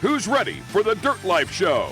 Who's ready for the Dirt Life Show?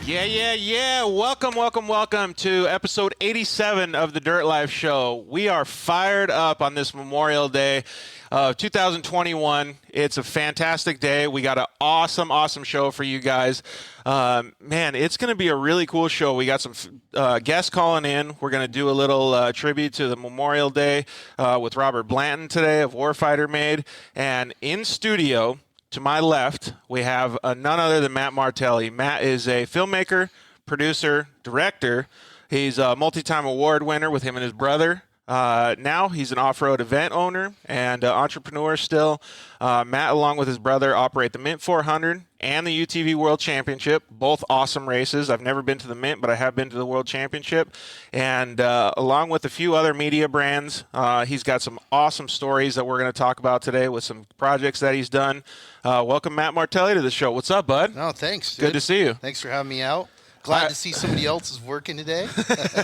Yeah. Welcome to episode 87 of the Dirt Life Show. We are fired up on this Memorial Day of 2021. It's a fantastic day. We got an awesome show for you guys. Man, it's going to be a really cool show. We got some guests calling in. We're going to do a little tribute to the Memorial Day with Robert Blanton today of Warfighter Made. And in studio, to my left, we have none other than Matt Martelli. Matt is a filmmaker, producer, director. He's a multi-time award winner with him and his brother. Now he's an off-road event owner and entrepreneur still. Matt, along with his brother, operate the Mint 400 and the UTV World Championship, both awesome races. I've never been to the Mint, but I have been to the World Championship. And along with a few other media brands, he's got some awesome stories that we're going to talk about today with some projects that he's done. Welcome, Matt Martelli, to the show. What's up, bud? No, thanks. Good to see you. Thanks for having me out. Glad to see somebody else is working today.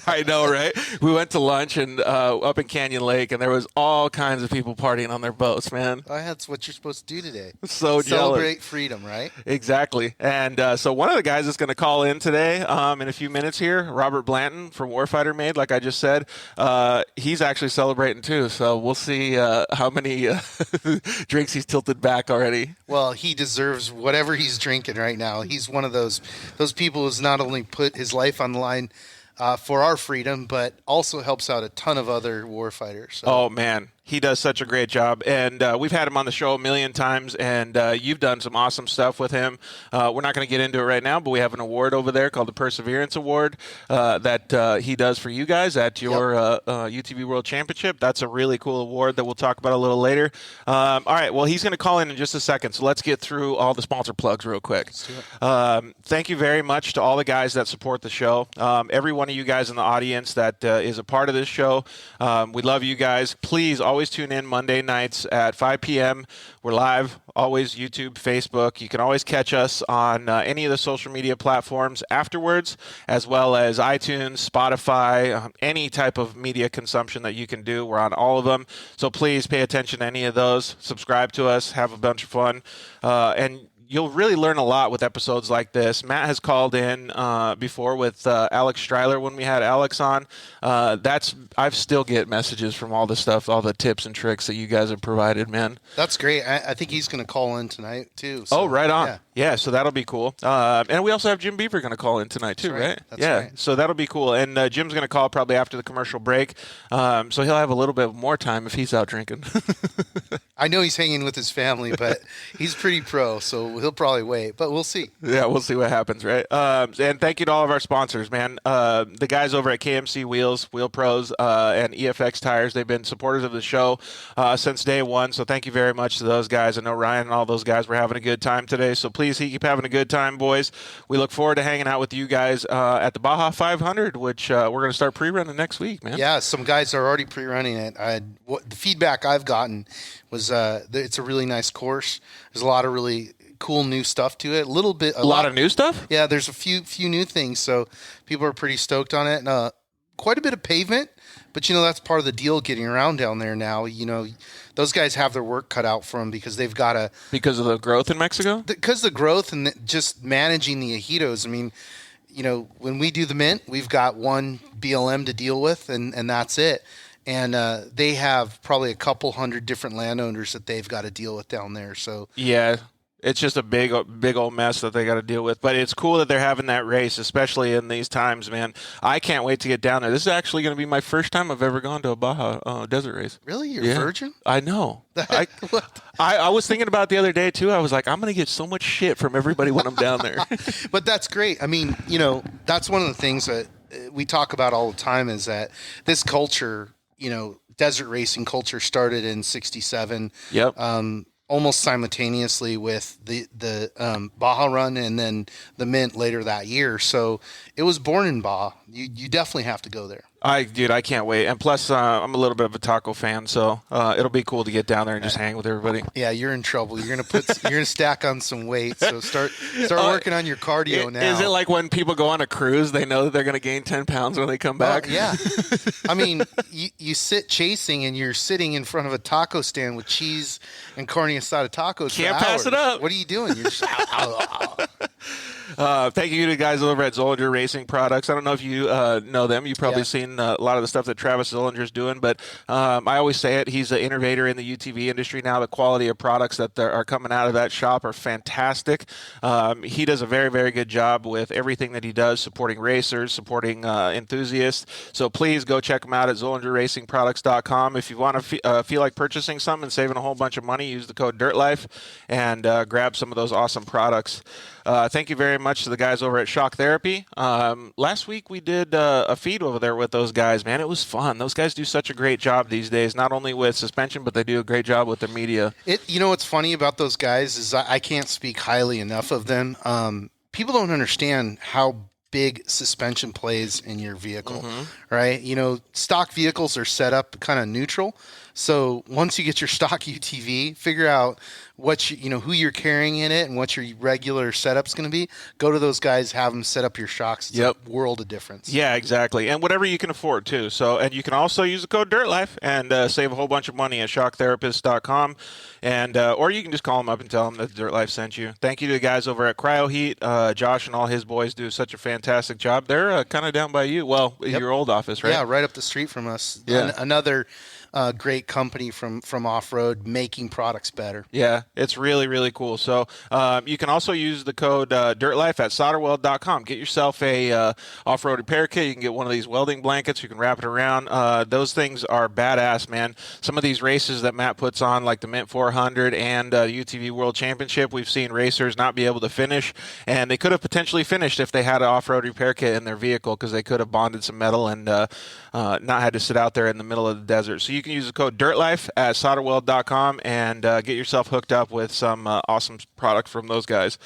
I know, right? We went to lunch and up in Canyon Lake, and there was all kinds of people partying on their boats, man. That's what you're supposed to do today. So jealous. Celebrate freedom, right? Exactly. And so one of the guys that's going to call in today in a few minutes here, Robert Blanton from Warfighter Made, like I just said, he's actually celebrating too. So we'll see how many drinks he's tilted back already. Well, he deserves whatever he's drinking right now. He's one of those people who's not only put his life on the line for our freedom, but also helps out a ton of other warfighters. So. Oh, man. He does such a great job, and we've had him on the show a million times, and you've done some awesome stuff with him. We're not going to get into it right now, but we have an award over there called the Perseverance Award that he does for you guys at your UTV World Championship. That's a really cool award that we'll talk about a little later. All right, well, he's going to call in just a second, so let's get through all the sponsor plugs real quick. Let's do it. Thank you very much to all the guys that support the show. Every one of you guys in the audience that is a part of this show, we love you guys. Please always tune in Monday nights at 5 p.m. We're live, always YouTube, Facebook. You can always catch us on any of the social media platforms afterwards, as well as iTunes, Spotify, any type of media consumption that you can do. We're on all of them. So please pay attention to any of those. Subscribe to us. Have a bunch of fun. And you'll really learn a lot with episodes like this. Matt has called in before with Alex Streiler when we had Alex on. I still get messages from all the stuff, all the tips and tricks that you guys have provided, man. That's great. I think he's going to call in tonight, too. So, oh, right on. Yeah, so that'll be cool. And we also have Jim Beaver going to call in tonight, too, right? That's right. So that'll be cool. And Jim's going to call probably after the commercial break. So he'll have a little bit more time if he's out drinking. I know he's hanging with his family, but he's pretty pro, so he'll probably wait. But we'll see. Yeah, we'll see what happens, right? And thank you to all of our sponsors, man. The guys over at KMC Wheels, Wheel Pros, and EFX Tires, they've been supporters of the show since day one. So thank you very much to those guys. I know Ryan and all those guys were having a good time today. So please keep having a good time, boys. We look forward to hanging out with you guys at the Baja 500, which we're going to start pre-running next week, man. Yeah, some guys are already pre-running it. The feedback I've gotten was it's a really nice course. There's a lot of really cool new stuff to it. A lot of new stuff? Yeah, there's a few new things, so people are pretty stoked on it. And quite a bit of pavement, but that's part of the deal getting around down there now. Those guys have their work cut out for them because they've got to... Because of the growth in Mexico? Because the growth and just managing the ejidos. I mean, when we do the Mint, we've got one BLM to deal with, and that's it. And they have probably a couple hundred different landowners that they've got to deal with down there. So yeah, it's just a big old mess that they got to deal with. But it's cool that they're having that race, especially in these times, man. I can't wait to get down there. This is actually going to be my first time I've ever gone to a Baja desert race. Really? You're a virgin? I know. I was thinking about it the other day, too. I was like, I'm going to get so much shit from everybody when I'm down there. But that's great. I mean, that's one of the things that we talk about all the time is that this culture, desert racing culture started in 1967. Yep. Almost simultaneously with the Baja run and then the Mint later that year. So it was born in Baja. You definitely have to go there. Dude, I can't wait. And plus, I'm a little bit of a taco fan, so it'll be cool to get down there and just hang with everybody. Yeah, you're in trouble. You're gonna stack on some weight. So start working on your cardio now. Is it like when people go on a cruise, they know that they're going to gain 10 pounds when they come back? Yeah. I mean, you sit chasing and you're sitting in front of a taco stand with cheese and carne asada tacos. Can't for pass hours. it up. What are you doing? You're just thank you to the guys over at Zollinger Racing Products. I don't know if you know them. You've probably seen a lot of the stuff that Travis Zollinger's doing, but I always say it. He's an innovator in the UTV industry now. The quality of products that are coming out of that shop are fantastic. He does a very, very good job with everything that he does, supporting racers, supporting enthusiasts. So please go check him out at ZollingerRacingProducts.com. If you want to feel like purchasing something and saving a whole bunch of money, use the code DIRTLIFE and grab some of those awesome products. Thank you very much to the guys over at Shock Therapy. Last week we did a feed over there with those guys, man. It was fun. Those guys do such a great job these days, not only with suspension, but they do a great job with their media. You know what's funny about those guys is I can't speak highly enough of them. People don't understand how big suspension plays in your vehicle, right? You know, stock vehicles are set up kind of neutral. So once you get your stock UTV, figure out who you're carrying in it and what your regular setup's going to be. Go to those guys, have them set up your shocks. It's a world of difference. Yeah, exactly. And whatever you can afford too. So, and you can also use the code DIRTLIFE and save a whole bunch of money at shocktherapist.com. And, or you can just call them up and tell them that Dirt Life sent you. Thank you to the guys over at Cryo Heat. Josh and all his boys do such a fantastic job. They're kind of down by you. Well, your old office, right? Yeah, right up the street from us. Yeah. Another great company from Offroad making products better. Yeah, it's really, really cool. So you can also use the code DIRTLIFE at solderweld.com. Get yourself a off-road repair kit. You can get one of these welding blankets. You can wrap it around. Those things are badass, man. Some of these races that Matt puts on, like the Mint 400 and UTV World Championship, we've seen racers not be able to finish, and they could have potentially finished if they had an off-road repair kit in their vehicle because they could have bonded some metal and not had to sit out there in the middle of the desert. So you can use the code DIRTLIFE at solderweld.com and get yourself hooked up with some awesome product from those guys.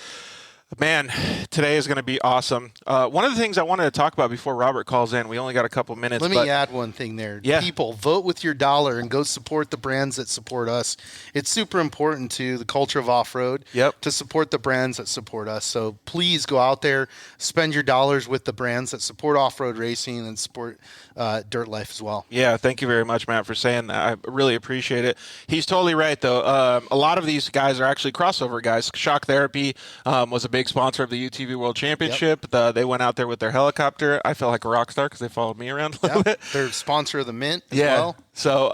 Man, today is going to be awesome. One of the things I wanted to talk about before Robert calls in, we only got a couple minutes. Let me add one thing there. Yeah. People, vote with your dollar and go support the brands that support us. It's super important to the culture of off-road to support the brands that support us. So please go out there, spend your dollars with the brands that support off-road racing and support Dirt Life as well. Yeah, thank you very much, Matt, for saying that. I really appreciate it. He's totally right, though. A lot of these guys are actually crossover guys. Shock Therapy was a big sponsor of the UTV World Championship. They went out there with their helicopter. I felt like a rock star because they followed me around a little bit. They're sponsor of the Mint as well. So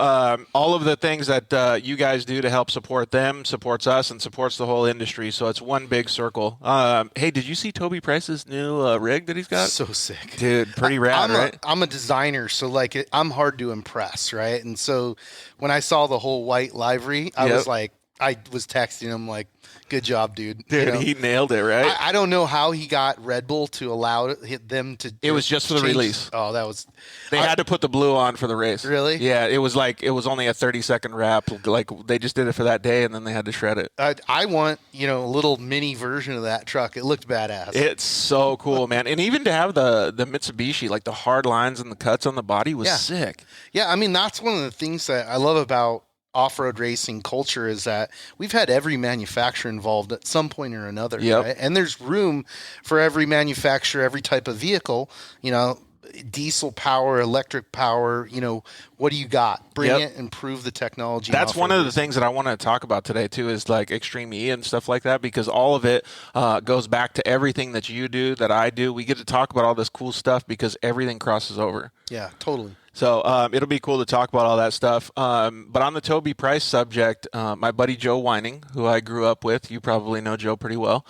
all of the things that you guys do to help support them supports us and supports the whole industry. So it's one big circle. Hey, did you see Toby Price's new rig that he's got? So sick. Dude, pretty rad, right? I'm a designer, so I'm hard to impress, right? And so when I saw the whole white livery, I was texting him like, good job, dude. Dude, he nailed it, right? I don't know how he got Red Bull to allow them to. It was just for the release. Oh, that was. They had to put the blue on for the race. Really? Yeah, it was only a 30-second wrap. Like they just did it for that day, and then they had to shred it. I want a little mini version of that truck. It looked badass. It's so cool, man. And even to have the Mitsubishi, like the hard lines and the cuts on the body was sick. Yeah, I mean that's one of the things that I love about off-road racing culture is that we've had every manufacturer involved at some point or another, right? And there's room for every manufacturer, every type of vehicle, diesel power, electric power, what do you got? Bring it and prove the technology. That's one of the things that I want to talk about today too, is like Extreme E and stuff like that, because all of it goes back to everything that you do, that I do. We get to talk about all this cool stuff because everything crosses over. Yeah, totally. So it'll be cool to talk about all that stuff. But on the Toby Price subject, my buddy Joe Whining, who I grew up with, you probably know Joe pretty well.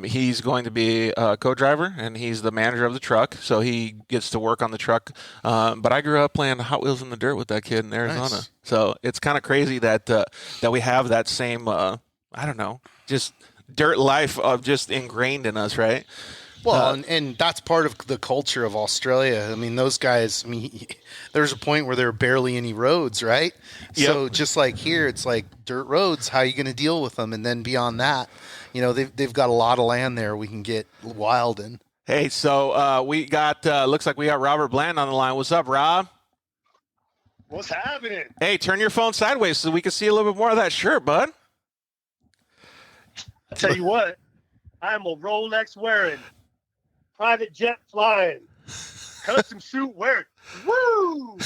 He's going to be a co-driver, and he's the manager of the truck, so he gets to work on the truck. But I grew up playing Hot Wheels in the dirt with that kid in Arizona. Nice. So it's kind of crazy that we have that same, just dirt life of just ingrained in us, right? Well, and that's part of the culture of Australia. I mean, those guys, there's a point where there are barely any roads, right? Yep. So just like here, it's like dirt roads. How are you going to deal with them? And then beyond that, they've got a lot of land there we can get wild in. Hey, so we got looks like we got Robert Bland on the line. What's up, Rob? What's happening? Hey, turn your phone sideways so we can see a little bit more of that shirt, bud. I tell you what, I'm a Rolex wearing, private jet flying, custom suit wearing. Woo!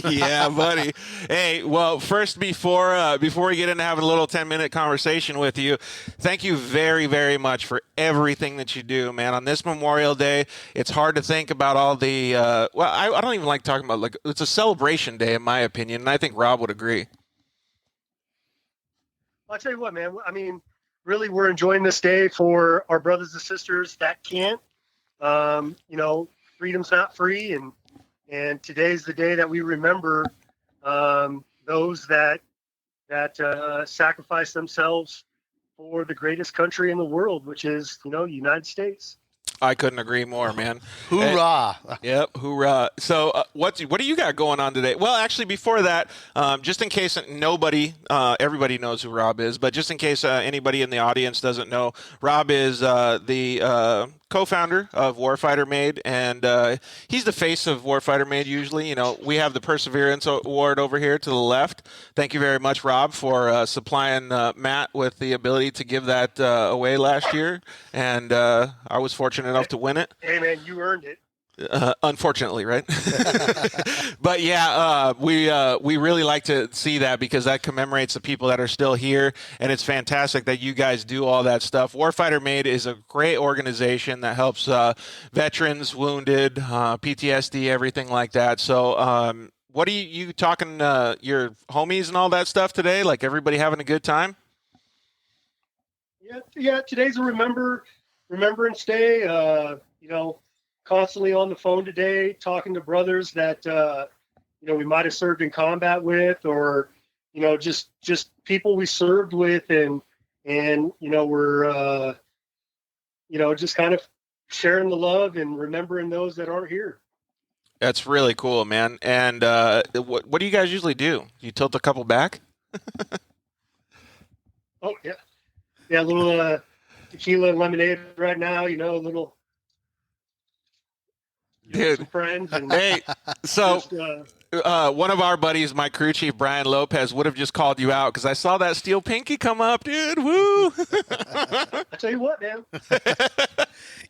Yeah, buddy. Hey, well, first before we get into having a little 10-minute conversation with you, thank you very, very much for everything that you do, man. On this Memorial Day, it's hard to think about all the I don't even like talking about, like, it's a celebration day in my opinion, and I think Rob would agree. I'll tell you what, man. I mean, really, we're enjoying this day for our brothers and sisters that can't. Freedom's not free, and today's the day that we remember those that sacrifice themselves for the greatest country in the world, which is, the United States. I couldn't agree more, man. Hoorah! Yep, hoorah. So what do you got going on today? Well, actually, before that, just in case everybody knows who Rob is, but just in case anybody in the audience doesn't know, Rob is the co-founder of Warfighter Made, and he's the face of Warfighter Made usually. We have the Perseverance Award over here to the left. Thank you very much, Rob, for supplying Matt with the ability to give that away last year, and I was fortunate enough to win it. Hey, man, you earned it. Unfortunately, right? But yeah, we really like to see that because that commemorates the people that are still here, and it's fantastic that you guys do all that stuff. Warfighter Made is a great organization that helps veterans, wounded, PTSD, everything like that. So, what are you talking your homies and all that stuff today? Like everybody having a good time? Yeah. Today's a Remembrance Day. Constantly on the phone today, talking to brothers that we might have served in combat with, or just people we served with, and we're just kind of sharing the love and remembering those that aren't here. That's really cool, man. And what do you guys usually do? You tilt a couple back? Oh yeah, a little tequila and lemonade right now. A little. Dude, some friends. And hey, so just, one of our buddies, my crew chief, Brian Lopez, would have just called you out because I saw that steel pinky come up, dude. Woo! I tell you what, man.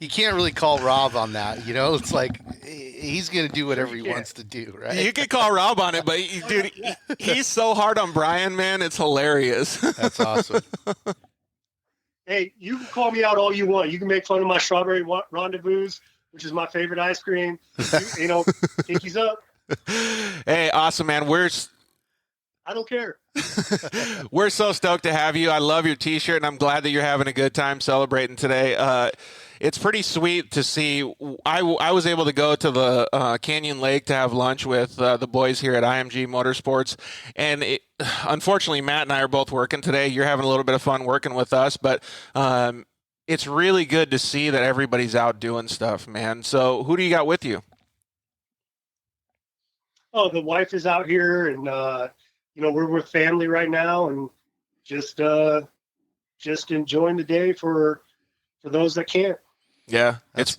You can't really call Rob on that. It's like he's going to do whatever he wants to do, right? You can call Rob on it, but dude, he's so hard on Brian, man. It's hilarious. That's awesome. Hey, you can call me out all you want. You can make fun of my strawberry rendezvous, which is my favorite ice cream. Pinkies up. Hey, awesome, man. I don't care. We're so stoked to have you. I love your T-shirt, and I'm glad that you're having a good time celebrating today. It's pretty sweet to see. I was able to go to the Canyon Lake to have lunch with the boys here at IMG Motorsports, and unfortunately, Matt and I are both working today. You're having a little bit of fun working with us, but it's really good to see that everybody's out doing stuff, man. So who do you got with you? Oh, the wife is out here, and we're with family right now, and just enjoying the day for those that can't. Yeah, that's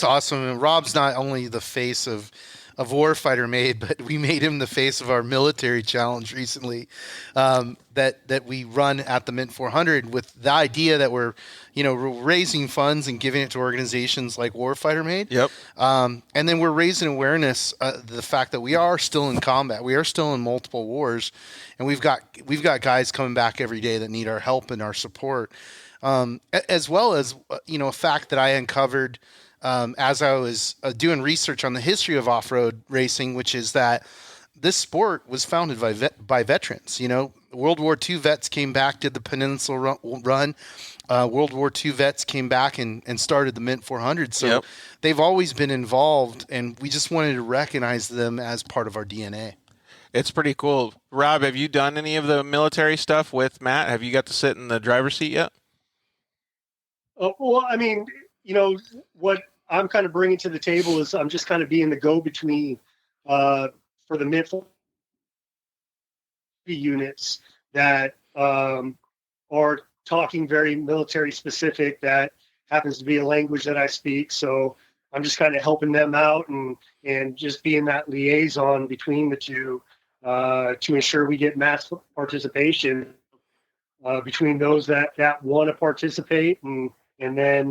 awesome. And Rob's not only the face of Warfighter Made, but we made him the face of our military challenge recently that we run at the Mint 400 with the idea that we're raising funds and giving it to organizations like Warfighter Made. Yep. And then we're raising awareness the fact that we are still in combat. We are still in multiple wars, and we've got guys coming back every day that need our help and our support. As well as, a fact that I uncovered as I was doing research on the history of off-road racing, which is that this sport was founded by veterans. World War II vets came back, did the Peninsula run. World War II vets came back and started the Mint 400. So They've always been involved, and we just wanted to recognize them as part of our DNA. It's pretty cool. Rob, have you done any of the military stuff with Matt? Have you got to sit in the driver's seat yet? Well, I mean, what I'm kind of bringing to the table is I'm just kind of being the go-between for the Mint 400 units that are talking very military specific, that happens to be a language that I speak. So I'm just kind of helping them out and just being that liaison between the two to ensure we get mass participation between those that want to participate, and then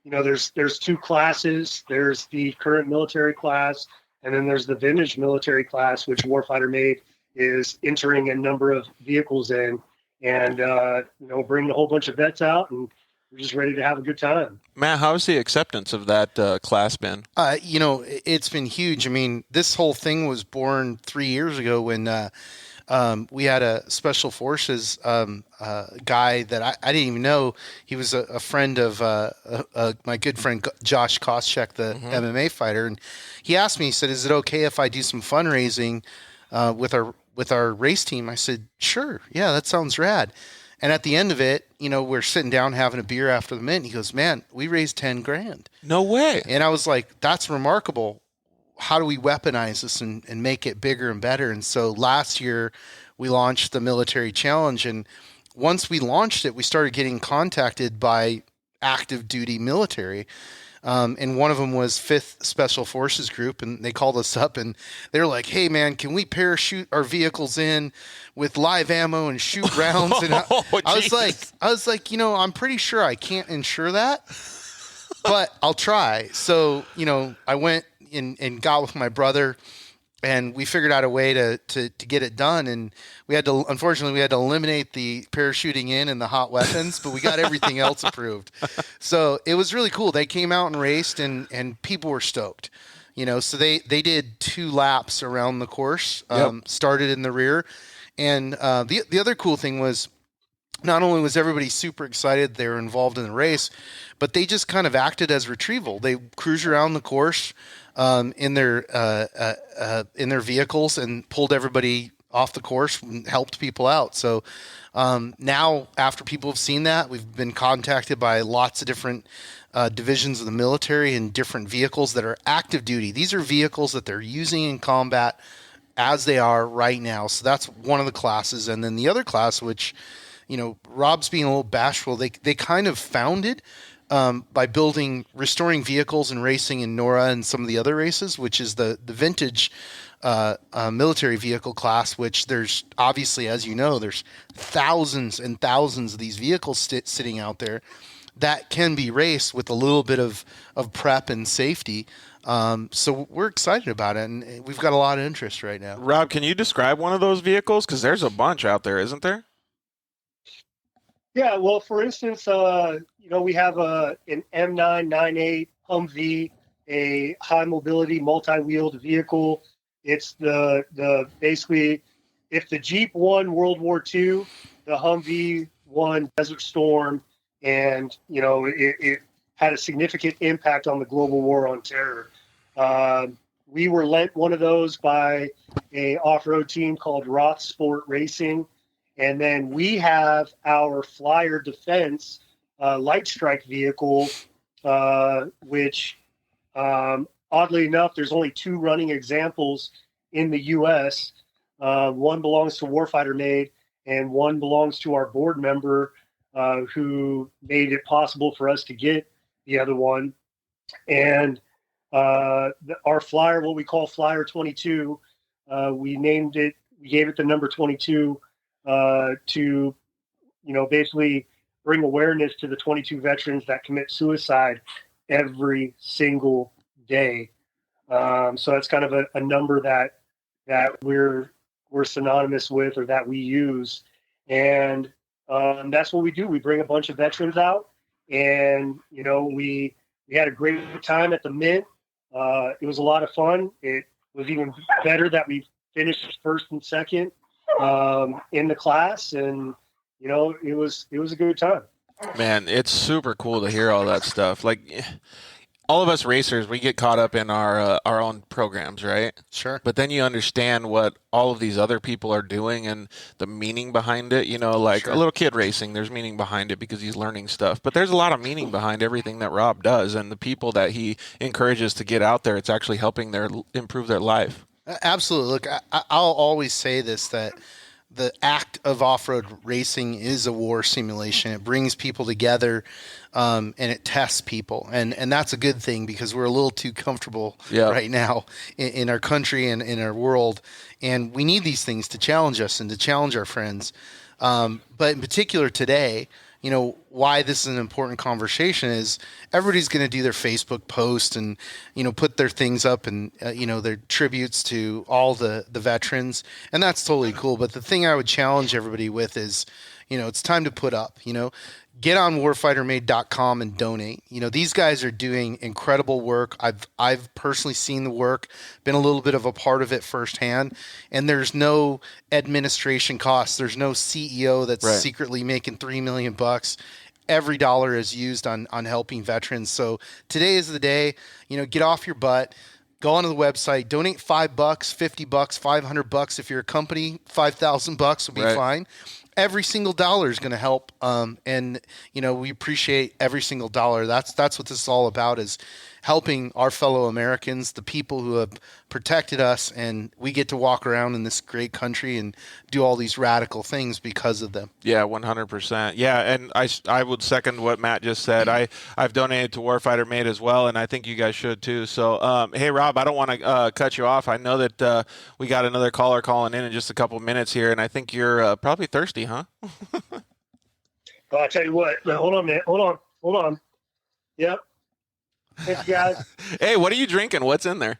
there's two classes. There's the current military class, and then there's the vintage military class, which Warfighter Made is entering a number of vehicles in, and bringing a whole bunch of vets out, and we're just ready to have a good time. Matt, how's the acceptance of that class been? It's been huge. I mean, this whole thing was born 3 years ago when we had a special forces guy that I didn't even know. He was a friend of my good friend Josh Koscheck, the MMA fighter, and he asked me. He said, "Is it okay if I do some fundraising with our race team?" I said, "Sure, yeah, that sounds rad." And at the end of it, we're sitting down having a beer after the mint. He goes, "Man, we raised $10,000." No way. And I was like, "That's remarkable. How do we weaponize this and make it bigger and better?" And so last year we launched the military challenge. And once we launched it, we started getting contacted by active duty military. And one of them was 5th Special Forces Group. And they called us up and they were like, "Hey man, can we parachute our vehicles in with live ammo and shoot rounds?" And I was like, I'm pretty sure I can't insure that, but I'll try. So, I went and got with my brother, and we figured out a way to get it done. And unfortunately, we had to eliminate the parachuting in and the hot weapons, but we got everything else approved. So it was really cool. They came out and raced, and people were stoked. So they did 2 laps around the course, started in the rear. And the other cool thing was, not only was everybody super excited they were involved in the race, but they just kind of acted as retrieval. They cruised around the course in their vehicles and pulled everybody off the course and helped people out. So now, after people have seen that, we've been contacted by lots of different divisions of the military and different vehicles that are active duty. These are vehicles that they're using in combat as they are right now. So that's one of the classes. And then the other class, which, Rob's being a little bashful, they kind of founded by restoring vehicles and racing in NORA and some of the other races, which is the vintage military vehicle class, which there's obviously, as you know, there's thousands and thousands of these vehicles sitting out there that can be raced with a little bit of prep and safety. So we're excited about it, and we've got a lot of interest right now. Rob, can you describe one of those vehicles? Because there's a bunch out there, isn't there? Yeah, well, for instance, we have an M998 Humvee, a high mobility multi-wheeled vehicle. It's the basically, if the Jeep won World War II, the Humvee won Desert Storm, and it had a significant impact on the global war on terror. We were lent one of those by a off-road team called Roth Sport Racing. And then we have our Flyer Defense light strike vehicle, which oddly enough, there's only 2 running examples in the U.S. One belongs to Warfighter Made, and one belongs to our board member who made it possible for us to get the other one. And our Flyer, what we call Flyer 22, we gave it the number 22 to, basically bring awareness to the 22 veterans that commit suicide every single day. So that's kind of a number that we're synonymous with, or that we use. And that's what we do. We bring a bunch of veterans out, and, we had a great time at the Mint. It was a lot of fun. It was even better that we finished first and second in the class, and it was a good time. Man, it's super cool to hear all that stuff. Like, all of us racers, we get caught up in our own programs, right? Sure. But then you understand what all of these other people are doing and the meaning behind it. Like Sure. A little kid racing, there's meaning behind it because he's learning stuff. But there's a lot of meaning behind everything that Rob does, and the people that he encourages to get out there, it's actually helping improve their life. Absolutely. Look, I'll always say this, that the act of off-road racing is a war simulation. It brings people together, and it tests people, and that's a good thing because we're a little too comfortable right now in our country and in our world, and we need these things to challenge us and to challenge our friends. But in particular today, you know, why this is an important conversation is everybody's going to do their Facebook post and, you know, put their things up and, you know, their tributes to all the veterans. And that's totally cool. But the thing I would challenge everybody with is, you know, it's time to put up, you know, get on warfightermade.com and donate. You know, these guys are doing incredible work. I've personally seen the work, been a little bit of a part of it firsthand, and there's no administration costs. There's no CEO that's secretly making $3 million. Every dollar is used on helping veterans. So today is the day, you know, get off your butt. Go onto the website, donate $5, $50, $500. If you're a company, $5,000 will be fine. Every single dollar is going to help, and you know we appreciate every single dollar. That's what this is all about: is helping our fellow Americans, the people who have protected us, and we get to walk around in this great country and do all these radical things because of them. Yeah, 100%. Yeah, and I would second what Matt just said. I've donated to Warfighter Made as well, and I think you guys should too. So, hey, Rob, I don't want to cut you off. I know that we got another caller calling in just a couple minutes here, and I think you're probably thirsty, huh? Well, I'll tell you what. Now, hold on, man. Hold on. Yep. Thanks, guys. Hey, what are you drinking? What's in there?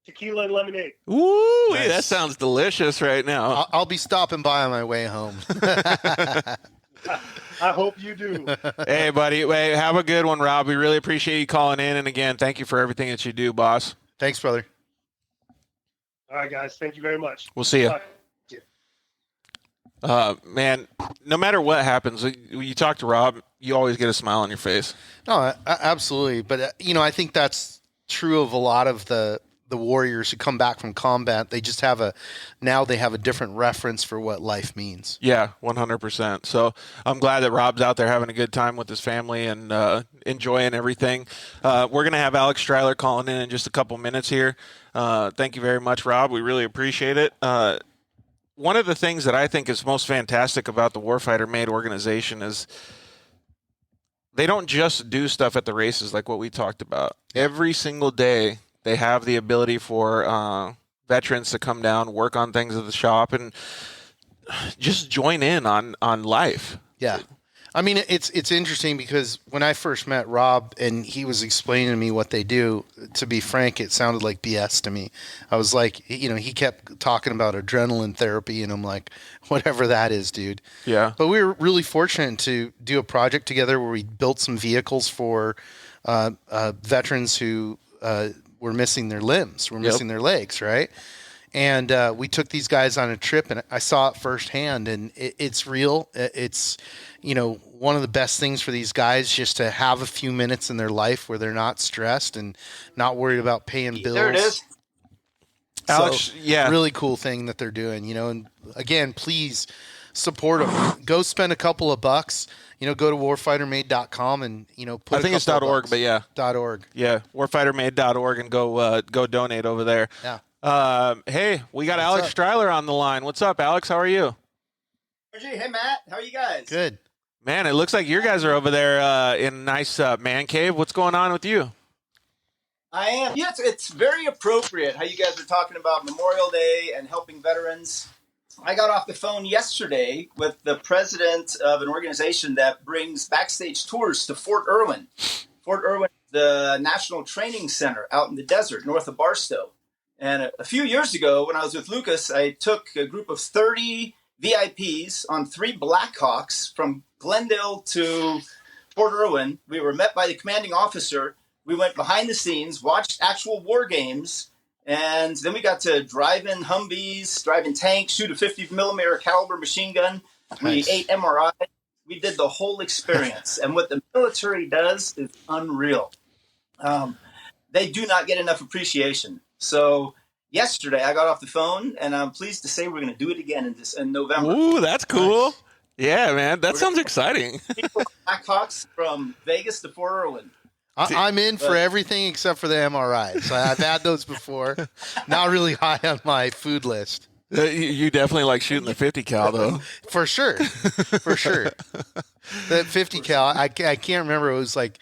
Tequila and lemonade. Ooh, Nice. That sounds delicious right now. I'll be stopping by on my way home. I hope you do. Hey, buddy. Hey, have a good one, Rob. We really appreciate you calling in. And again, thank you for everything that you do, boss. Thanks, brother. All right, guys. Thank you very much. We'll see you. Bye. Man, no matter what happens, when you talk to Rob, you always get a smile on your face. No, absolutely. But, you know, I think that's true of a lot of the warriors who come back from combat. They just have now they have a different reference for what life means. Yeah, 100%. So I'm glad that Rob's out there having a good time with his family and enjoying everything. We're going to have Alex Stryler calling in just a couple minutes here. Thank you very much, Rob. We really appreciate it. One of the things that I think is most fantastic about the Warfighter Made organization is they don't just do stuff at the races like what we talked about. Every single day they have the ability for veterans to come down, work on things at the shop, and just join in on life. Yeah. I mean, it's interesting because when I first met Rob and he was explaining to me what they do, to be frank, it sounded like BS to me. I was like, you know, he kept talking about adrenaline therapy, and I'm like, whatever that is, dude. Yeah. But we were really fortunate to do a project together where we built some vehicles for veterans who were missing their limbs, were missing their legs, right? And we took these guys on a trip, and I saw it firsthand, and it's real. It's, you know, one of the best things for these guys just to have a few minutes in their life where they're not stressed and not worried about paying bills. There it is. Alex, yeah. Really cool thing that they're doing, you know, and again, please support them. Go spend a couple of bucks, you know, go to warfightermade.com and, you know, put I think it's .org, but yeah. .org. Yeah, warfightermade.org and go donate over there. Yeah. Hey, we got Alex Stryler on the line. What's up, Alex? How are you? Hey, Matt. How are you guys? Good. Man, it looks like your guys are over there in a nice man cave. What's going on with you? I am. Yes, it's very appropriate how you guys are talking about Memorial Day and helping veterans. I got off the phone yesterday with the president of an organization that brings backstage tours to Fort Irwin. Fort Irwin, the National Training Center out in the desert north of Barstow. And a few years ago, when I was with Lucas, I took a group of 30 VIPs on 3 Blackhawks from Glendale to Fort Irwin. We were met by the commanding officer. We went behind the scenes, watched actual war games, and then we got to drive in Humvees, drive in tanks, shoot a 50 millimeter caliber machine gun. Nice. We ate MRI. We did the whole experience. And what the military does is unreal. They do not get enough appreciation. So yesterday I got off the phone, and I'm pleased to say we're going to do it again in November. Ooh, that's cool. Nice. Yeah, man. That sounds exciting. Blackhawks from Vegas to Fort Irwin. I'm in for everything except for the MRIs. I've had those before. Not really high on my food list. You definitely like shooting the 50 cal though. For sure. For sure. That 50 cal, I can't remember. It was like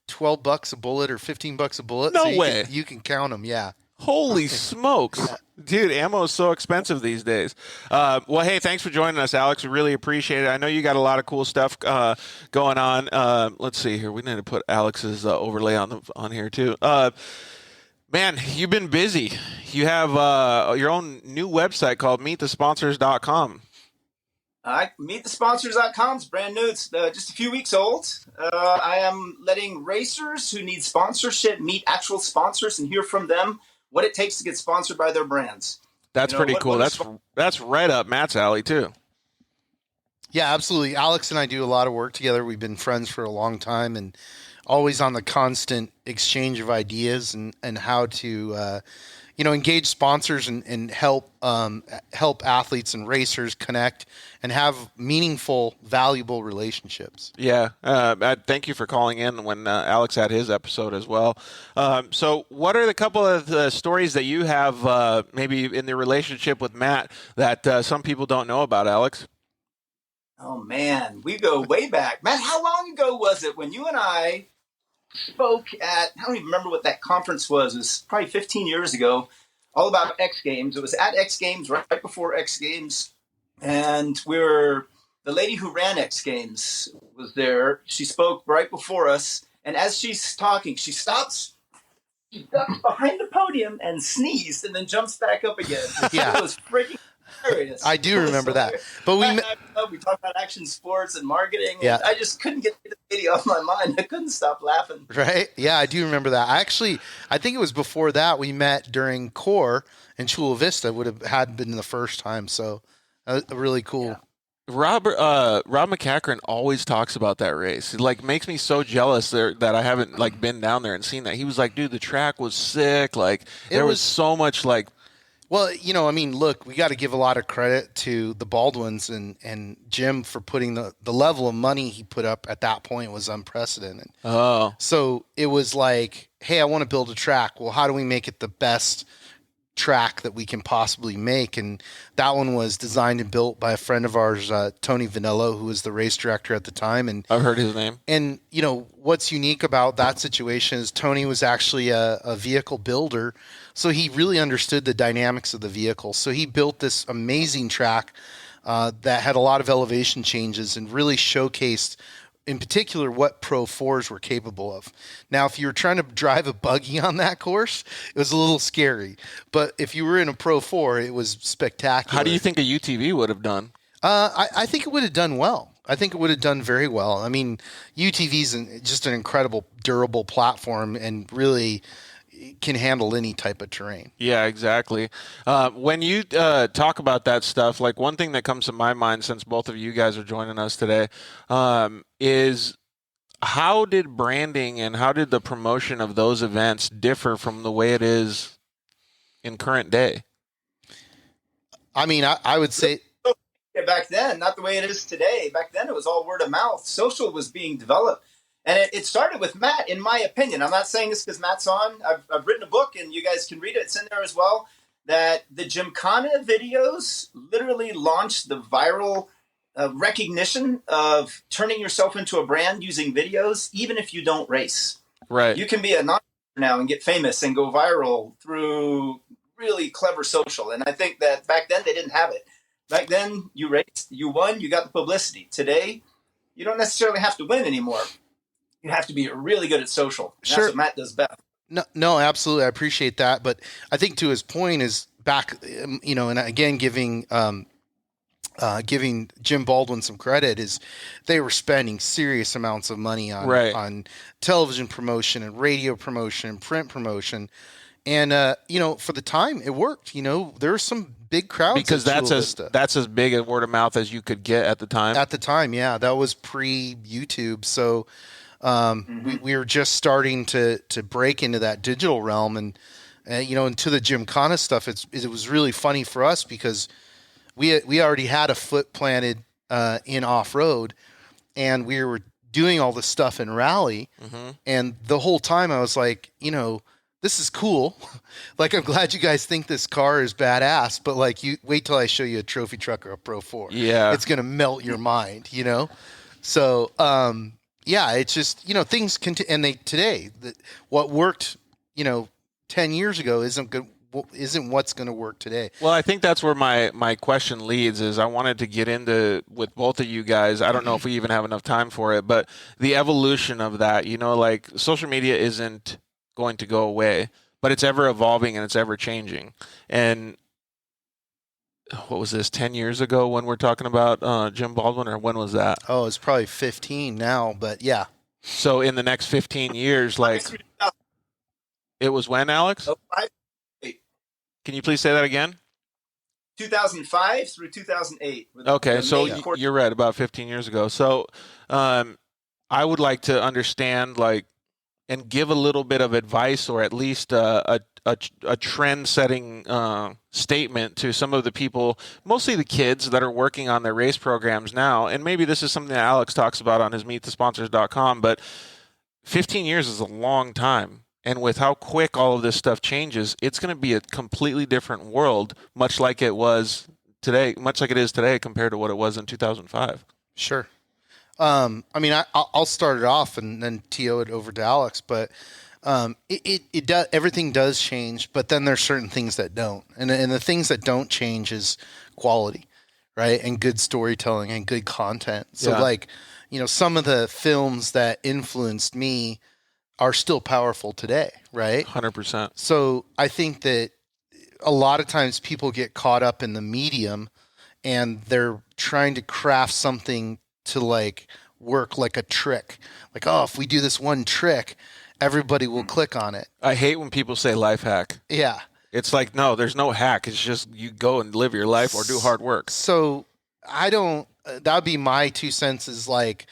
$12 a bullet or $15 a bullet. No so way. You can count them. Yeah. Holy smokes. Dude, ammo is so expensive these days. Well, hey, thanks for joining us, Alex. We really appreciate it. I know you got a lot of cool stuff going on. Let's see here. We need to put Alex's overlay on here too. Man, you've been busy. You have your own new website called meetthesponsors.com. MeetTheSponsors.com is brand new. It's just a few weeks old. I am letting racers who need sponsorship meet actual sponsors and hear from them what it takes to get sponsored by their brands. That's pretty cool. That's right up Matt's alley too. Yeah, absolutely. Alex and I do a lot of work together. We've been friends for a long time and always on the constant exchange of ideas and how to engage sponsors and help athletes and racers connect and have meaningful, valuable relationships. Yeah. Thank you for calling in when Alex had his episode as well. So what are the couple of the stories that you have maybe in the relationship with Matt that some people don't know about, Alex? Oh, man. We go way back. Matt, how long ago was it when you and I spoke at, I don't even remember what that conference was. It was probably 15 years ago, all about X Games. It was at X Games, right before X Games. And the lady who ran X Games was there. She spoke right before us. And as she's talking, she stops, she ducks behind the podium and sneezed and then jumps back up again. Yeah. It was freaking hilarious. I do remember that. But we talked about action sports and marketing. Yeah. And I just couldn't get the video off my mind. I couldn't stop laughing. Right? Yeah, I do remember that. I think it was before that we met during Core in Chula Vista. Had been the first time. So really cool. Yeah. Rob McCachran always talks about that race. It makes me so jealous that I haven't been down there and seen that. He was like, dude, the track was sick. There was so much Well, look, we got to give a lot of credit to the Baldwins and Jim for putting the level of money he put up at that point was unprecedented. Oh. So it was like, hey, I want to build a track. Well, how do we make it the best track that we can possibly make? And that one was designed and built by a friend of ours, Tony Vanello, who was the race director at the time. And I've heard his name. And, what's unique about that situation is Tony was actually a vehicle builder. So he really understood the dynamics of the vehicle. So he built this amazing track that had a lot of elevation changes and really showcased, in particular, what Pro 4s were capable of. Now, if you were trying to drive a buggy on that course, it was a little scary. But if you were in a Pro 4, it was spectacular. How do you think a UTV would have done? I think it would have done well. I think it would have done very well. I mean, UTV's just an incredible, durable platform and really can handle any type of terrain. Yeah, exactly. When you talk about that stuff, one thing that comes to my mind since both of you guys are joining us today is how did branding and how did the promotion of those events differ from the way it is in current day? I mean, I would say... Back then, not the way it is today. Back then, it was all word of mouth. Social was being developed. And it started with Matt, in my opinion. I'm not saying this because Matt's on. I've written a book, and you guys can read it. It's in there as well, that the Gymkhana videos literally launched the viral recognition of turning yourself into a brand using videos, even if you don't race. Right. You can be a non now and get famous and go viral through really clever social. And I think that back then, they didn't have it. Back then, you raced, you won, you got the publicity. Today, you don't necessarily have to win anymore. You have to be really good at social. That's Sure. what Matt does best. No, absolutely. I appreciate that. But I think to his point is back, and again, giving Jim Baldwin some credit is they were spending serious amounts of money on television promotion and radio promotion and print promotion. And, for the time it worked, there were some big crowds. Because that's as big a word of mouth as you could get at the time. At the time, yeah, that was pre-YouTube. So we were just starting to break into that digital realm. And into the Gymkhana stuff, it was really funny for us because we already had a foot planted in off-road, and we were doing all this stuff in rally. Mm-hmm. And the whole time I was like, this is cool. Like, I'm glad you guys think this car is badass, but like, you wait till I show you a trophy truck or a Pro 4. Yeah. It's going to melt your mind, you know? So, yeah, it's just, you know, things and what worked, you know, 10 years ago isn't what's going to work today. Well, I think that's where my question leads is I wanted to get into with both of you guys. I don't know if we even have enough time for it, but the evolution of that, you know, like social media isn't going to go away, but it's ever evolving and it's ever changing. And what was this, 10 years ago when we're talking about Jim Baldwin, or when was that? Oh, it's probably 15 now, but yeah. So in the next 15 years, like, it was when, Alex? Oh, Can you please say that again? 2005 through 2008. Okay, so you're right, about 15 years ago. So I would like to understand, like, and give a little bit of advice, or at least a trend-setting statement to some of the people, mostly the kids that are working on their race programs now. And maybe this is something that Alex talks about on his meetthesponsors.com, but 15 years is a long time. And with how quick all of this stuff changes, it's going to be a completely different world, much like it was today, much like it is today compared to what it was in 2005. Sure. I mean, I'll start it off and then TO it over to Alex, but it does, everything does change, but then there's certain things that don't. And the things that don't change is quality, right? And good storytelling and good content. So like, you know, some of the films that influenced me are still powerful today, right? 100%. So I think that a lot of times people get caught up in the medium and they're trying to craft something to like work like a trick. Like, oh, if we do this one trick, everybody will click on it. I hate when people say life hack. Yeah. It's like, no, there's no hack. It's just you go and live your life or do hard work. So I don't, that would be my 2 cents, is like,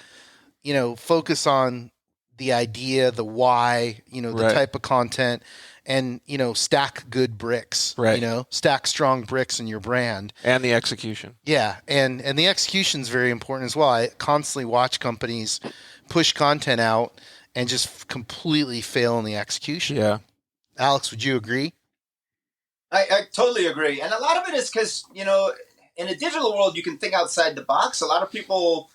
you know, focus on the idea, the why, you know, the type of content, and, you know, stack good bricks, right? You know, stack strong bricks in your brand. And the execution. Yeah. And the execution is very important as well. I constantly watch companies push content out and just completely fail in the execution. Yeah. Alex, would you agree? I totally agree. And a lot of it is because, you know, in a digital world, you can think outside the box. A lot of people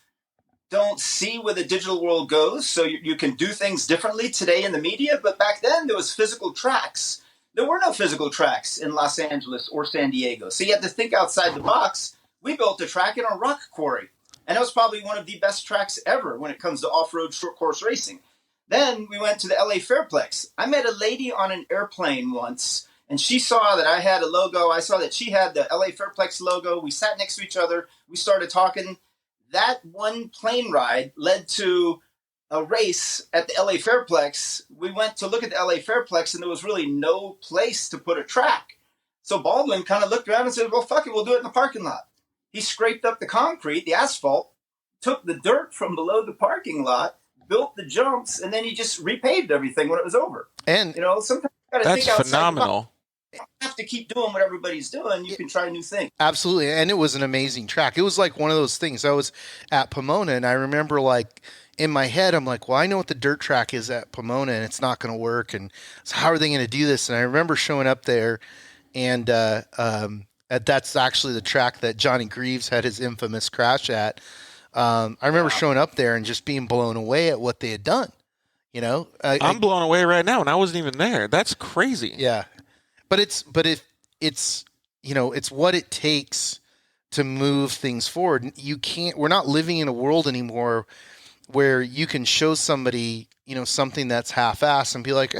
don't see where the digital world goes, so you can do things differently today in the media. But back then, there was physical tracks. There were no physical tracks in Los Angeles or San Diego, so you had to think outside the box. We built a track in a rock quarry, and it was probably one of the best tracks ever when it comes to off-road short course racing. Then we went to the LA Fairplex. I met a lady on an airplane once, and she saw that I had a logo. I saw that she had the LA Fairplex logo. We sat next to each other. We started talking. That one plane ride led to a race at the LA Fairplex. We went to look at the LA Fairplex, and there was really no place to put a track. So Baldwin kind of looked around and said, well, fuck it, we'll do it in the parking lot. He scraped up the concrete, the asphalt, took the dirt from below the parking lot, built the jumps, and then he just repaved everything when it was over. And, you know, sometimes you got to think outside phenomenal. You don't have to keep doing what everybody's doing. You can try new things. Absolutely. And it was an amazing track. It was like one of those things. I was at Pomona, and I remember, like, in my head, I'm like, well, I know what the dirt track is at Pomona, and it's not going to work. And so how are they going to do this? And I remember showing up there, and that's actually the track that Johnny Greaves had his infamous crash at. I remember showing up there and just being blown away at what they had done. You know, I'm blown away right now, and I wasn't even there. That's crazy. Yeah. But it's you know, it's what it takes to move things forward. We're not living in a world anymore where you can show somebody, you know, something that's half-assed and be like,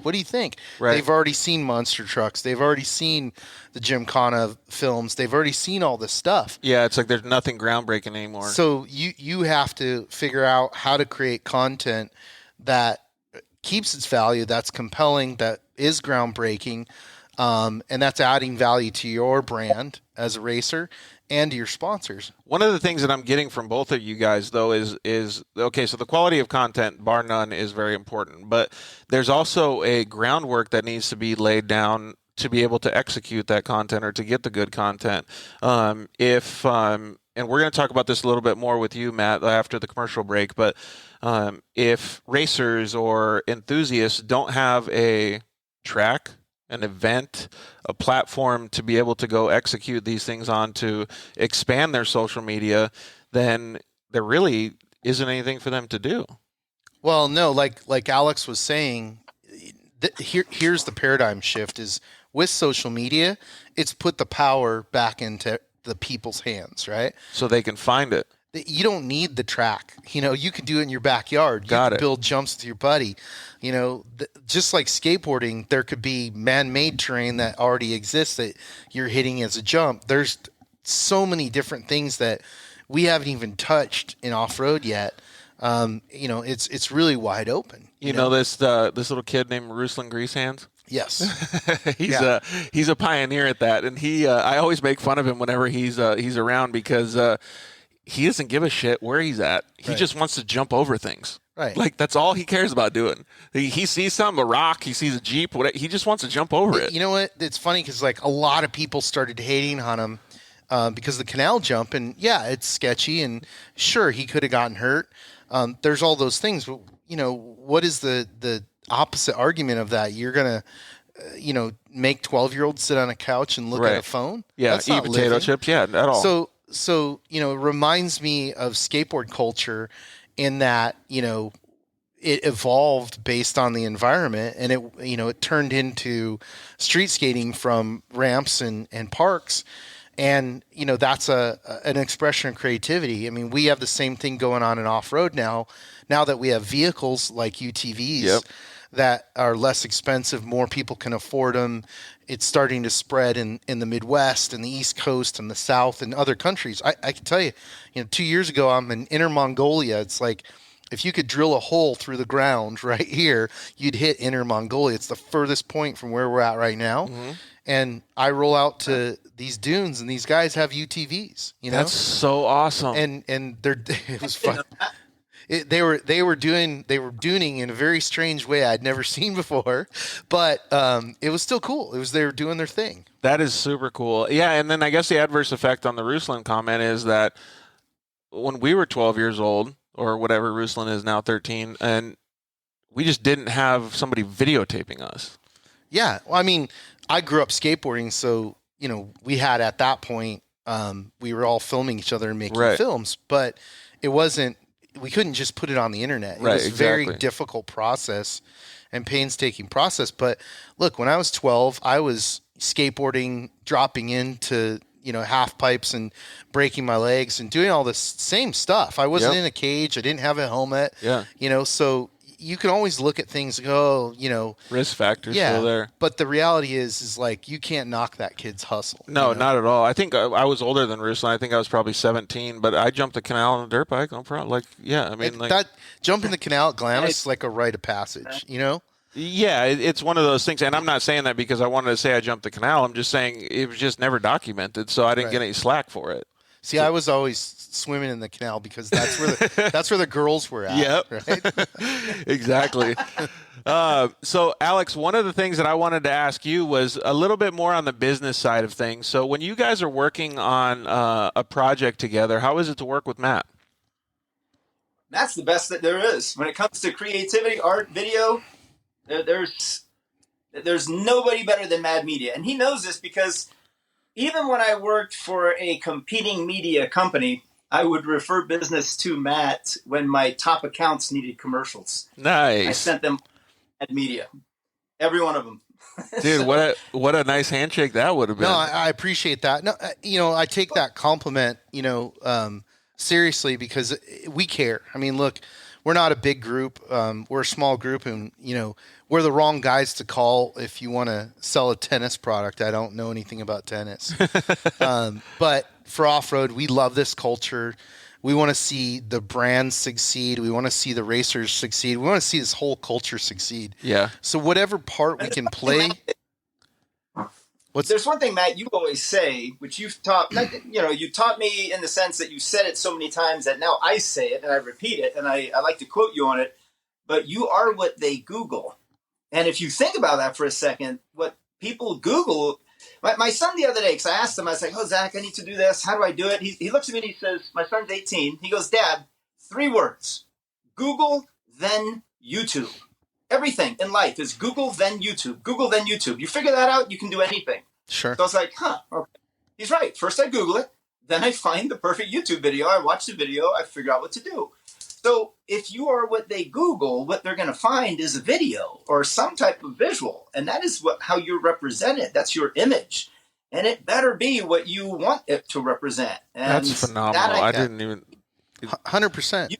what do you think? Right. They've already seen monster trucks. They've already seen the Gymkhana films. They've already seen all this stuff. Yeah, it's like there's nothing groundbreaking anymore. So you have to figure out how to create content that keeps its value, that's compelling, that is groundbreaking, and that's adding value to your brand as a racer and to your sponsors. One of the things that I'm getting from both of you guys, though, is okay, so the quality of content, bar none, is very important. But there's also a groundwork that needs to be laid down to be able to execute that content or to get the good content. And we're going to talk about this a little bit more with you, Matt, after the commercial break. But if racers or enthusiasts don't have a track, an event, a platform to be able to go execute these things on to expand their social media, then there really isn't anything for them to do. Well, no, like Alex was saying, here's the paradigm shift is with social media, it's put the power back into the people's hands, right? So they can find it. You don't need the track. You can do it in your backyard. You Got can it. build jumps with your buddy. Just like skateboarding, there could be man-made terrain that already exists that you're hitting as a jump. There's so many different things that we haven't even touched in off-road yet. It's really wide open. You know this little kid named Ruslan Greasehands? Yes. He's a pioneer at that, and I always make fun of him whenever he's around because he doesn't give a shit where he's at. He just wants to jump over things. Right. Like that's all he cares about doing. He sees something, a rock, he sees a Jeep, whatever, he just wants to jump over it. You know what? It's funny because like a lot of people started hating on him because of the canal jump, and yeah, it's sketchy, and sure he could have gotten hurt. There's all those things. What is the opposite argument of that? You're gonna, make 12-year-olds sit on a couch and look at a phone? Yeah, That's eat not potato living. chips. Yeah, at all. So it reminds me of skateboard culture in that it evolved based on the environment, and it turned into street skating from ramps and parks. And, that's an expression of creativity. I mean, we have the same thing going on in off-road now that we have vehicles like UTVs that are less expensive, more people can afford them. It's starting to spread in the Midwest and the East Coast and the South and other countries. I can tell you, 2 years ago, I'm in Inner Mongolia. It's like, if you could drill a hole through the ground right here, you'd hit Inner Mongolia. It's the furthest point from where we're at right now. Mm-hmm. And I roll out to these dunes, and these guys have UTVs. That's so awesome. And it was fun. They were dooning in a very strange way I'd never seen before, but it was still cool. They were doing their thing. That is super cool. Yeah, and then I guess the adverse effect on the Ruslan comment is that when we were 12 years old, or whatever Ruslan is now, 13, and we just didn't have somebody videotaping us. Yeah, well, I mean, I grew up skateboarding, so we had at that point we were all filming each other and making films, but it wasn't. We couldn't just put it on the internet. It was a very difficult process and painstaking process. But look, when I was 12, I was skateboarding, dropping into half pipes and breaking my legs and doing all this same stuff. I wasn't in a cage. I didn't have a helmet. Yeah. So you can always look at things and go, risk factors still there. But the reality is like you can't knock that kid's hustle. No, not at all. I think I was older than Ruslan. I think I was probably 17, but I jumped the canal on a dirt bike. No problem. Like, yeah, I mean, that jumping the canal at Glamis is like a rite of passage, Yeah, it's one of those things, and I'm not saying that because I wanted to say I jumped the canal. I'm just saying it was just never documented, so I didn't get any slack for it. See, I was always swimming in the canal because that's where the girls were at. Yep. Right? Exactly. So, Alex, one of the things that I wanted to ask you was a little bit more on the business side of things. So when you guys are working on a project together, how is it to work with Matt? That's the best that there is. When it comes to creativity, art, video, there's nobody better than Mad Media. And he knows this because even when I worked for a competing media company, I would refer business to Matt when my top accounts needed commercials. Nice. I sent them Mad Media. Every one of them. Dude, what a nice handshake that would have been. No, I appreciate that. No, I take that compliment, seriously because we care. I mean, look, we're not a big group. We're a small group, and we're the wrong guys to call if you want to sell a tennis product. I don't know anything about tennis, but for off-road, we love this culture. We want to see the brands succeed. We want to see the racers succeed. We want to see this whole culture succeed. Yeah. So whatever part we can play. There's one thing, Matt, you always say, which you've taught, you taught me in the sense that you said it so many times that now I say it and I repeat it, and I like to quote you on it, but you are what they Google. And if you think about that for a second, what people Google, my son the other day, because I asked him, I was like, oh, Zach, I need to do this. How do I do it? He looks at me and he says, my son's 18. He goes, Dad, 3 words, Google, then YouTube. everything in life is Google, then YouTube. Google, then YouTube. You figure that out, you can do anything. Sure. So I was like, okay. He's right. First I Google it, then I find the perfect YouTube video. I watch the video, I figure out what to do. So if you are what they Google, what they're going to find is a video or some type of visual. And that is how you're represented. That's your image. And it better be what you want it to represent. And That's phenomenal. I didn't even... 100%.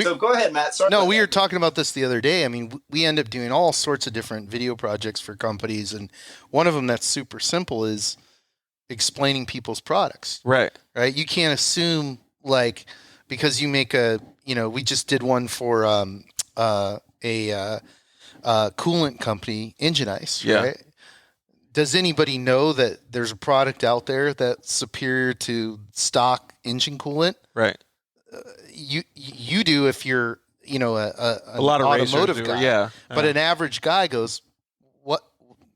So go ahead, Matt. Sorry. No, we were talking about this the other day. I mean, we end up doing all sorts of different video projects for companies. And one of them that's super simple is explaining people's products. Right. Right. You can't assume like, because you make we just did one for a coolant company, Engine Ice. Yeah. Right? Does anybody know that there's a product out there that's superior to stock engine coolant? Right. You do if you're a lot of automotive racers guy. Yeah. But an average guy goes, what?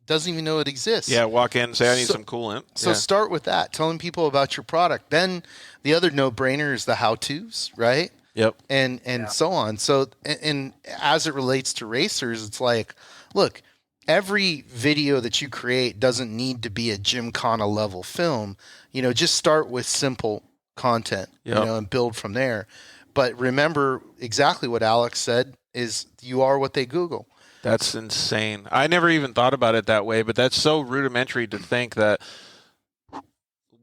Doesn't even know it exists. Yeah. Walk in and say, I need some coolant. So start with that, telling people about your product. Then the other no-brainer is the how-tos, right? Yep. And so on. So and as it relates to racers, it's like, look, every video that you create doesn't need to be a Gymkhana level film. Just start with simple content, and build from there. But remember exactly what Alex said is you are what they Google. That's insane. I never even thought about it that way, but that's so rudimentary to think that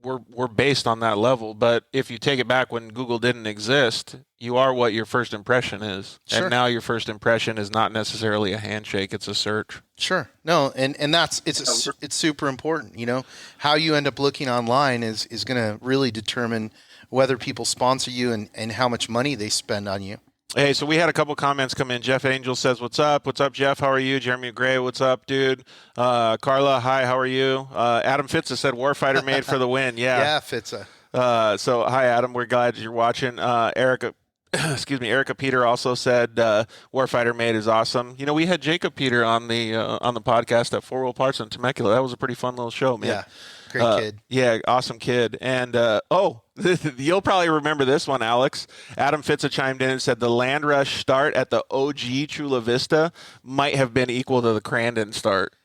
we're based on that level. But if you take it back when Google didn't exist, you are what your first impression is. Sure. And now your first impression is not necessarily a handshake, it's a search. Sure. No, and it's super important, How you end up looking online is going to really determine whether people sponsor you and how much money they spend on you. Hey, so we had a couple comments come in. Jeff Angel says, what's up? What's up, Jeff? How are you? Jeremy Gray, what's up, dude? Carla, hi, how are you? Adam Fitza said, Warfighter made for the win. Yeah. Yeah, Fitza. So, hi, Adam. We're glad you're watching. Erica Peter also said, Warfighter made is awesome. We had Jacob Peter on the podcast at 4 Wheel Parts in Temecula. That was a pretty fun little show, man. Yeah. Great kid. Yeah, awesome kid. And, you'll probably remember this one, Alex. Adam Fitza chimed in and said the Land Rush start at the OG Chula Vista might have been equal to the Crandon start.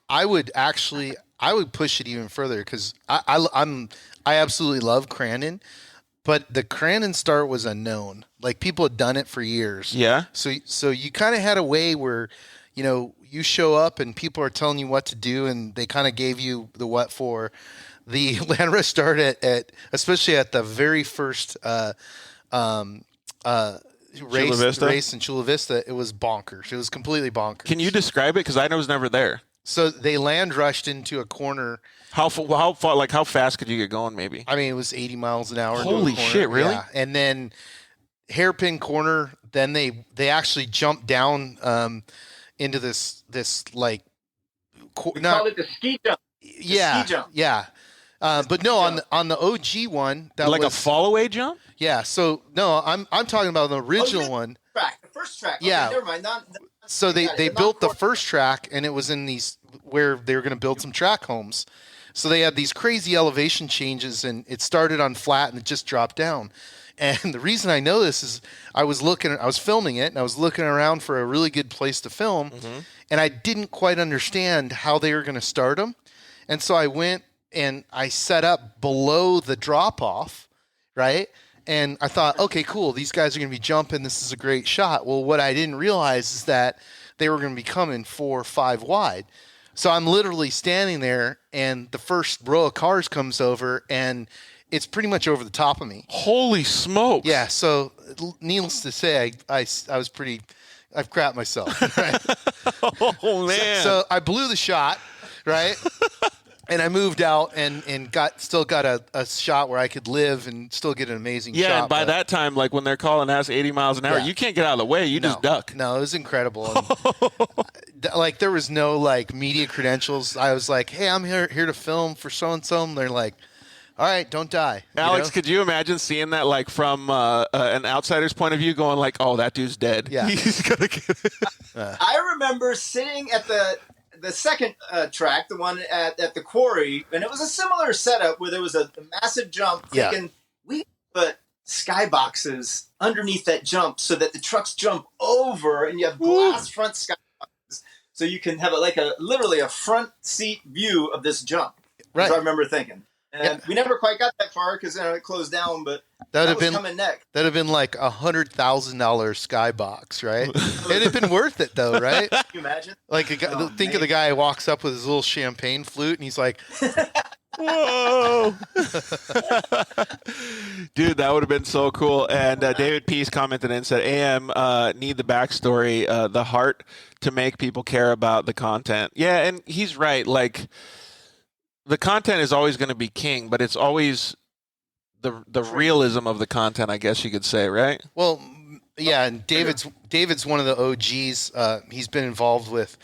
I would push it even further because I absolutely love Crandon, but the Crandon start was unknown. Like people had done it for years. Yeah. So you kind of had a way where, you show up and people are telling you what to do, and they kind of gave you the what for. The Land Rush start at especially at the very first race in Chula Vista, it was bonkers. It was completely bonkers. Can you describe it? Because I was never there. So they land rushed into a corner. How far? Like how fast could you get going? Maybe. I mean, it was 80 miles an hour. Holy shit! Really? Yeah. And then hairpin corner. Then they actually jumped down into this like. We call it the ski jump. Yeah. Ski jump. Yeah. But no, on the OG one, that like was a fall-away jump. Yeah. So no, I'm talking about the original one. The first track. Okay, Yeah. never mind. So they built the first track, and it was in these where they were going to build some track homes. So they had these crazy elevation changes, and it started on flat and it just dropped down. And the reason I know this is I was filming it, and I was looking around for a really good place to film, and I didn't quite understand how they were going to start them. And so I went and I set up below the drop-off, right? And I thought, okay, cool, these guys are going to be jumping. This is a great shot. Well, what I didn't realize is that they were going to be coming 4 or 5 wide. So I'm literally standing there, and the first row of cars comes over, and it's pretty much over the top of me. Holy smokes! Yeah. So needless to say, I was pretty. I've crapped myself. Right? Oh man! So I blew the shot, right? And I moved out and still got a shot where I could live and still get an amazing shot. Yeah, and by that time, like when they're calling us 80 miles an hour, you can't get out of the way. You just duck. No, it was incredible. Like there was no like media credentials. I was like, hey, I'm here to film for so and so. And they're like, all right, don't die. Alex, could you imagine seeing that like from an outsider's point of view, going like, oh, that dude's dead. Yeah. He's gonna get I remember sitting at the second track, the one at the quarry, and it was a similar setup where there was a massive jump. Yeah. Thinking we put skyboxes underneath that jump so that the trucks jump over and you have glass front skyboxes. So you can have literally a front seat view of this jump. Right. So I remember thinking. And we never quite got that far because it closed down, but that was coming next. That'd have been like $100,000 skybox, right? It'd have been worth it though, right? Can you imagine? Like think of the guy who walks up with his little champagne flute and he's like, whoa. Dude, that would have been so cool. And David Peace commented and said, AM need the backstory, the heart to make people care about the content. Yeah, and he's right. Like, the content is always going to be king, but it's always the realism of the content, I guess you could say, right? Well, yeah, and David's one of the OGs. He's been involved with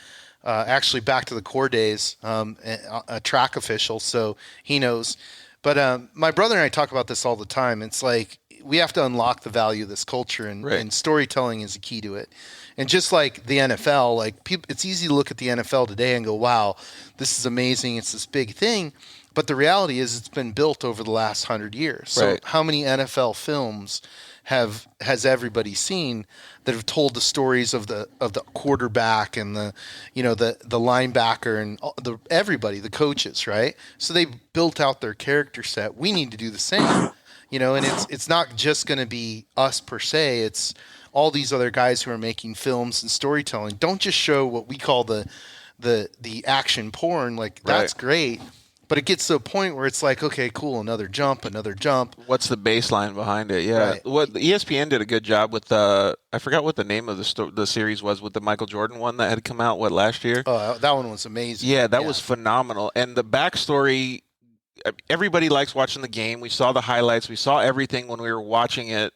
actually back to the core days, a track official, so he knows. But my brother and I talk about this all the time. It's like we have to unlock the value of this culture, and storytelling is the key to it. And just like the NFL, like it's easy to look at the NFL today and go, wow, this is amazing. It's this big thing. But the reality is it's been built over the last 100 years. So how many NFL films has everybody seen that have told the stories of the quarterback and the linebacker and everybody, the coaches, right? So they built out their character set. We need to do the same, and it's not just going to be us per se. It's all these other guys who are making films and storytelling. Don't just show what we call the action porn. Like that's great, but it gets to a point where it's like, okay, cool, another jump. What's the baseline behind it? Yeah, What ESPN did a good job with I forgot what the name of the series was with the Michael Jordan one that had come out last year. Oh, that one was amazing. Yeah, that was phenomenal, and the backstory. Everybody likes watching the game. We saw the highlights. We saw everything when we were watching it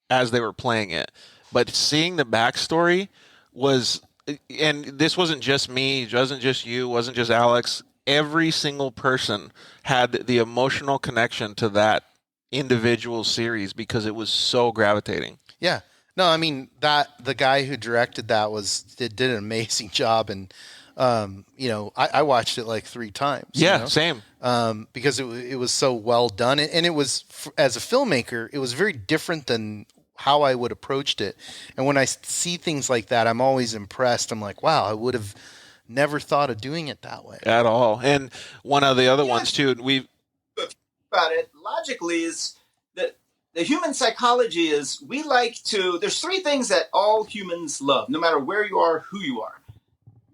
as they were playing it. But seeing the backstory was, and this wasn't just me, it wasn't just you, it wasn't just Alex. Every single person had the emotional connection to that individual series because it was so gravitating. Yeah. No, I mean the guy who directed that did an amazing job, and I watched it like 3 times. Yeah, same. Because it was so well done, and it was, as a filmmaker, it was very different than how I would approached it. And when I see things like that, I'm always impressed. I'm like, wow, I would have never thought of doing it that way at all. And one of the other ones too, about it logically is that the human psychology is there's 3 things that all humans love, no matter where you are, who you are.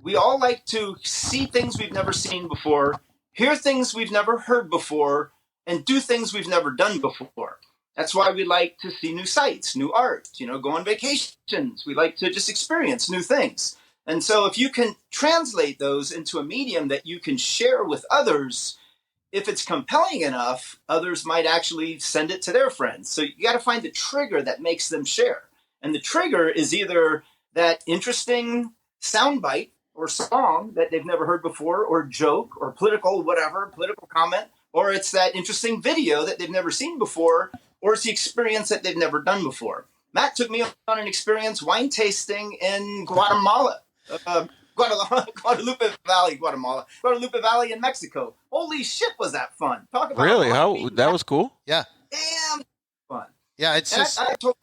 We all like to see things we've never seen before, hear things we've never heard before, and do things we've never done before. That's why we like to see new sights, new art, go on vacations. We like to just experience new things. And so if you can translate those into a medium that you can share with others, if it's compelling enough, others might actually send it to their friends. So you got to find the trigger that makes them share. And the trigger is either that interesting soundbite or song that they've never heard before, or joke, or political comment, or it's that interesting video that they've never seen before, or it's the experience that they've never done before. Matt took me on an experience wine tasting in Guatemala, Guadalupe Valley in Mexico. Holy shit, was that fun. Talk about really? That was cool? Yeah. Damn fun. Yeah, it's just... I told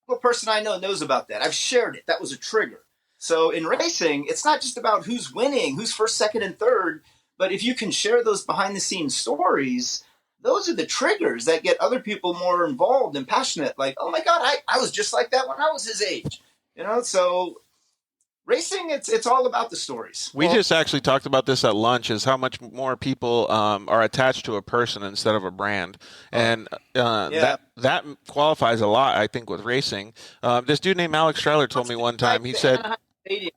the person I know knows about that. I've shared it. That was a trigger. So in racing, it's not just about who's winning, who's first, second, and third, but if you can share those behind-the-scenes stories, those are the triggers that get other people more involved and passionate. Like, oh my God, I was just like that when I was his age. So racing, it's all about the stories. We just actually talked about this at lunch, is how much more people are attached to a person instead of a brand. And that qualifies a lot, I think, with racing. This dude named Alex Strehler told me one time, he said... Stadium.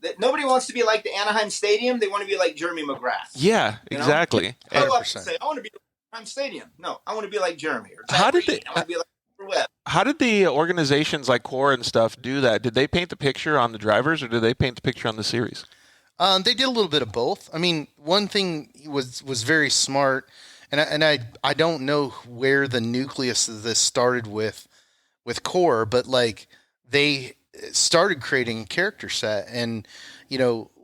That nobody wants to be like the Anaheim Stadium. They want to be like Jeremy McGrath. Yeah, exactly. I love to say, I want to be like Anaheim Stadium. No, I want to be like Jeremy. Or I want to be like Webb. How did the organizations like Core and stuff do that? Did they paint the picture on the drivers, or did they paint the picture on the series? They did a little bit of both. I mean, one thing was very smart, and I don't know where the nucleus of this started with Core, but like they started creating a character set, and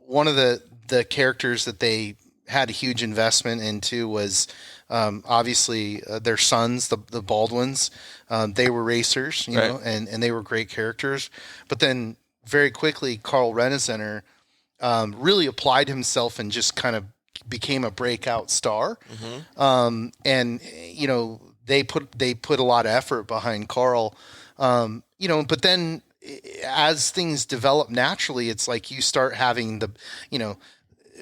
one of the characters that they had a huge investment into was obviously their sons, the Baldwins. They were racers, you know, and they were great characters. But then very quickly, Carl Renezenter really applied himself and just kind of became a breakout star. And you know, they put a lot of effort behind Carl. You know, but then as things develop naturally, it's like you start having the, you know,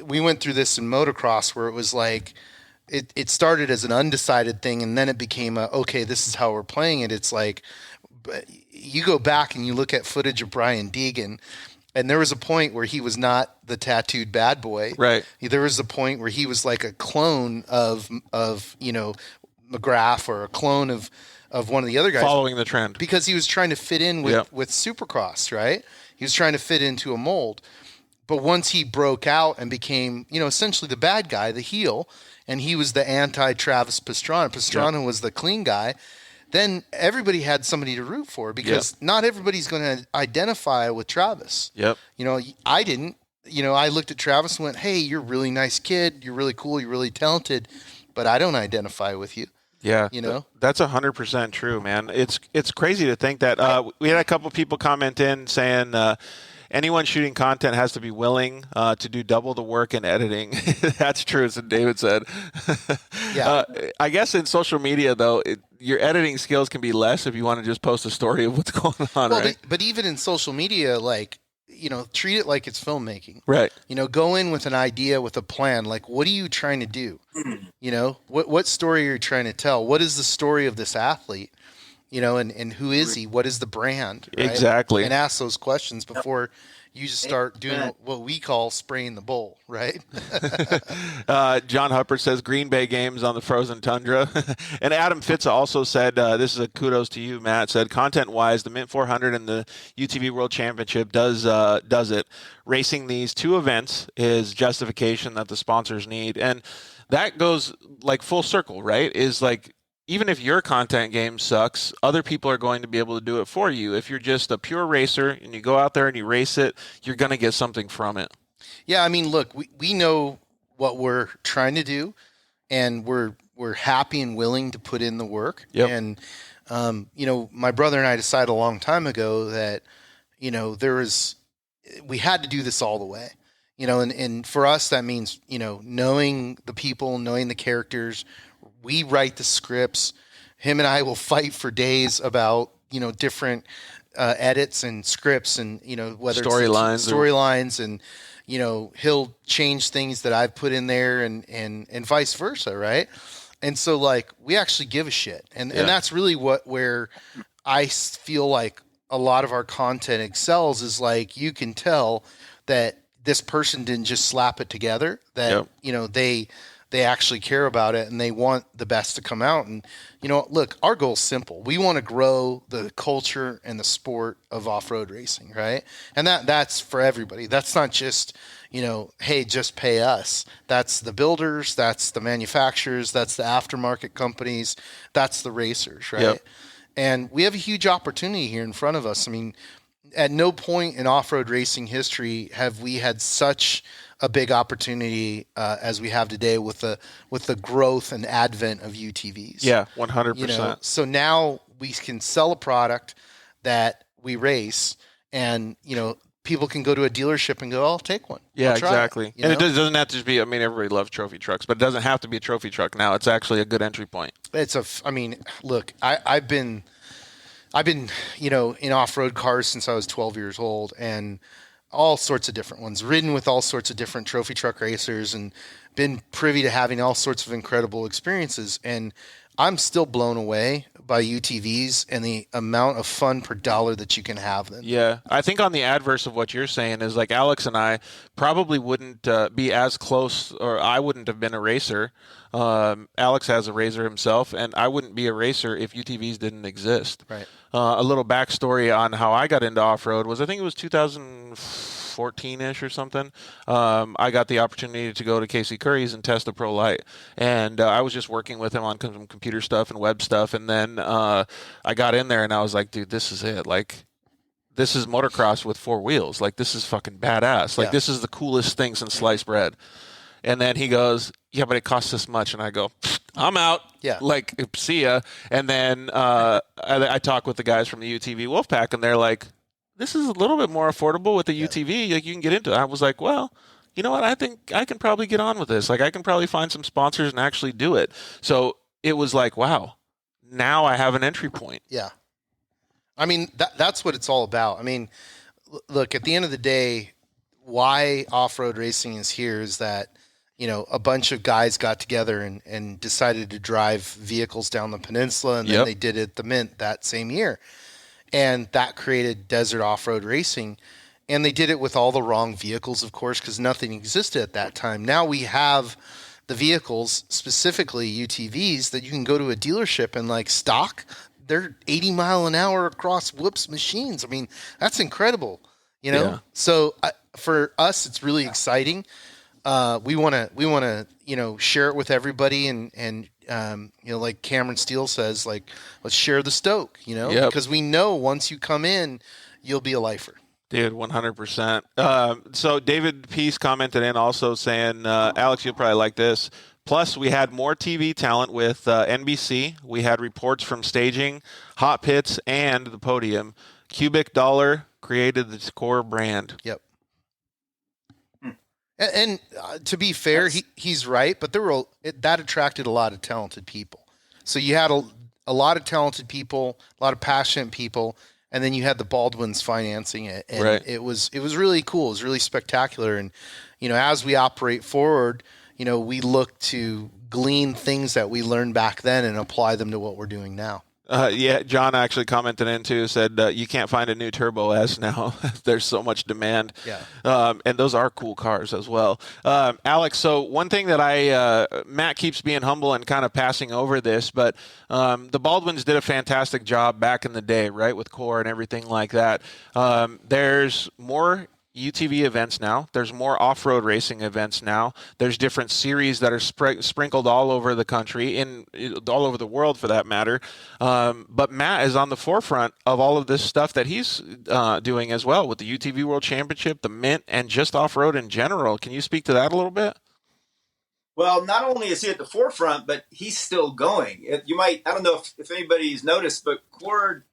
we went through this in motocross where it was like, it started as an undecided thing, and then it became okay, this is how we're playing it. It's like, you go back and you look at footage of Brian Deegan, and there was a point where he was not the tattooed bad boy. Right. There was a point where he was like a clone of you know, McGrath, or a clone of one of the other guys. Following the trend. Because he was trying to fit in with Supercross, right? He was trying to fit into a mold. But once he broke out and became, you know, essentially the bad guy, the heel, and he was the anti-Travis Pastrana. Pastrana was the clean guy. Then everybody had somebody to root for, because not everybody's going to identify with Travis. You know, I didn't. You know, I looked at Travis and went, hey, you're a really nice kid. You're really cool. You're really talented. But I don't identify with you. Yeah, you know, that's 100% true, man. It's crazy to think that we had a couple people comment in saying anyone shooting content has to be willing to do double the work in editing. That's true, as David said. I guess in social media, though, your editing skills can be less if you want to just post a story of what's going on. Well, right? but even in social media, like, you know, treat it like it's filmmaking. Right. You know, go in with an idea, with a plan. Like, what are you trying to do? You know, what story are you trying to tell? What is the story of this athlete? You know, and who is he? What is the brand? Right? Exactly. And ask those questions before you just start doing what we call spraying the bowl, right? John Huppert says Green Bay games on the frozen tundra. And Adam Fitz also said, this is a kudos to you, Matt, said content-wise, the Mint 400 and the UTV World Championship does it. Racing these two events is justification that the sponsors need. And that goes like full circle, right? Is like, even if your content game sucks, other people are going to be able to do it for you. If you're just a pure racer and you go out there and you race it, you're going to get something from it. Yeah, I mean, look, we know what we're trying to do, and we're happy and willing to put in the work. And, you know, my brother and I decided a long time ago that, you know, we had to do this all the way. You know, and for us, that means, you know, knowing the people, knowing the characters. We write the scripts. Him and I will fight for days about, you know, different edits and scripts, and, you know, whether storylines and, you know, he'll change things that I've put in there, and vice versa. Right. And so, like, we actually give a shit. And that's really where I feel like a lot of our content excels, is like, you can tell that this person didn't just slap it together, that, you know, they actually care about it, and they want the best to come out. And, you know, look, our goal is simple. We want to grow the culture and the sport of off-road racing, right? And that's for everybody. That's not just, you know, hey, just pay us. That's the builders, that's the manufacturers, that's the aftermarket companies, that's the racers, right? And we have a huge opportunity here in front of us. I mean, at no point in off-road racing history have we had such a big opportunity as we have today with the growth and advent of UTVs. Yeah, 100%. You know, so now we can sell a product that we race, and, you know, people can go to a dealership and go, I'll take one. Yeah, I'll try exactly. it, and it doesn't have to just be, I mean, everybody loves trophy trucks, but it doesn't have to be a trophy truck now. It's actually a good entry point. I mean, look, I've been, you know, in off-road cars since I was 12 years old, and all sorts of different ones, ridden with all sorts of different trophy truck racers, and been privy to having all sorts of incredible experiences. And I'm still blown away by UTVs and the amount of fun per dollar that you can have them. Yeah. I think on the adverse of what you're saying is, like, Alex and I probably wouldn't be as close, or I wouldn't have been a racer. Alex has a RZR himself, and I wouldn't be a racer if UTVs didn't exist. Right. A little backstory on how I got into off-road was, I think it was 2014-ish or something. I got the opportunity to go to Casey Curry's and test a Pro Light. And I was just working with him on some computer stuff and web stuff. And then I got in there and I was like, dude, this is it. Like, this is motocross with four wheels. Like, this is fucking badass. Like, this is the coolest thing since sliced bread. And then he goes, yeah, but it costs this much. And I go, I'm out. Yeah. Like, see ya. And then I talk with the guys from the UTV Wolfpack, and they're like, this is a little bit more affordable with the UTV. Like, you can get into it. I was like, well, you know what? I think I can probably get on with this. Like, I can probably find some sponsors and actually do it. So it was like, wow, now I have an entry point. Yeah. I mean, that's what it's all about. I mean, look, at the end of the day, why off-road racing is here is that, you know, a bunch of guys got together and decided to drive vehicles down the peninsula, and then they did it at the Mint that same year. And that created desert off-road racing. And they did it with all the wrong vehicles, of course, because nothing existed at that time. Now we have the vehicles, specifically UTVs, that you can go to a dealership and like stock. They're 80 mile an hour across whoops machines. I mean, that's incredible, you know? Yeah. So for us, it's really exciting. We want to, you know, share it with everybody and you know, like Cameron Steele says, like, let's share the stoke, you know, because we know once you come in, you'll be a lifer. Dude, 100%. So David Peace commented in also saying, Alex, you'll probably like this. Plus, we had more TV talent with NBC. We had reports from staging, hot pits, and the podium. Cubic Dollar created the core brand. Yep. And to be fair, he's right, but that attracted a lot of talented people. So you had a lot of talented people, a lot of passionate people, and then you had the Baldwins financing it. And it was really cool. It was really spectacular. And, you know, as we operate forward, you know, we look to glean things that we learned back then and apply them to what we're doing now. Yeah, John actually commented in too, said you can't find a new Turbo S now. There's so much demand. Yeah. And those are cool cars as well. Alex, so one thing that Matt keeps being humble and kind of passing over this, but the Baldwins did a fantastic job back in the day, right, with core and everything like that. There's more UTV events now. There's more off-road racing events now. There's different series that are sprinkled all over the country, all over the world for that matter. But Matt is on the forefront of all of this stuff that he's doing as well with the UTV World Championship, the Mint, and just off-road in general. Can you speak to that a little bit? Well, not only is he at the forefront, but he's still going. I don't know if anybody's noticed, but Core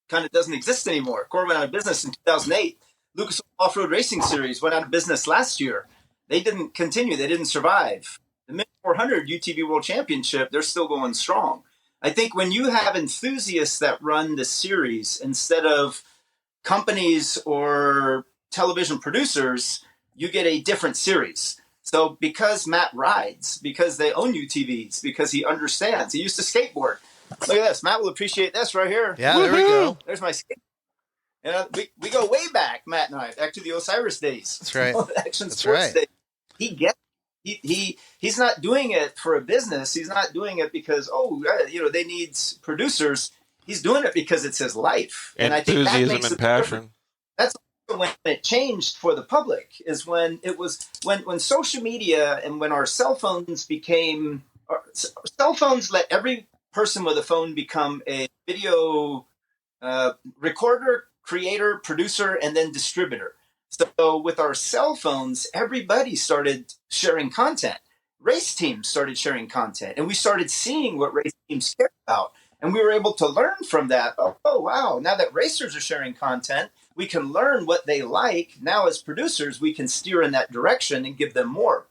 kind of doesn't exist anymore. Core went out of business in 2008. Lucas Off-Road Racing Series went out of business last year. They didn't continue. They didn't survive. The Mint 400 UTV World Championship, they're still going strong. I think when you have enthusiasts that run the series instead of companies or television producers, you get a different series. So because Matt rides, because they own UTVs, because he understands, he used to skateboard. Look at this. Matt will appreciate this right here. Yeah, there we go. There's my skate. We go way back, Matt and I, back to the Osiris days. That's right. Action Sports days. He gets he's not doing it for a business. He's not doing it because they need producers. He's doing it because it's his life. And I think that makes and passion. That's when it changed for the public. Is when it was when social media and when our cell phones became cell phones let every person with a phone become a video recorder, creator, producer, and then distributor. So with our cell phones, everybody started sharing content. Race teams started sharing content, and we started seeing what race teams care about. And we were able to learn from that. Oh, wow. Now that racers are sharing content, we can learn what they like. Now as producers, we can steer in that direction and give them more.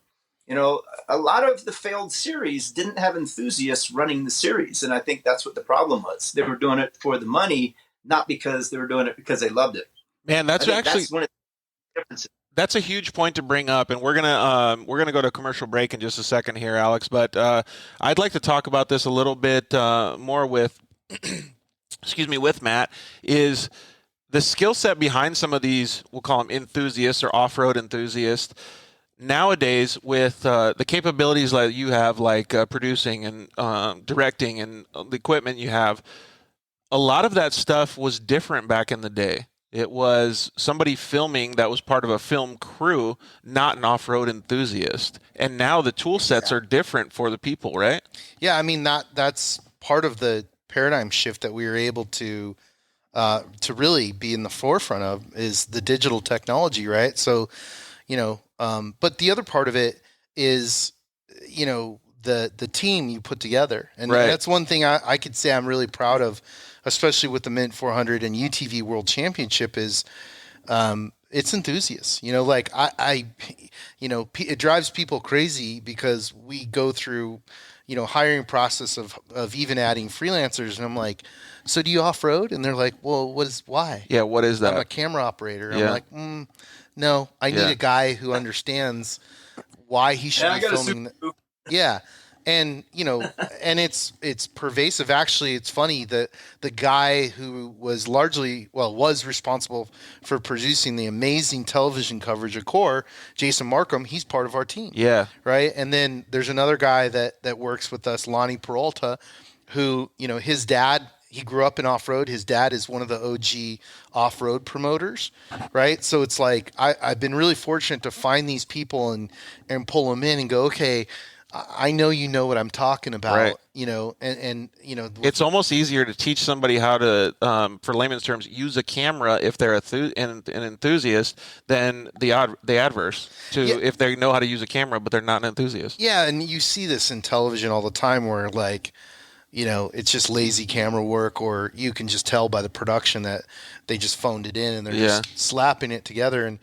You know, a lot of the failed series didn't have enthusiasts running the series. And I think that's what the problem was. They were doing it for the money, not because they were doing it because they loved it. Man, that's one of the differences. That's a huge point to bring up, and we're gonna go to commercial break in just a second here, Alex. But I'd like to talk about this a little bit more with, with Matt. Is the skill set behind some of these, we'll call them enthusiasts or off-road enthusiasts, nowadays with the capabilities that you have, like producing and directing and the equipment you have. A lot of that stuff was different back in the day. It was somebody filming that was part of a film crew, not an off-road enthusiast. And now the tool sets are different for the people, right? Yeah, I mean, that's part of the paradigm shift that we were able to really be in the forefront of is the digital technology, right? So, but the other part of it, is, the team you put together. And Right. that's one thing I could say I'm really proud of, especially with the Mint 400 and UTV World Championship is, it's enthusiasts, it drives people crazy because we go through, hiring process of even adding freelancers. And I'm like, so do you off-road? And they're like, well, why? Yeah. What is that? I'm a camera operator. Yeah. I'm like, no, I need a guy who understands why he should be filming. Yeah. And, and it's pervasive. Actually, it's funny that the guy who was was responsible for producing the amazing television coverage of Core, Jason Markham, he's part of our team. Yeah. Right. And then there's another guy that works with us, Lonnie Peralta, who, his dad, he grew up in off-road. His dad is one of the OG off-road promoters, right? So it's like I've been really fortunate to find these people and pull them in and go, okay, I know you know what I'm talking about, right. It's almost easier to teach somebody how to, for layman's terms, use a camera if they're an enthusiast than the adverse if they know how to use a camera but they're not an enthusiast. Yeah, and you see this in television all the time where it's just lazy camera work, or you can just tell by the production that they just phoned it in and they're just slapping it together. And,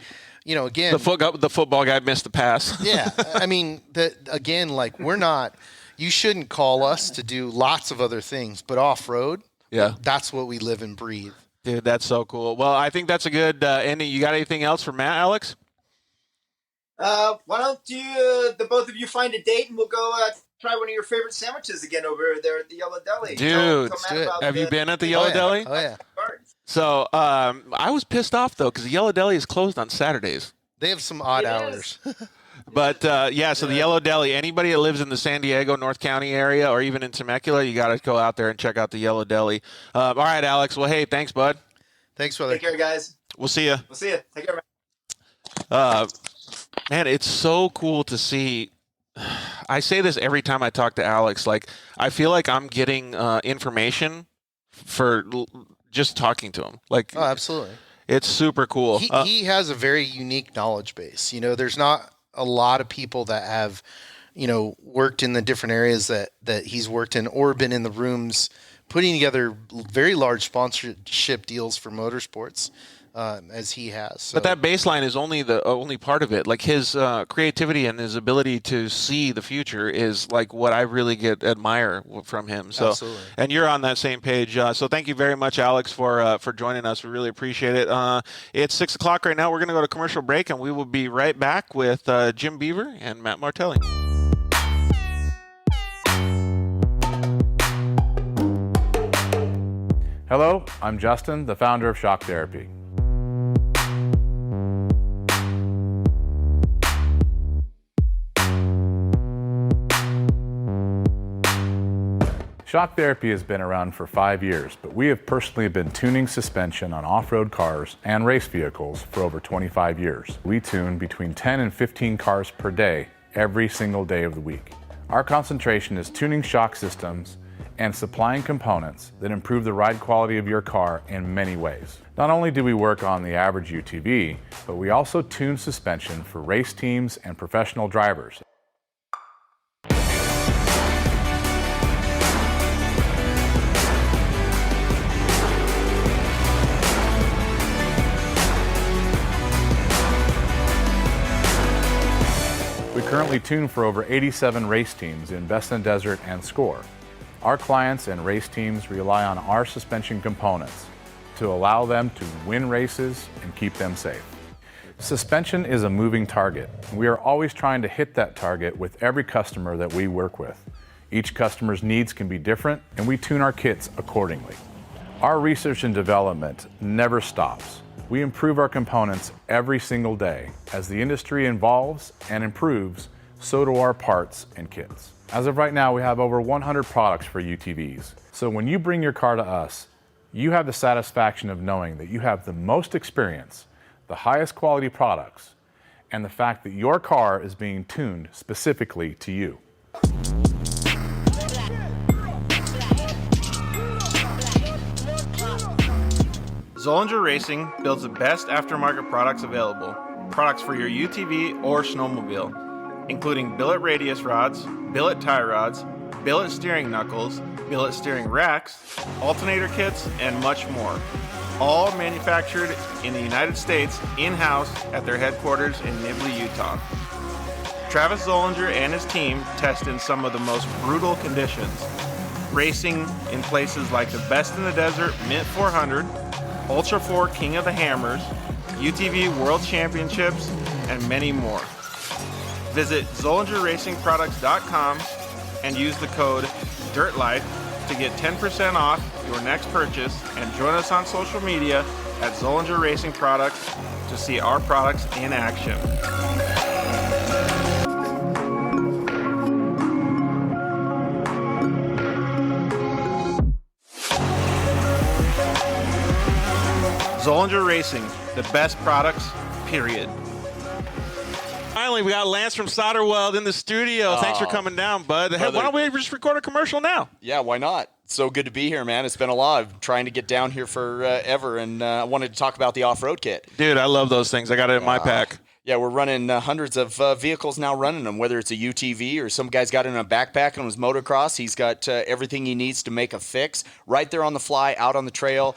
again, the football guy missed the pass. Yeah. I mean, you shouldn't call us to do lots of other things, but off-road, that's what we live and breathe. Dude, that's so cool. Well, I think that's a good ending. You got anything else for Matt, Alex? Why don't the both of you find a date and we'll go try one of your favorite sandwiches again over there at the Yellow Deli. Dude, have you been at the Yellow Deli? Oh, yeah. So I was pissed off, though, because the Yellow Deli is closed on Saturdays. They have some odd hours. But, the Yellow Deli, anybody that lives in the San Diego, North County area, or even in Temecula, you got to go out there and check out the Yellow Deli. All right, Alex. Well, hey, thanks, bud. Thanks, brother. Take care, guys. We'll see you. Take care, man. Man, it's so cool to see. I say this every time I talk to Alex. Like, I feel like I'm getting information for just talking to him. Like, oh, absolutely. It's super cool. He has a very unique knowledge base. There's not a lot of people that have, worked in the different areas that he's worked in or been in the rooms putting together very large sponsorship deals for motorsports. As he has. So. But that baseline is only the only part of it. Like his creativity and his ability to see the future is like what I really admire from him. So, absolutely. And you're on that same page. So thank you very much, Alex, for joining us. We really appreciate it. It's 6:00 right now. We're going to go to commercial break, and we will be right back with Jim Beaver and Matt Martelli. Hello, I'm Justin, the founder of Shock Therapy. Shock Therapy has been around for 5 years, but we have personally been tuning suspension on off-road cars and race vehicles for over 25 years. We tune between 10 and 15 cars per day, every single day of the week. Our concentration is tuning shock systems and supplying components that improve the ride quality of your car in many ways. Not only do we work on the average UTV, but we also tune suspension for race teams and professional drivers. We currently tune for over 87 race teams in Best in Desert and Score. Our clients and race teams rely on our suspension components to allow them to win races and keep them safe. Suspension is a moving target. We are always trying to hit that target with every customer that we work with. Each customer's needs can be different, and we tune our kits accordingly. Our research and development never stops. We improve our components every single day. As the industry evolves and improves, so do our parts and kits. As of right now, we have over 100 products for UTVs. So when you bring your car to us, you have the satisfaction of knowing that you have the most experience, the highest quality products, and the fact that your car is being tuned specifically to you. Zollinger Racing builds the best aftermarket products available. Products for your UTV or snowmobile. including billet radius rods, billet tie rods, billet steering knuckles, billet steering racks, alternator kits, and much more. All manufactured in the United States in-house at their headquarters in Nibley, Utah. Travis Zollinger and his team test in some of the most brutal conditions, racing in places like the Best in the Desert Mint 400, Ultra 4 King of the Hammers, UTV World Championships, and many more. Visit ZollingerRacingProducts.com and use the code DIRTLIFE to get 10% off your next purchase, and join us on social media at Zollinger Racing Products to see our products in action. Zollinger Racing, the best products, period. Finally, we got Lance from Solderweld in the studio. Thanks for coming down, bud. Hey, why don't we just record a commercial now? Yeah, why not? So good to be here, man. It's been a lot. I've been trying to get down here forever, and I wanted to talk about the off-road kit. Dude, I love those things. I got it in my pack. Yeah, we're running hundreds of vehicles now running them, whether it's a UTV or some guy's got it in a backpack on his motocross. He's got everything he needs to make a fix right there on the fly, out on the trail,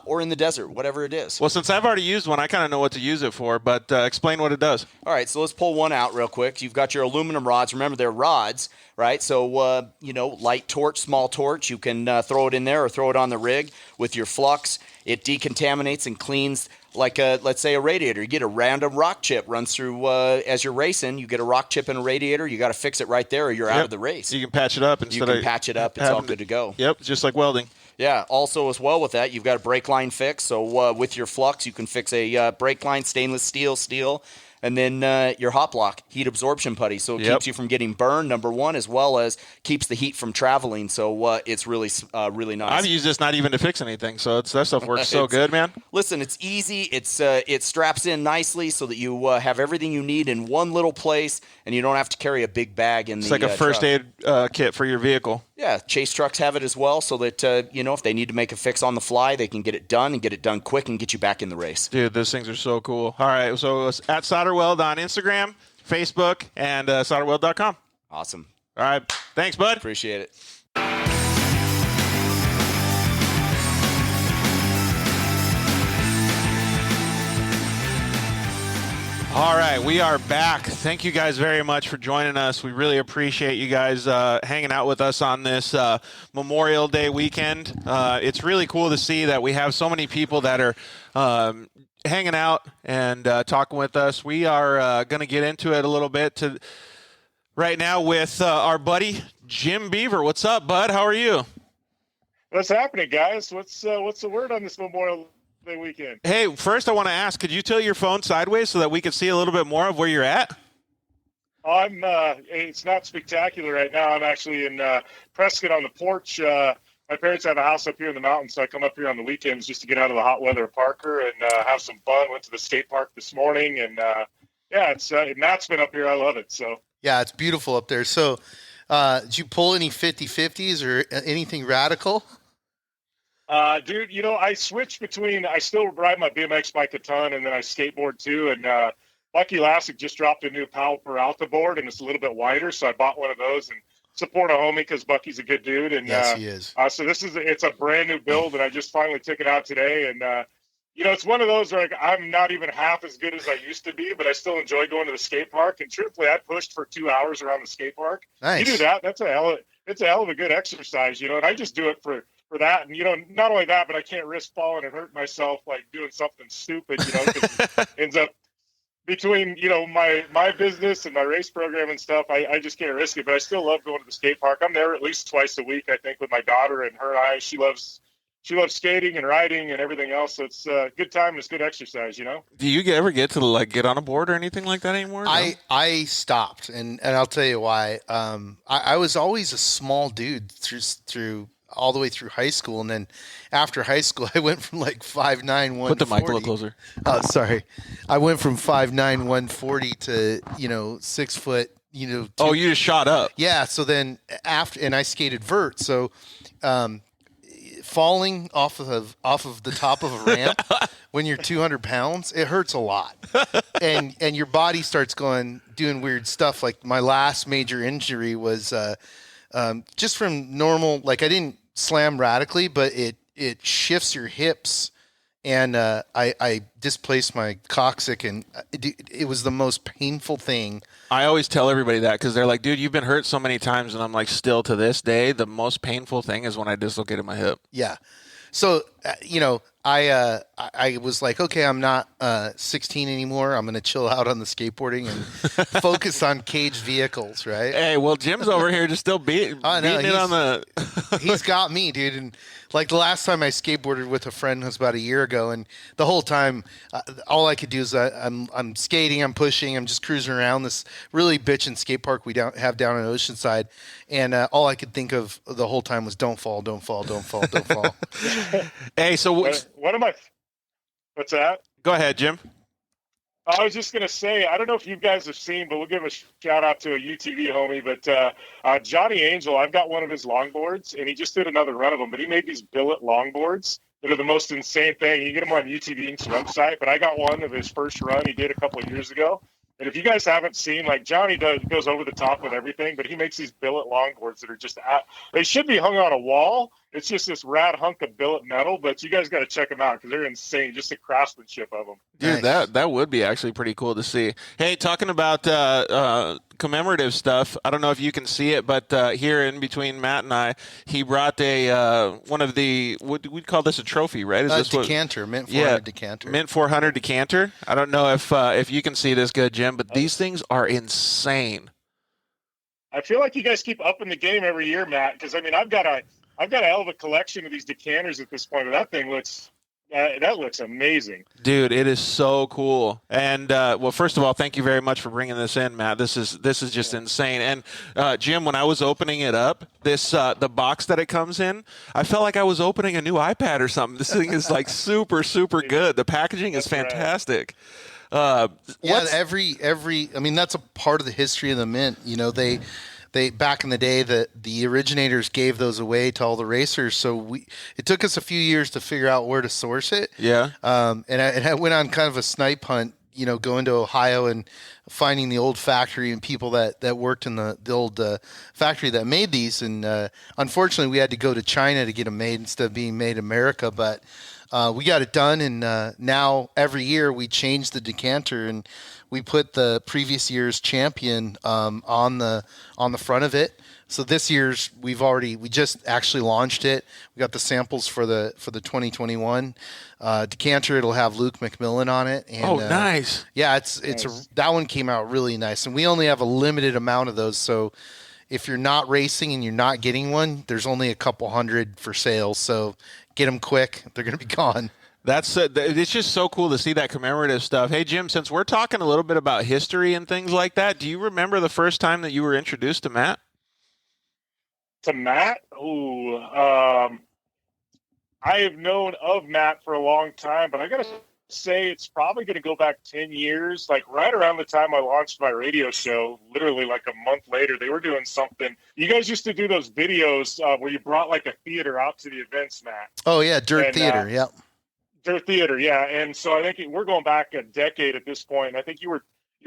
or in the desert, whatever it is. Well, since I've already used one, I kind of know what to use it for, but explain what it does. All right, so let's pull one out real quick. You've got your aluminum rods. Remember, they're rods, right? So, light torch, small torch. You can throw it in there or throw it on the rig with your flux. It decontaminates and cleans like, let's say, a radiator. You get a random rock chip runs through as you're racing. You get a rock chip in a radiator. You got to fix it right there or you're out of the race. You can patch it up. You can patch it up. It's all good to go. Yep, just like welding. Yeah, also as well with that, you've got a brake line fix. So with your flux, you can fix a brake line, stainless steel, and then your hot block, heat absorption putty. So it keeps you from getting burned, number one, as well as keeps the heat from traveling. So it's really nice. I've used this not even to fix anything, so that stuff works so good, man. Listen, it's easy. It straps in nicely so that you have everything you need in one little place, and you don't have to carry a big bag in It's like a first aid kit for your vehicle. Yeah, Chase trucks have it as well, so that if they need to make a fix on the fly, they can get it done and get it done quick and get you back in the race. Dude, those things are so cool. All right, so it's at Solderweld on Instagram, Facebook, and solderweld.com. Awesome. All right, thanks, bud. Appreciate it. All right, we are back. Thank you guys very much for joining us. We really appreciate you guys hanging out with us on this Memorial Day weekend. It's really cool to see that we have so many people that are hanging out and talking with us. We are going to get into it a little bit right now with our buddy Jim Beaver. What's up, bud? How are you? What's happening, guys? What's the word on this Memorial Day weekend? Hey, first I want to ask, could you tilt your phone sideways so that we can see a little bit more of where you're at? It's not spectacular right now. I'm actually in Prescott on the porch. My parents have a house up here in the mountains, so I come up here on the weekends just to get out of the hot weather at Parker and have some fun. Went to the skate park this morning, and it's Matt's been up here. I love it. So yeah, it's beautiful up there. So did you pull any 50-50s or anything radical? Dude, I switch between, I still ride my BMX bike a ton, and then I skateboard too. And Bucky Lassick just dropped a new Powell Peralta board, and it's a little bit wider, so I bought one of those and support a homie because Bucky's a good dude. And yes, he is. So it's a brand new build, and I just finally took it out today. And it's one of those where I'm not even half as good as I used to be, but I still enjoy going to the skate park. And truthfully, I pushed for 2 hours around the skate park. Nice. You do that, it's a hell of a good exercise, and I just do it for that. And, not only that, but I can't risk falling and hurting myself, like doing something stupid, because it ends up between, my business and my race program and stuff. I just can't risk it, but I still love going to the skate park. I'm there at least twice a week, I think, with my daughter, and her and I, she loves skating and riding and everything else. So it's a good time and it's good exercise, Do you ever get to get on a board or anything like that anymore? No? I stopped, and I'll tell you why. I was always a small dude through all the way through high school, and then after high school, I went from 5'9", 140. Put the mic a little closer. Oh, sorry. I went from 5'9", 140 to 6 foot. Oh, you just shot up. Yeah. So then and I skated vert. So falling off of the top of a ramp when you're 200 pounds, it hurts a lot, and your body starts going, doing weird stuff. Like my last major injury was just from normal. Like I didn't slam radically, but it shifts your hips, and I displaced my coccyx, and it was the most painful thing. I always tell everybody that because they're like, dude, you've been hurt so many times, and I'm like, still to this day, the most painful thing is when I dislocated my hip. Yeah. So, I was like, okay, I'm not 16 anymore. I'm going to chill out on the skateboarding and focus on caged vehicles, right? Hey, well, Jim's over here just still beating it on the... He's got me, dude. And like the last time I skateboarded with a friend was about a year ago, and the whole time, all I could do is I'm skating, I'm pushing, I'm just cruising around this really bitchin' skate park we have down in Oceanside, and all I could think of the whole time was don't fall, don't fall, don't fall, don't fall. Hey, so what's that? Go ahead, Jim. I was just going to say, I don't know if you guys have seen, but we'll give a shout out to a UTV homie. But Johnny Angel, I've got one of his longboards, and he just did another run of them. But he made these billet longboards that are the most insane thing. You can get them on UTV Inc.'s website. But I got one of his first run he did a couple of years ago. And if you guys haven't seen, like Johnny goes over the top with everything, but he makes these billet longboards that are just they should be hung on a wall. It's just this rad hunk of billet metal, but you guys got to check them out because they're insane. Just the craftsmanship of them. Dude, nice. That would be actually pretty cool to see. Hey, talking about commemorative stuff, I don't know if you can see it, but here in between Matt and I, he brought one of the, we'd call this a trophy, right? Is this decanter, Mint 400 decanter. Mint 400 decanter. I don't know if you can see this good, Jim, but these things are insane. I feel like you guys keep upping the game every year, Matt, because, I mean, I've got a hell of a collection of these decanters at this point, but that thing looks amazing. Dude, it is so cool. And well, first of all, thank you very much for bringing this in, Matt. This is just insane. And Jim, when I was opening it up, the box that it comes in, I felt like I was opening a new iPad or something. This thing is like super good. The packaging is fantastic. Every I mean, that's a part of the history of the Mint. You know, they back in the day the originators gave those away to all the racers. So it took us a few years to figure out where to source it. Yeah. And I went on kind of a snipe hunt, you know, going to Ohio and finding the old factory and people that worked in the old factory that made these. And unfortunately, we had to go to China to get them made instead of being made in America. But we got it done, and now every year we change the decanter, and we put the previous year's champion on the front of it. So this year's we just actually launched it. We got the samples for the 2021 decanter. It'll have Luke McMillan on it. And, nice. Yeah, that one came out really nice, and we only have a limited amount of those. So if you're not racing and you're not getting one, there's only a couple hundred for sale. So get them quick; they're going to be gone. It's just so cool to see that commemorative stuff. Hey, Jim, since we're talking a little bit about history and things like that, do you remember the first time that you were introduced to Matt? To Matt? Ooh, I have known of Matt for a long time, but I got to say it's probably going to go back 10 years, like right around the time I launched my radio show. Literally like a month later, they were doing something. You guys used to do those videos where you brought like a theater out to the events, Matt. Oh yeah, Dirt Theater. Yeah. Dirt Theater, yeah. And so I think we're going back a decade at this point. I think you were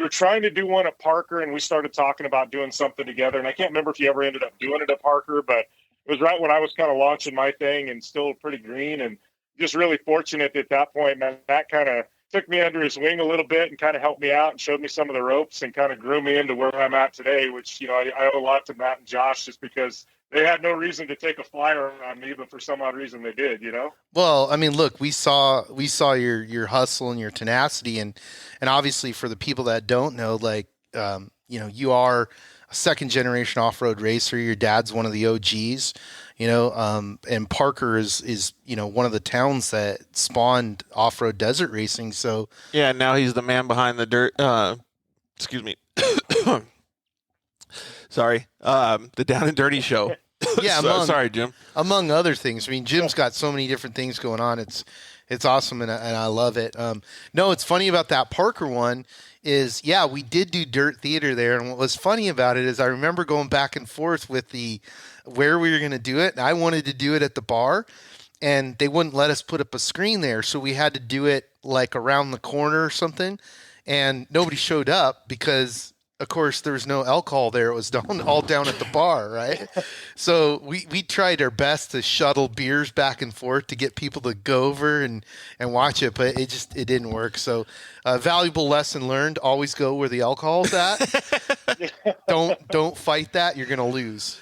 trying to do one at Parker, and we started talking about doing something together. And I can't remember if you ever ended up doing it at Parker, but it was right when I was kind of launching my thing and still pretty green, and just really fortunate at that point. Matt kind of took me under his wing a little bit and kind of helped me out and showed me some of the ropes and kind of grew me into where I'm at today, which, you know, I owe a lot to Matt and Josh just because they had no reason to take a flyer on me, but for some odd reason they did, you know? Well, I mean, look, we saw your hustle and your tenacity, and obviously for the people that don't know, like, you know, you are a second generation off-road racer. Your dad's one of the OGs, you know, and Parker is, you know, one of the towns that spawned off-road desert racing. So yeah, now he's the man behind the dirt. Excuse me. Sorry. The Down and Dirty show. Yeah, sorry, Jim. Among other things. I mean, Jim's got so many different things going on. It's awesome, and I love it. No, it's funny about that Parker one is, yeah, we did do Dirt Theater there, and what was funny about it is I remember going back and forth with where we were going to do it, and I wanted to do it at the bar, and they wouldn't let us put up a screen there, so we had to do it like around the corner or something, and nobody showed up because of course, there was no alcohol there. It was all down at the bar, right? So we tried our best to shuttle beers back and forth to get people to go over and watch it, but it didn't work. So valuable lesson learned: always go where the alcohol's at. Don't fight that. You're gonna lose.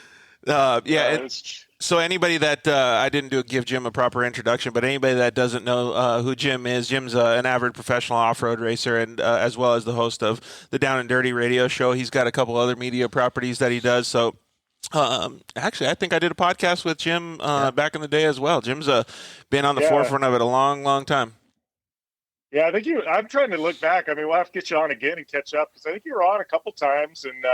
So anybody that I didn't give Jim a proper introduction, but anybody that doesn't know who Jim is, Jim's an avid professional off-road racer, and as well as the host of the Down and Dirty radio show. He's got a couple other media properties that he does. So actually, I think I did a podcast with Jim back in the day as well. Jim's been on the forefront of it a long, long time. Yeah, I think I'm trying to look back. I mean, we'll have to get you on again and catch up, because I think you were on a couple times, and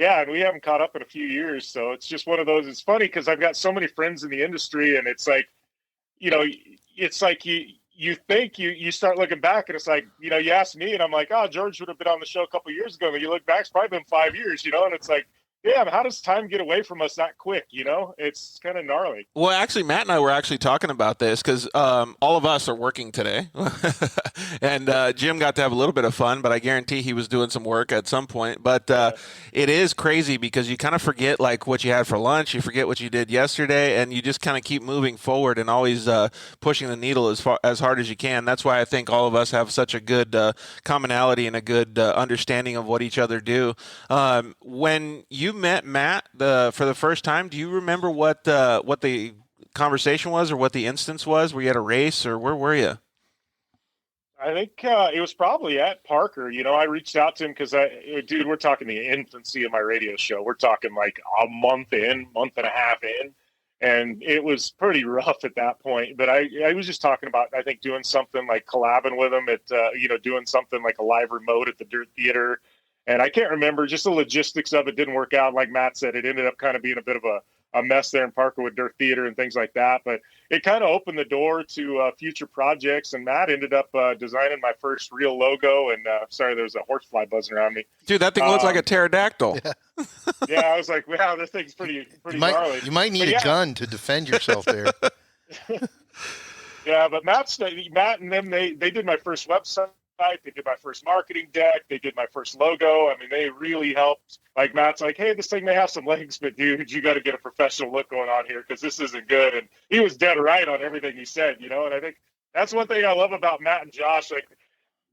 and we haven't caught up in a few years. So it's just one of those. It's funny because I've got so many friends in the industry, and it's like, it's like you think you start looking back, and it's like, you ask me, and I'm like, oh, George would have been on the show a couple of years ago. And you look back, it's probably been 5 years, and it's like, damn, how does time get away from us that quick? It's kind of gnarly. Well, actually, Matt and I were actually talking about this because all of us are working today. And Jim got to have a little bit of fun, but I guarantee he was doing some work at some point. But it is crazy because you kind of forget like what you had for lunch. You forget what you did yesterday, and you just kind of keep moving forward and always pushing the needle as hard as you can. That's why I think all of us have such a good commonality and a good understanding of what each other do. When you met Matt for the first time, do you remember what the conversation was or what the instance was? Were you at a race or where were you? I think it was probably at Parker. I reached out to him because we're talking the infancy of my radio show. We're talking like a month and a half in, and it was pretty rough at that point. But I was just talking about, I think, doing something like collabing with him at, doing something like a live remote at the Dirt Theater. And I can't remember, just the logistics of it didn't work out. Like Matt said, it ended up kind of being a bit of a mess there in Parker with Dirt Theater and things like that. But it kind of opened the door to future projects. And Matt ended up designing my first real logo. And sorry, there was a horsefly buzzing around me. Dude, that thing looks like a pterodactyl. Yeah, I was like, wow, this thing's pretty gnarly. You might need a gun to defend yourself there. Yeah, but Matt and them, they did my first website. They did my first marketing deck. They did my first logo. I mean, they really helped. Like Matt's like, hey, this thing may have some legs, but dude, you got to get a professional look going on here because this isn't good. And he was dead right on everything he said, And I think that's one thing I love about Matt and Josh. Like,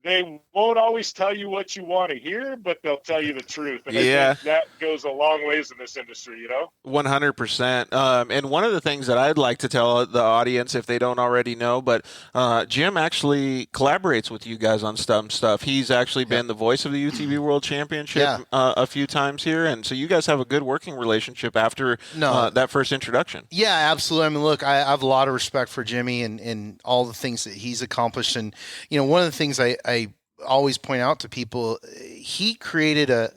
they won't always tell you what you want to hear, but they'll tell you the truth. And I think that goes a long ways in this industry, 100%. And one of the things that I'd like to tell the audience, if they don't already know, but Jim actually collaborates with you guys on some stuff. He's actually been the voice of the UTV World Championship a few times here. And so you guys have a good working relationship after that first introduction. Yeah, absolutely. I mean, look, I have a lot of respect for Jimmy and all the things that he's accomplished. And, one of the things I always point out to people, he created a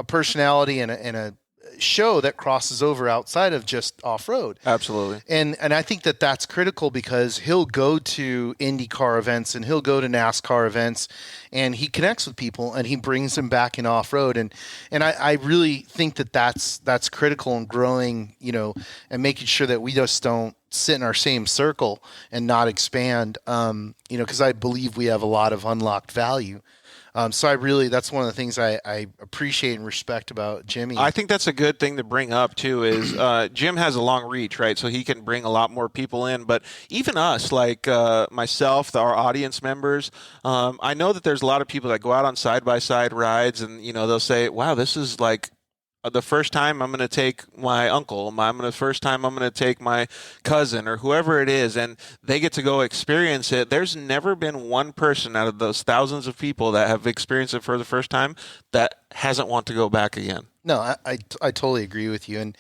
personality and a show that crosses over outside of just off-road. Absolutely. And I think that that's critical because he'll go to IndyCar events and he'll go to NASCAR events and he connects with people and he brings them back in off-road. And I really think that that's critical in growing, and making sure that we just don't sit in our same circle and not expand, because I believe we have a lot of unlocked value. So that's one of the things I appreciate and respect about Jimmy. I think that's a good thing to bring up too, is Jim has a long reach, right? So he can bring a lot more people in, but even us, like myself, our audience members, I know that there's a lot of people that go out on side-by-side rides and, they'll say, wow, this is like the first time I'm going to take my uncle, first time I'm going to take my cousin or whoever it is, and they get to go experience it. There's never been one person out of those thousands of people that have experienced it for the first time that hasn't want to go back again. No, I totally agree with you. And,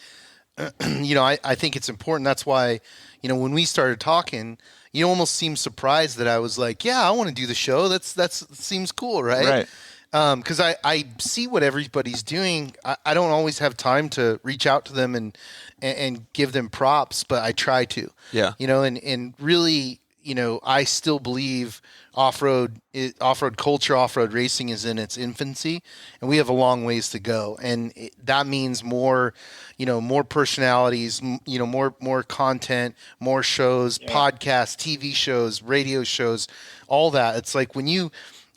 I think it's important. That's why, when we started talking, you almost seemed surprised that I was like, yeah, I want to do the show. That seems cool, right? Right. Because I see what everybody's doing. I don't always have time to reach out to them and give them props, but I try to. Yeah. And really, I still believe off-road culture, off-road racing is in its infancy, and we have a long ways to go. And that means more personalities, more content, more shows, podcasts, TV shows, radio shows, all that. It's like when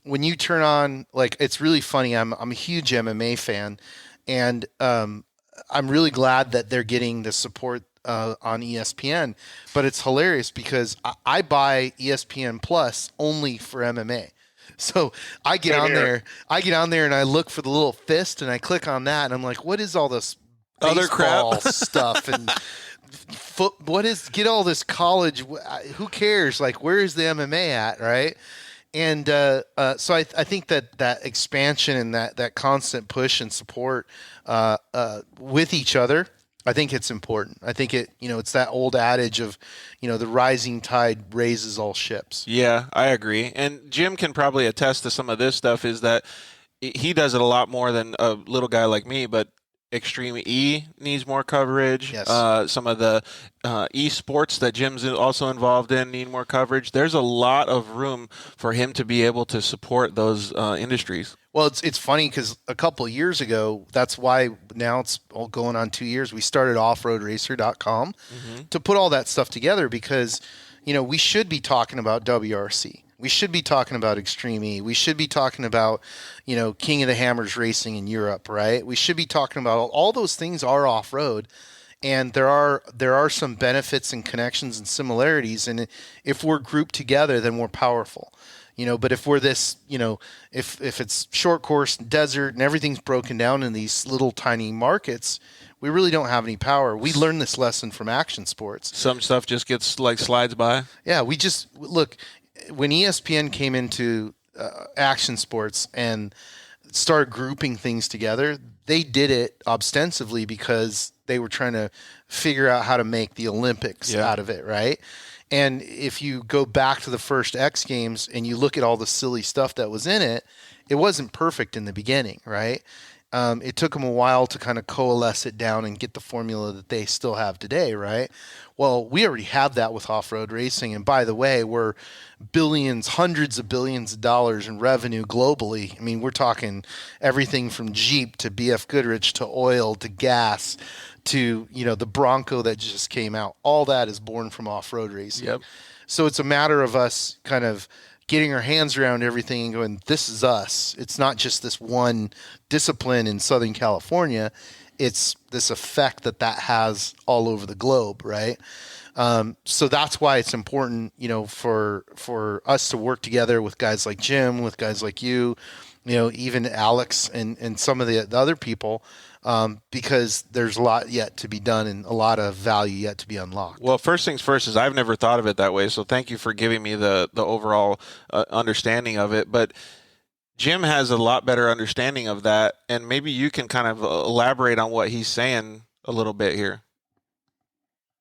when you turn on, like, it's really funny. I'm a huge MMA fan, and I'm really glad that they're getting the support on ESPN. But it's hilarious because I buy ESPN Plus only for MMA. So I get on there, and I look for the little fist, and I click on that, and I'm like, what is all this Other crap baseball stuff and get all this college? Who cares? Like, where is the MMA at, right? And so I think that expansion and that constant push and support with each other, I think it's important. I think it's that old adage of, the rising tide raises all ships. Yeah, I agree. And Jim can probably attest to some of this stuff, is that he does it a lot more than a little guy like me, but Extreme E needs more coverage. Yes. Some of the esports that Jim's also involved in need more coverage. There's a lot of room for him to be able to support those industries. Well, it's funny because a couple of years ago, that's why now it's all going on 2 years. We started offroadracer.com to put all that stuff together because, we should be talking about WRC. We should be talking about Extreme E. We should be talking about, King of the Hammers racing in Europe, right? We should be talking about all those things are off-road, and there are some benefits and connections and similarities. And if we're grouped together, then we're powerful. But if we're this, if it's short course, desert, and everything's broken down in these little tiny markets, we really don't have any power. We learned this lesson from action sports. Some stuff just gets slides by. Yeah, we just look. When ESPN came into action sports and started grouping things together, they did it ostensibly because they were trying to figure out how to make the Olympics out of it, right? And if you go back to the first X Games and you look at all the silly stuff that was in it, it wasn't perfect in the beginning, right? It took them a while to kind of coalesce it down and get the formula that they still have today, right? Well, we already have that with off-road racing. And by the way, we're billions, hundreds of billions of dollars in revenue globally. I mean, we're talking everything from Jeep to BF Goodrich to oil to gas to, the Bronco that just came out. All that is born from off-road racing. Yep. So it's a matter of us kind of getting our hands around everything and going, this is us. It's not just this one discipline in Southern California. It's this effect that has all over the globe, right? So that's why it's important, for us to work together with guys like Jim, with guys like you, even Alex and some of the other people, because there's a lot yet to be done and a lot of value yet to be unlocked. Well, first things first is I've never thought of it that way, so thank you for giving me the overall understanding of it. But Jim has a lot better understanding of that, and maybe you can kind of elaborate on what he's saying a little bit here.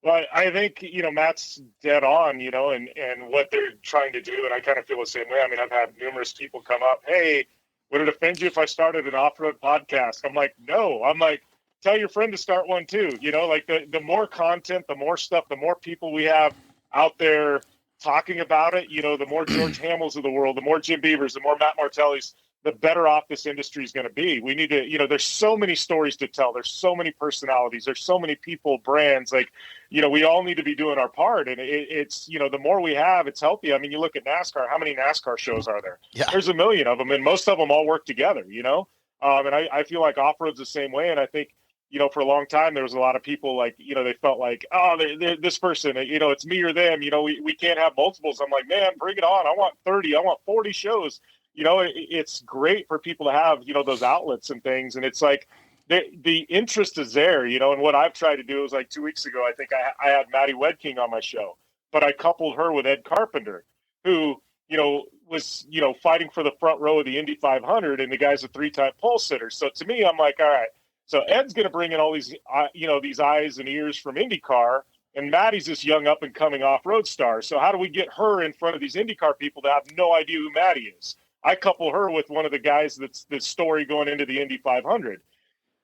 Well, I think, Matt's dead on, and what they're trying to do, and I kind of feel the same way. I mean, I've had numerous people come up, hey, would it offend you if I started an off-road podcast? I'm like, no. I'm like, tell your friend to start one too. Like the more content, the more stuff, the more people we have out there talking about it, the more George Hamills of the world, the more Jim Beavers, the more Matt Martellis, the better off this industry is going to be. We need to, there's so many stories to tell. There's so many personalities. There's so many people, brands. Like, we all need to be doing our part. And it's, the more we have, it's healthy. I mean, you look at NASCAR, how many NASCAR shows are there? Yeah. There's a million of them, and most of them all work together, and I feel like off-road's the same way. And I think, for a long time, there was a lot of people like, they felt like, oh, they're this person, it's me or them, we can't have multiples. I'm like, man, bring it on. I want 30, I want 40 shows. It's great for people to have, those outlets and things. And it's like the interest is there, and what I've tried to do is like 2 weeks ago, I think I had Maddie Wedking on my show, but I coupled her with Ed Carpenter, who, was, fighting for the front row of the Indy 500, and the guy's a 3-time pole sitter. So to me, I'm like, all right, so Ed's going to bring in all these, these eyes and ears from IndyCar, and Maddie's this young up and coming off-road star. So how do we get her in front of these IndyCar people that have no idea who Maddie is? I couple her with one of the guys that's the story going into the Indy 500.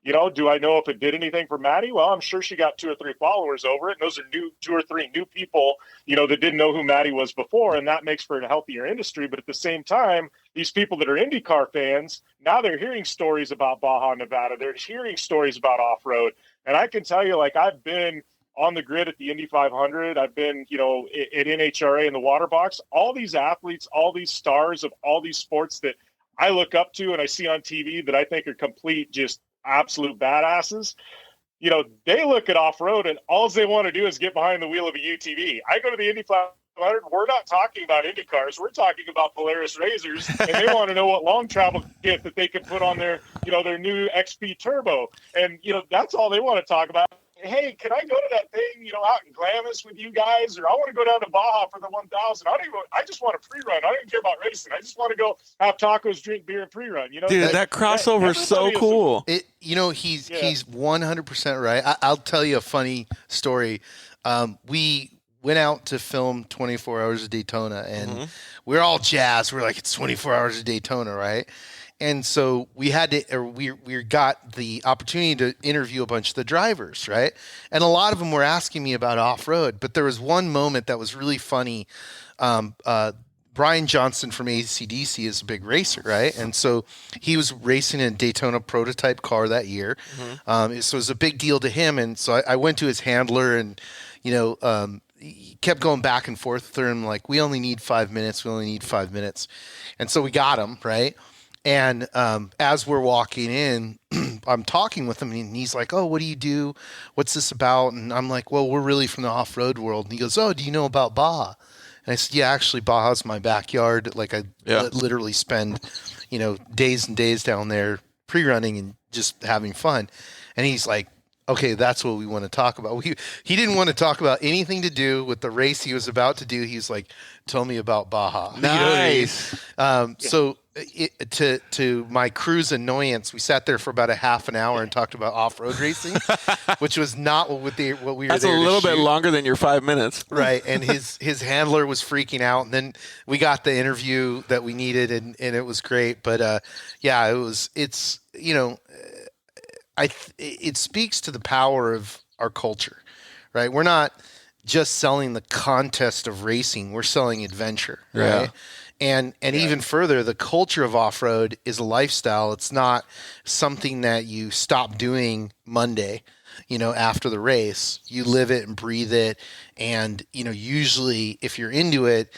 Do I know if it did anything for Maddie? Well, I'm sure she got 2 or 3 followers over it. And those are 2 or 3 new people, that didn't know who Maddie was before. And that makes for a healthier industry. But at the same time, these people that are IndyCar fans, now they're hearing stories about Baja, Nevada. They're hearing stories about off-road. And I can tell you, like, I've been on the grid at the Indy 500. I've been, at NHRA in the water box. All these athletes, all these stars of all these sports that I look up to and I see on TV that I think are complete, just absolute badasses. They look at off-road and all they want to do is get behind the wheel of a UTV. I go to the Indy 500. We're not talking about Indy cars. We're talking about Polaris Razors, and they want to know what long travel kit that they can put on their new XP Turbo. And, that's all they want to talk about. Hey, can I go to that thing, out in Glamis with you guys? Or I want to go down to Baja for the 1,000. I just want a pre-run. I don't even care about racing. I just want to go have tacos, drink beer, and pre-run. Dude, that crossover is so cool. He's 100% right. I'll tell you a funny story. We went out to film 24 Hours of Daytona, and we're all jazzed. We're like, it's 24 Hours of Daytona, right? And so we got the opportunity to interview a bunch of the drivers, right? And a lot of them were asking me about off-road, but there was one moment that was really funny. Brian Johnson from AC/DC is a big racer, right? And so he was racing in a Daytona prototype car that year. So it was a big deal to him. And so I went to his handler and, he kept going back and forth with him, like, we only need 5 minutes. We only need 5 minutes. And so we got him, right? And as we're walking in, I'm talking with him, and he's like, oh, what do you do? What's this about? And I'm like, well, we're really from the off-road world. And he goes, oh, do you know about Baja? And I said, yeah, actually, Baja's my backyard. Like, I literally spend, days and days down there pre-running and just having fun. And he's like, okay, that's what we want to talk about. He didn't want to talk about anything to do with the race he was about to do. He was like, tell me about Baja. Nice. So to my crew's annoyance, we sat there for about a half an hour and talked about off-road racing, which was not what we were there to shoot. That's a little bit longer than your 5 minutes. Right. And his handler was freaking out. And then we got the interview that we needed, and it was great. But it speaks to the power of our culture, right? We're not just selling the contest of racing. We're selling adventure, right? And even further, the culture of off-road is a lifestyle. It's not something that you stop doing Monday, after the race. You live it and breathe it. And, usually if you're into it,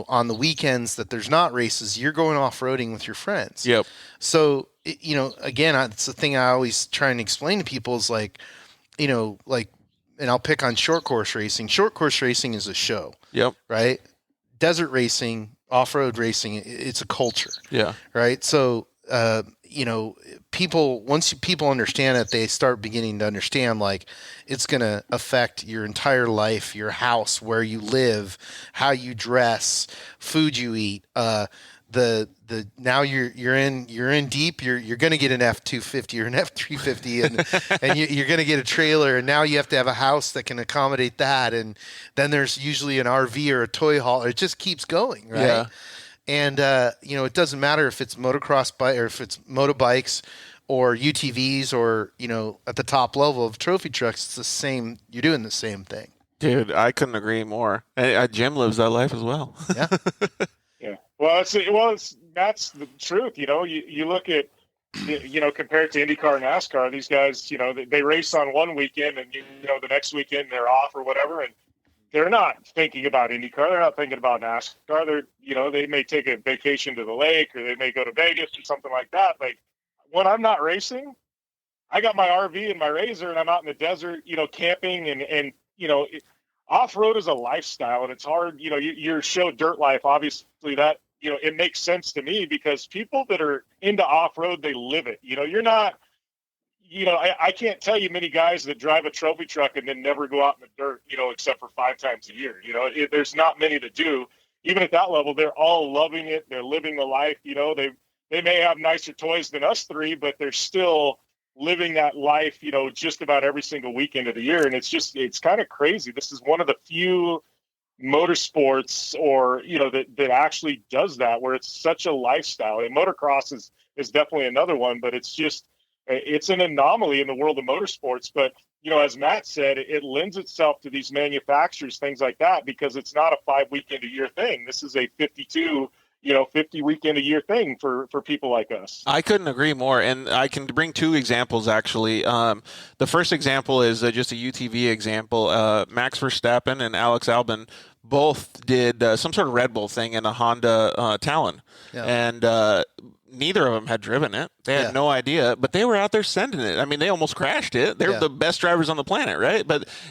on the weekends that there's not races, you're going off-roading with your friends. Yep. So, again, it's the thing I always try and explain to people is like, and I'll pick on short course racing. Short course racing is a show. Yep. Right? Desert racing, off-road racing, it's a culture. Yeah. Right? So, once people understand it, they start beginning to understand, like, it's going to affect your entire life, your house, where you live, how you dress, food you eat. Now you're in deep. You're going to get an F-250 or an F-350, and you're going to get a trailer, and now you have to have a house that can accommodate that, and then there's usually an RV or a toy haul. It just keeps going, right? Yeah. And it doesn't matter if it's motocross bike or if it's motorbikes or UTVs or at the top level of trophy trucks. It's the same. You're doing the same thing. Dude, I couldn't agree more. Jim lives that life as well. Yeah. Yeah. Well, that's the truth. You look at, compared to IndyCar and NASCAR, these guys, they race on one weekend and, the next weekend they're off or whatever. And they're not thinking about IndyCar. They're not thinking about NASCAR. They may take a vacation to the lake or they may go to Vegas or something like that. Like, when I'm not racing, I got my RV and my Razor and I'm out in the desert, camping and off-road is a lifestyle, and it's hard. Your show Dirt Life, obviously that, it makes sense to me because people that are into off-road, they live it. You're not, I can't tell you many guys that drive a trophy truck and then never go out in the dirt, except for 5 times a year. There's not many that do. Even at that level, they're all loving it. They're living the life. They may have nicer toys than us three, but they're still living that life, just about every single weekend of the year. And it's kind of crazy. This is one of the few motorsports or, that actually does that, where it's such a lifestyle. And motocross is definitely another one, but it's an anomaly in the world of motorsports. But, as Matt said, it lends itself to these manufacturers, things like that, because it's not a 5 weekend a year thing. This is a 52, 50 weekend a year thing for people like us. I couldn't agree more, and I can bring two examples actually. The first example is just a UTV example. Max Verstappen and Alex Albon both did some sort of Red Bull thing in a Honda Talon, and neither of them had driven it. They had no idea, but they were out there sending it. I mean, they almost crashed it. They're the best drivers on the planet, right?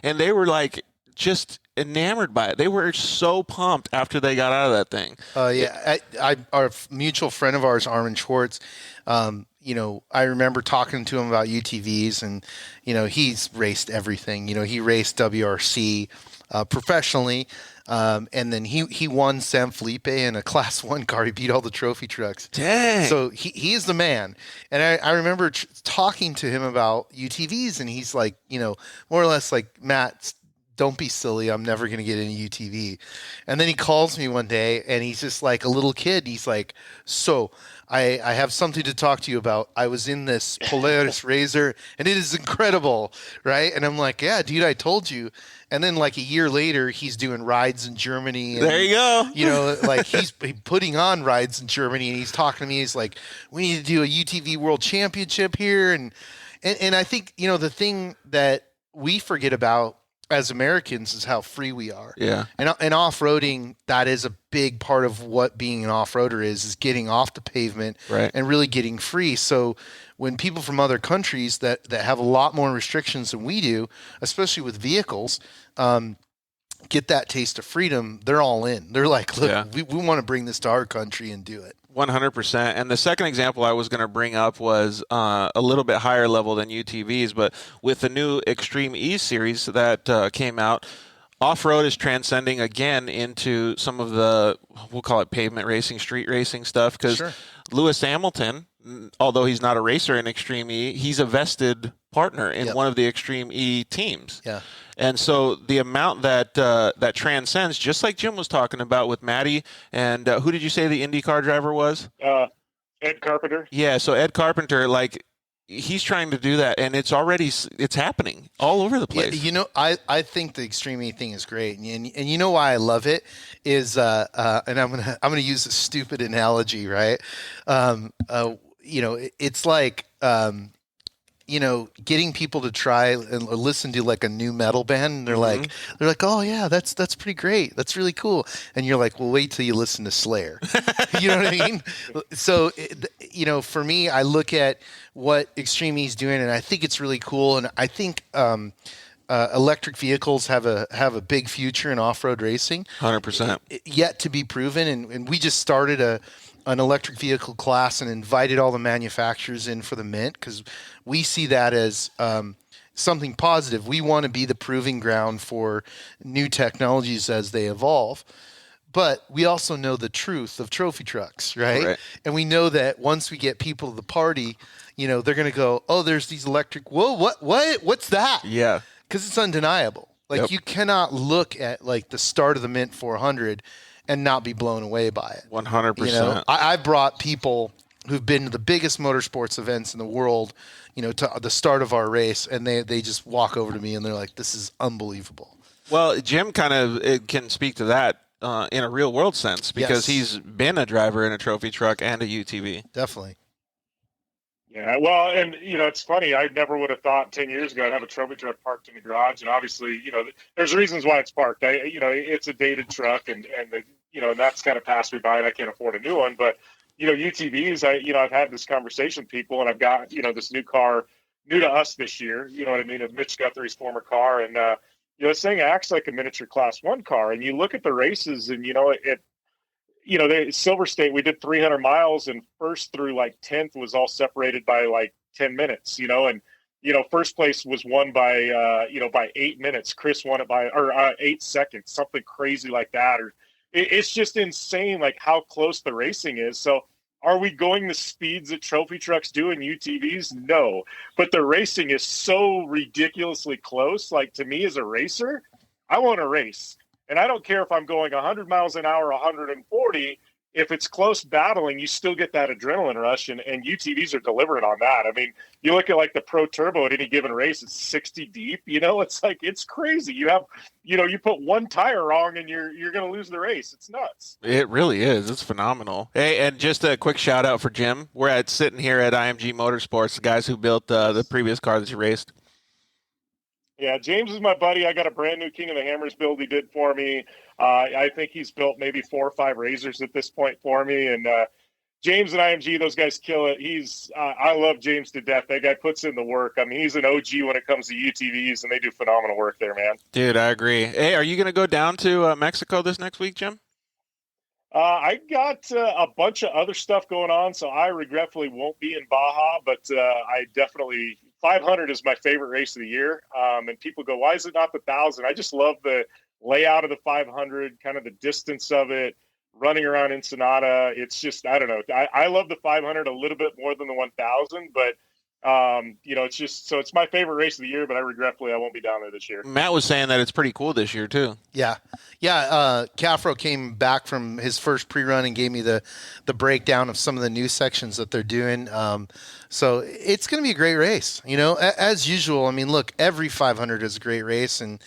And they were like just enamored by it. They were so pumped after they got out of that thing. Our mutual friend of ours, Armin Schwartz, I remember talking to him about UTVs, and he's raced everything. He raced WRC professionally, and then he won San Felipe in a Class 1 car. He beat all the trophy trucks. Dang! So he is the man. And I remember talking to him about UTVs, and he's like, more or less like, Matt, don't be silly. I'm never going to get in a UTV. And then he calls me one day, and he's just like a little kid. He's like, so I have something to talk to you about. I was in this Polaris Razor, and it is incredible, right? And I'm like, yeah, dude, I told you. And then like a year later, he's doing rides in Germany. And, there you go. Like he's putting on rides in Germany, and he's talking to me. He's like, we need to do a UTV World Championship here. And I think, the thing that we forget about as Americans is how free we are. Yeah. And off-roading, that is a big part of what being an off-roader is getting off the pavement and really getting free. So when people from other countries that have a lot more restrictions than we do, especially with vehicles, get that taste of freedom, they're all in. They're like, look, we want to bring this to our country and do it. 100%. And the second example I was going to bring up was a little bit higher level than UTVs, but with the new Extreme E series that came out, off-road is transcending again into some of the, we'll call it pavement racing, street racing stuff, because Lewis Hamilton, although he's not a racer in Extreme E, he's a vested partner in one of the Extreme E teams. Yeah. And so the amount that transcends, just like Jim was talking about with Matty, and who did you say the IndyCar driver was? Ed Carpenter. Yeah, so Ed Carpenter, like, he's trying to do that, and it's happening all over the place. Yeah, I think the Extreme E thing is great, and you know why I love it is, and I'm gonna use a stupid analogy, right? It's like getting people to try and listen to like a new metal band, and they're like, oh yeah, that's pretty great, that's really cool, and you're like, well, wait till you listen to Slayer. You know what I mean? So for me, I look at what Extreme E is doing, and I think it's really cool, and I think electric vehicles have a big future in off-road racing. 100%. Yet to be proven, and we just started an electric vehicle class and invited all the manufacturers in for the Mint, because we see that as something positive. We want to be the proving ground for new technologies as they evolve. But we also know the truth of trophy trucks, right? And we know that once we get people to the party, they're going to go, oh, there's these electric, whoa, what's that? Yeah. Because it's undeniable. Like, you cannot look at like the start of the Mint 400 and not be blown away by it. 100%. I brought people who've been to the biggest motorsports events in the world, to the start of our race, and they just walk over to me and they're like, this is unbelievable. Well, Jim kind of can speak to that in a real world sense, because he's been a driver in a trophy truck and a UTV. Definitely. Yeah, well, and it's funny. I never would have thought 10 years ago I'd have a trophy truck parked in the garage, and obviously, there's reasons why it's parked. It's a dated truck, and that's kind of passed me by, and I can't afford a new one. But UTVs, I've had this conversation with people, and I've got this new car, new to us this year. You know what I mean? Of Mitch Guthrie's former car, and this thing acts like a miniature Class 1 car. And you look at the races, and Silver State, we did 300 miles, and first through like 10th was all separated by like 10 minutes, and first place was won by by 8 minutes. Chris won it by 8 seconds, something crazy like that. Or it's just insane, like how close the racing is. So are we going the speeds that trophy trucks do in UTVs? No, but the racing is so ridiculously close. Like, to me as a racer, I want to race. And I don't care if I'm going 100 miles an hour, 140. if it's close battling, you still get that adrenaline rush, and UTVs are delivering on that. I mean, you look at like the Pro Turbo at any given race, it's 60 deep. It's like, it's crazy. You have, you put one tire wrong and you're going to lose the race. It's nuts. It really is. It's phenomenal. Hey, and just a quick shout out for Jim. We're sitting here at IMG Motorsports, the guys who built the previous car that you raced. Yeah, James is my buddy. I got a brand new King of the Hammers build he did for me. I think he's built maybe 4 or 5 razors at this point for me. And James and IMG, those guys kill it. I love James to death. That guy puts in the work. I mean, he's an OG when it comes to UTVs, and they do phenomenal work there, man. Dude, I agree. Hey, are you going to go down to Mexico this next week, Jim? I got a bunch of other stuff going on, so I regretfully won't be in Baja, but I definitely – 500 is my favorite race of the year. And people go, why is it not the 1,000? I just love the layout of the 500, kind of the distance of it, running around Ensenada. It's just, I don't know. I love the 500 a little bit more than the 1,000, but it's just, so it's my favorite race of the year, but I won't be down there this year. Matt was saying that it's pretty cool this year too. Yeah. Cafro came back from his first pre-run and gave me the breakdown of some of the new sections that they're doing. So it's going to be a great race, as usual. I mean, look, every 500 is a great race, and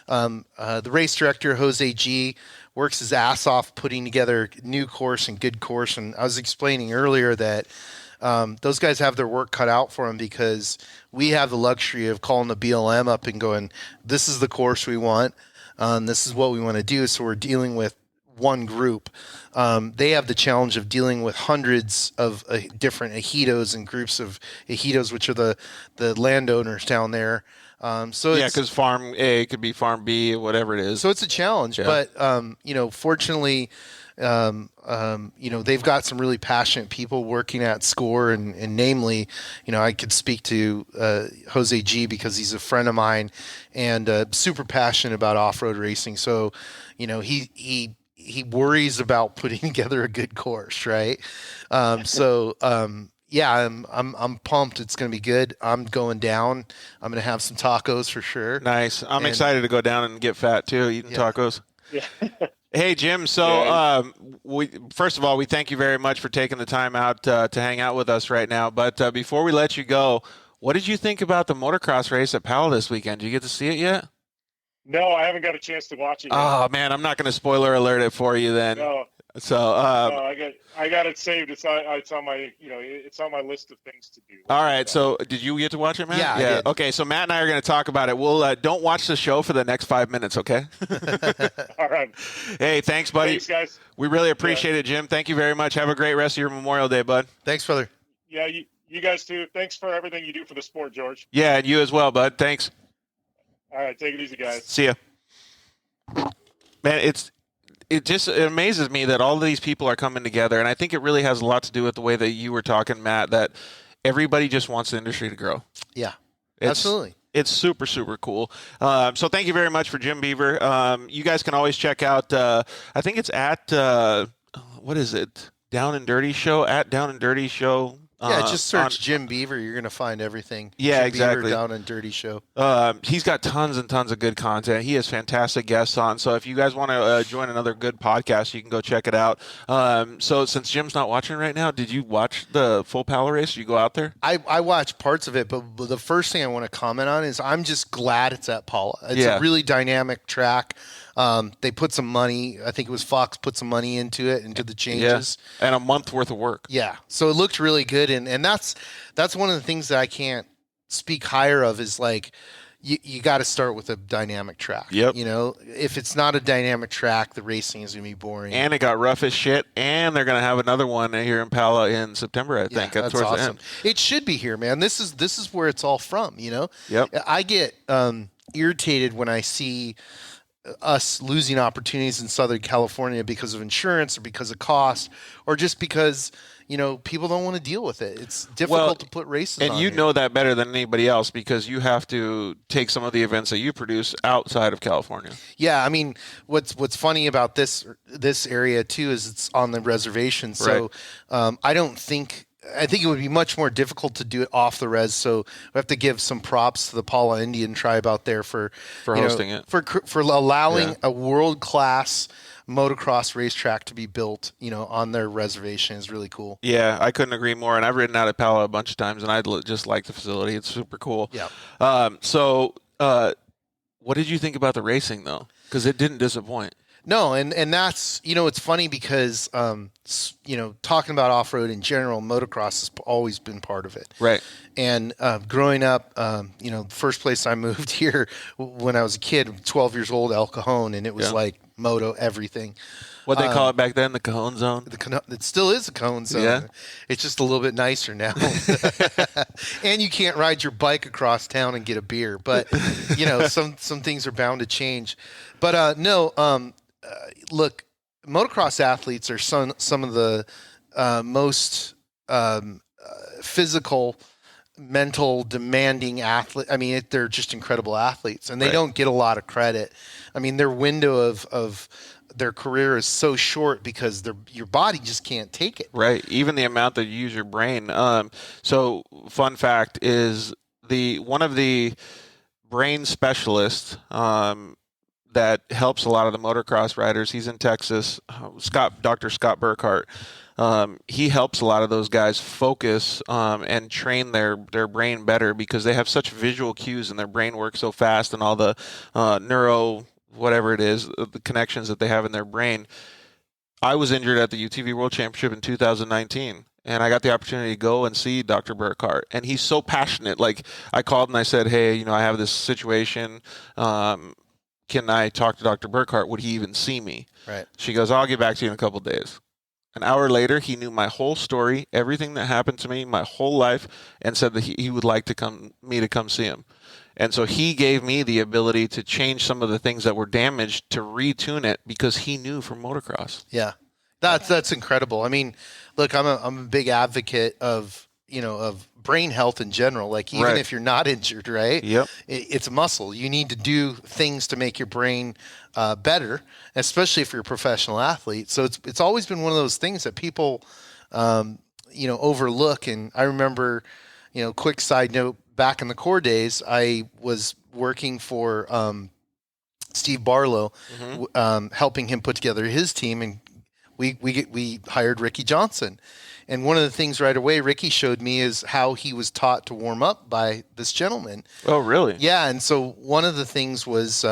the race director, Jose G, works his ass off putting together new course and good course. And I was explaining earlier that those guys have their work cut out for them, because we have the luxury of calling the BLM up and going, this is the course we want. This is what we want to do. So we're dealing with one group. They have the challenge of dealing with hundreds of different ejidos and groups of ejidos, which are the landowners down there. Because Farm A could be Farm B, whatever it is. So it's a challenge, but fortunately, they've got some really passionate people working at SCORE, and namely, I could speak to Jose G, because he's a friend of mine and super passionate about off-road racing. So, he worries about putting together a good course, right? I'm pumped. It's going to be good. I'm going down. I'm going to have some tacos for sure. Nice. I'm excited to go down and get fat too, eating tacos. Yeah. Hey, Jim. So, first of all, we thank you very much for taking the time out to hang out with us right now. But before we let you go, what did you think about the motocross race at Powell this weekend? Did you get to see it yet? No, I haven't got a chance to watch it yet. Oh man, I'm not going to spoiler alert it for you then. No. So I got it saved. It's on my it's on my list of things to do. All right. So did you get to watch it, Matt? Yeah. I did. Okay. So Matt and I are going to talk about it. We'll don't watch the show for the next 5 minutes, okay? All right. Hey, thanks, buddy. Thanks, guys. We really appreciate it, Jim. Thank you very much. Have a great rest of your Memorial Day, bud. Thanks, brother. Yeah, you guys too. Thanks for everything you do for the sport, George. Yeah, and you as well, bud. Thanks. All right, take it easy, guys. See ya. Man, it amazes me that all of these people are coming together, and I think it really has a lot to do with the way that you were talking, Matt, that everybody just wants the industry to grow. Yeah, absolutely. It's super, super cool. So thank you very much for Jim Beaver. You guys can always check out, I think it's at, what is it? Down and Dirty Show, at Down and Dirty Show. Yeah, just search Jim Beaver. You're going to find everything. Yeah, Jim exactly. Beaver, Down and Dirty Show. He's got tons and tons of good content. He has fantastic guests on. So if you guys want to join another good podcast, you can go check it out. So since Jim's not watching right now, did you watch the full Pala race? Did you go out there? I watched parts of it, but the first thing I want to comment on is I'm just glad it's at Pala. It's a really dynamic track. They put some money, I think it was Fox, put some money into it, into the changes. Yeah. And a month worth of work. Yeah. So it looked really good. And that's one of the things that I can't speak higher of is like, you got to start with a dynamic track. Yep. If it's not a dynamic track, the racing is going to be boring. And it got rough as shit. And they're going to have another one here in Pala in September, I think. That's towards awesome. the end. It should be here, man. This is where it's all from, Yep. I get irritated when I see us losing opportunities in Southern California because of insurance or because of cost or just because, people don't want to deal with it. It's difficult to put races on. And you know that better than anybody else because you have to take some of the events that you produce outside of California. Yeah, I mean, what's funny about this area too is it's on the reservation. So I don't think I think it would be much more difficult to do it off the res. So we have to give some props to the Paula Indian tribe out there for hosting it, for allowing a world class motocross racetrack to be built, on their reservation is really cool. Yeah, I couldn't agree more. And I've ridden out at Pala a bunch of times, and I just like the facility. It's super cool. Yeah. So what did you think about the racing though? Because it didn't disappoint. No, and that's, it's funny because, talking about off-road in general, motocross has always been part of it. Right. And growing up, the first place I moved here when I was a kid, 12 years old, El Cajon, and it was like moto everything. What they call it back then, the Cajon Zone? It still is a Cajon Zone. Yeah. It's just a little bit nicer now. And you can't ride your bike across town and get a beer. But, some things are bound to change. But, look, motocross athletes are some of the most physical, mental, demanding athletes. I mean, they're just incredible athletes, and they don't get a lot of credit. I mean, their window of their career is so short because your body just can't take it. Right. Even the amount that you use your brain. So, fun fact is one of the brain specialists that helps a lot of the motocross riders. He's in Texas, Dr. Scott Burkhart. He helps a lot of those guys focus and train their brain better because they have such visual cues and their brain works so fast and all the whatever it is, the connections that they have in their brain. I was injured at the UTV World Championship in 2019. And I got the opportunity to go and see Dr. Burkhart. And he's so passionate. Like, I called and I said, hey, I have this situation. Can I talk to Dr. Burkhart? Would he even see me? Right. She goes, I'll get back to you in a couple of days. An hour later, he knew my whole story, everything that happened to me, my whole life, and said that he would like to come see him. And so he gave me the ability to change some of the things that were damaged to retune it because he knew from motocross. Yeah. That's incredible. I mean, look, I'm a big advocate of brain health in general. Like, even if you're not injured, right? Yep. It's a muscle. You need to do things to make your brain better, especially if you're a professional athlete. So it's always been one of those things that people, overlook. And I remember, quick side note, back in the core days, I was working for Steve Barlow, helping him put together his team, and we hired Ricky Johnson. And one of the things right away Ricky showed me is how he was taught to warm up by this gentleman. Oh, really? Yeah, and so one of the things was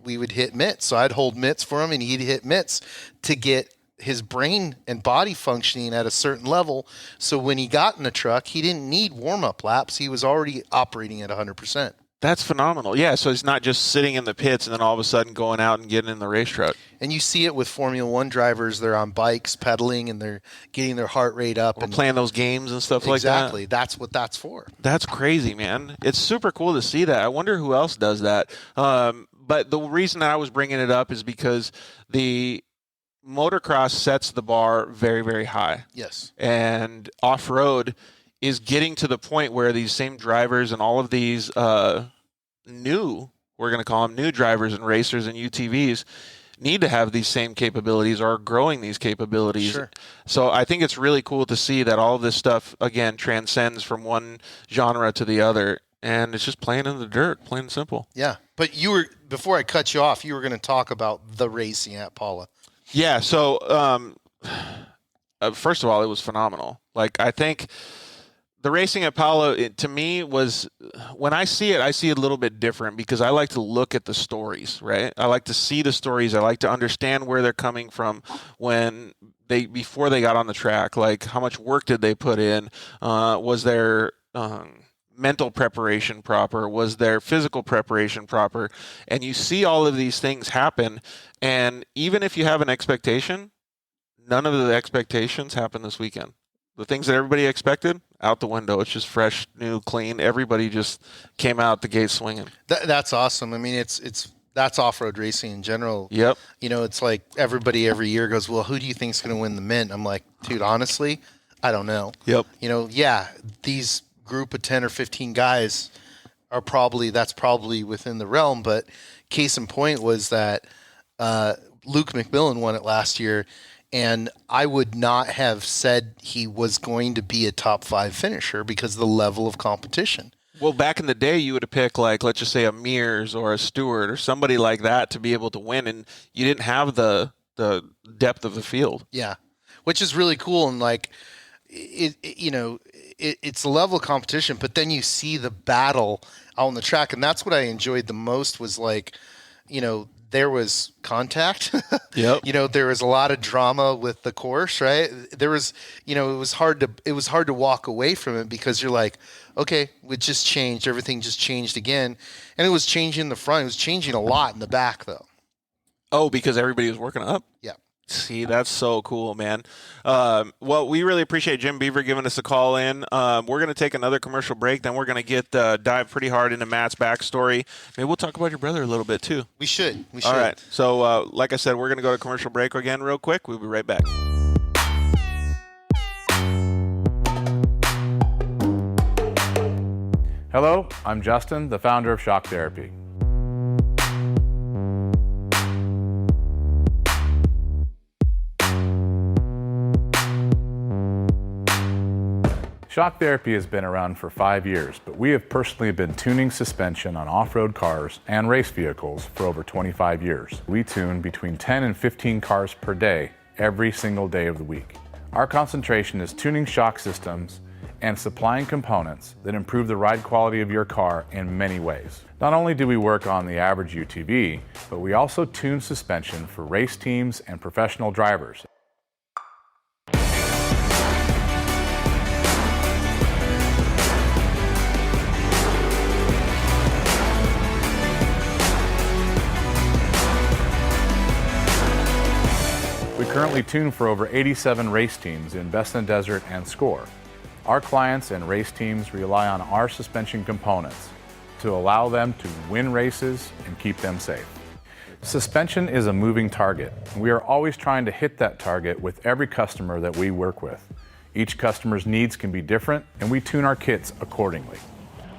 we would hit mitts. So I'd hold mitts for him, and he'd hit mitts to get his brain and body functioning at a certain level. So when he got in the truck, he didn't need warm-up laps. He was already operating at 100%. That's phenomenal. Yeah, so he's not just sitting in the pits and then all of a sudden going out and getting in the race truck. And you see it with Formula One drivers. They're on bikes pedaling and they're getting their heart rate up. Or playing those games and stuff like that. Exactly. That's what that's for. That's crazy, man. It's super cool to see that. I wonder who else does that. But the reason that I was bringing it up is because the motocross sets the bar very, very high. Yes. And off-road is getting to the point where these same drivers and all of these we're going to call them new drivers and racers and UTVs need to have these same capabilities or are growing these capabilities. Sure. So I think it's really cool to see that all of this stuff, again, transcends from one genre to the other. And it's just playing in the dirt, plain and simple. Yeah. But before I cut you off, you were going to talk about the racing at Paula. Yeah. So, first of all, it was phenomenal. Like, I think the racing at Paula, to me, was, when I see it a little bit different because I like to look at the stories, right? I like to see the stories. I like to understand where they're coming from before they got on the track. Like, how much work did they put in? Was their mental preparation proper? Was their physical preparation proper? And you see all of these things happen. And even if you have an expectation, none of the expectations happen this weekend. The things that everybody expected, out the window. It's just fresh, new, clean. Everybody just came out the gate swinging. That's awesome. I mean, that's off-road racing in general. Yep. It's like everybody every year goes, well, who do you think's going to win the Mint? I'm like, dude, honestly, I don't know. Yep. These group of 10 or 15 guys that's probably within the realm. But case in point was that Luke McMillan won it last year. And I would not have said he was going to be a top 5 finisher because of the level of competition. Well, back in the day, you would have picked, like, let's just say a Mears or a Stewart or somebody like that to be able to win, and you didn't have the depth of the field. Yeah, which is really cool. And like, it's a level of competition, but then you see the battle out on the track, and that's what I enjoyed the most was like, there was contact. Yep. There was a lot of drama with the course, right? There was, it was hard to walk away from it because you're like, okay, it just changed. Everything just changed again. And it was changing in the front. It was changing a lot in the back though. Oh, because everybody was working up? Yeah. See, that's so cool, man. Well, we really appreciate Jim Beaver giving us a call in. We're going to take another commercial break. Then we're going to dive pretty hard into Matt's backstory. Maybe we'll talk about your brother a little bit, too. We should. All right. So, like I said, we're going to go to commercial break again real quick. We'll be right back. Hello, I'm Justin, the founder of Shock Therapy. Shock Therapy has been around for 5 years, but we have personally been tuning suspension on off-road cars and race vehicles for over 25 years. We tune between 10 and 15 cars per day, every single day of the week. Our concentration is tuning shock systems and supplying components that improve the ride quality of your car in many ways. Not only do we work on the average UTV, but we also tune suspension for race teams and professional drivers. We currently tune for over 87 race teams in Best in the Desert and Score. Our clients and race teams rely on our suspension components to allow them to win races and keep them safe. Suspension is a moving target. We are always trying to hit that target with every customer that we work with. Each customer's needs can be different, and we tune our kits accordingly.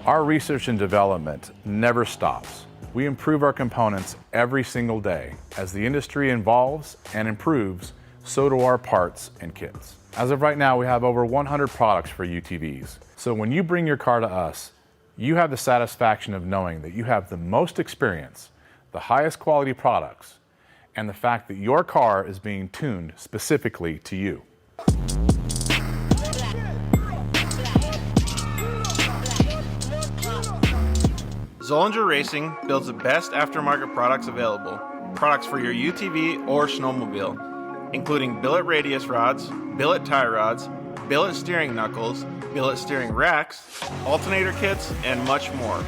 Our research and development never stops. We improve our components every single day. As the industry evolves and improves, so do our parts and kits. As of right now, we have over 100 products for UTVs. So when you bring your car to us, you have the satisfaction of knowing that you have the most experience, the highest quality products, and the fact that your car is being tuned specifically to you. Zollinger Racing builds the best aftermarket products available. Products for your UTV or snowmobile, including billet radius rods, billet tie rods, billet steering knuckles, billet steering racks, alternator kits, and much more.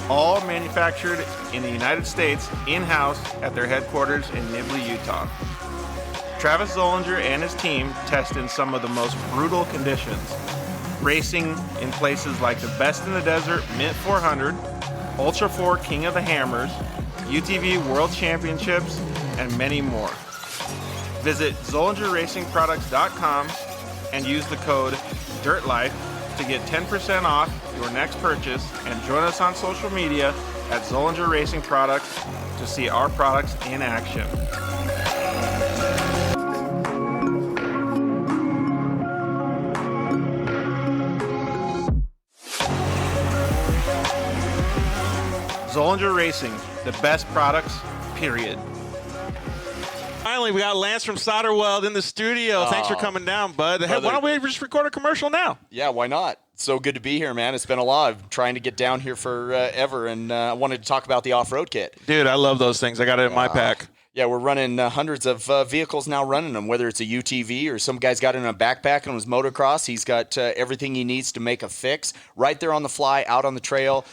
All manufactured in the United States in-house at their headquarters in Nibley, Utah. Travis Zollinger and his team test in some of the most brutal conditions, racing in places like the Best in the Desert Mint 400, Ultra 4 King of the Hammers, UTV World Championships, and many more. Visit ZollingerRacingProducts.com and use the code DIRTLIFE to get 10% off your next purchase, and join us on social media at Zollinger Racing Products to see our products in action. Zollinger Racing, the best products, period. Finally, we got Lance from Solderweld in the studio. Thanks for coming down, bud. Hey, why don't we just record a commercial now? Yeah, why not? So good to be here, man. It's been a lot. I've been trying to get down here forever, and I wanted to talk about the off-road kit. Dude, I love those things. I got it in my pack. Yeah, we're running hundreds of vehicles now running them, whether it's a UTV or some guy's got it in a backpack on his motocross. He's got everything he needs to make a fix right there on the fly, out on the trail,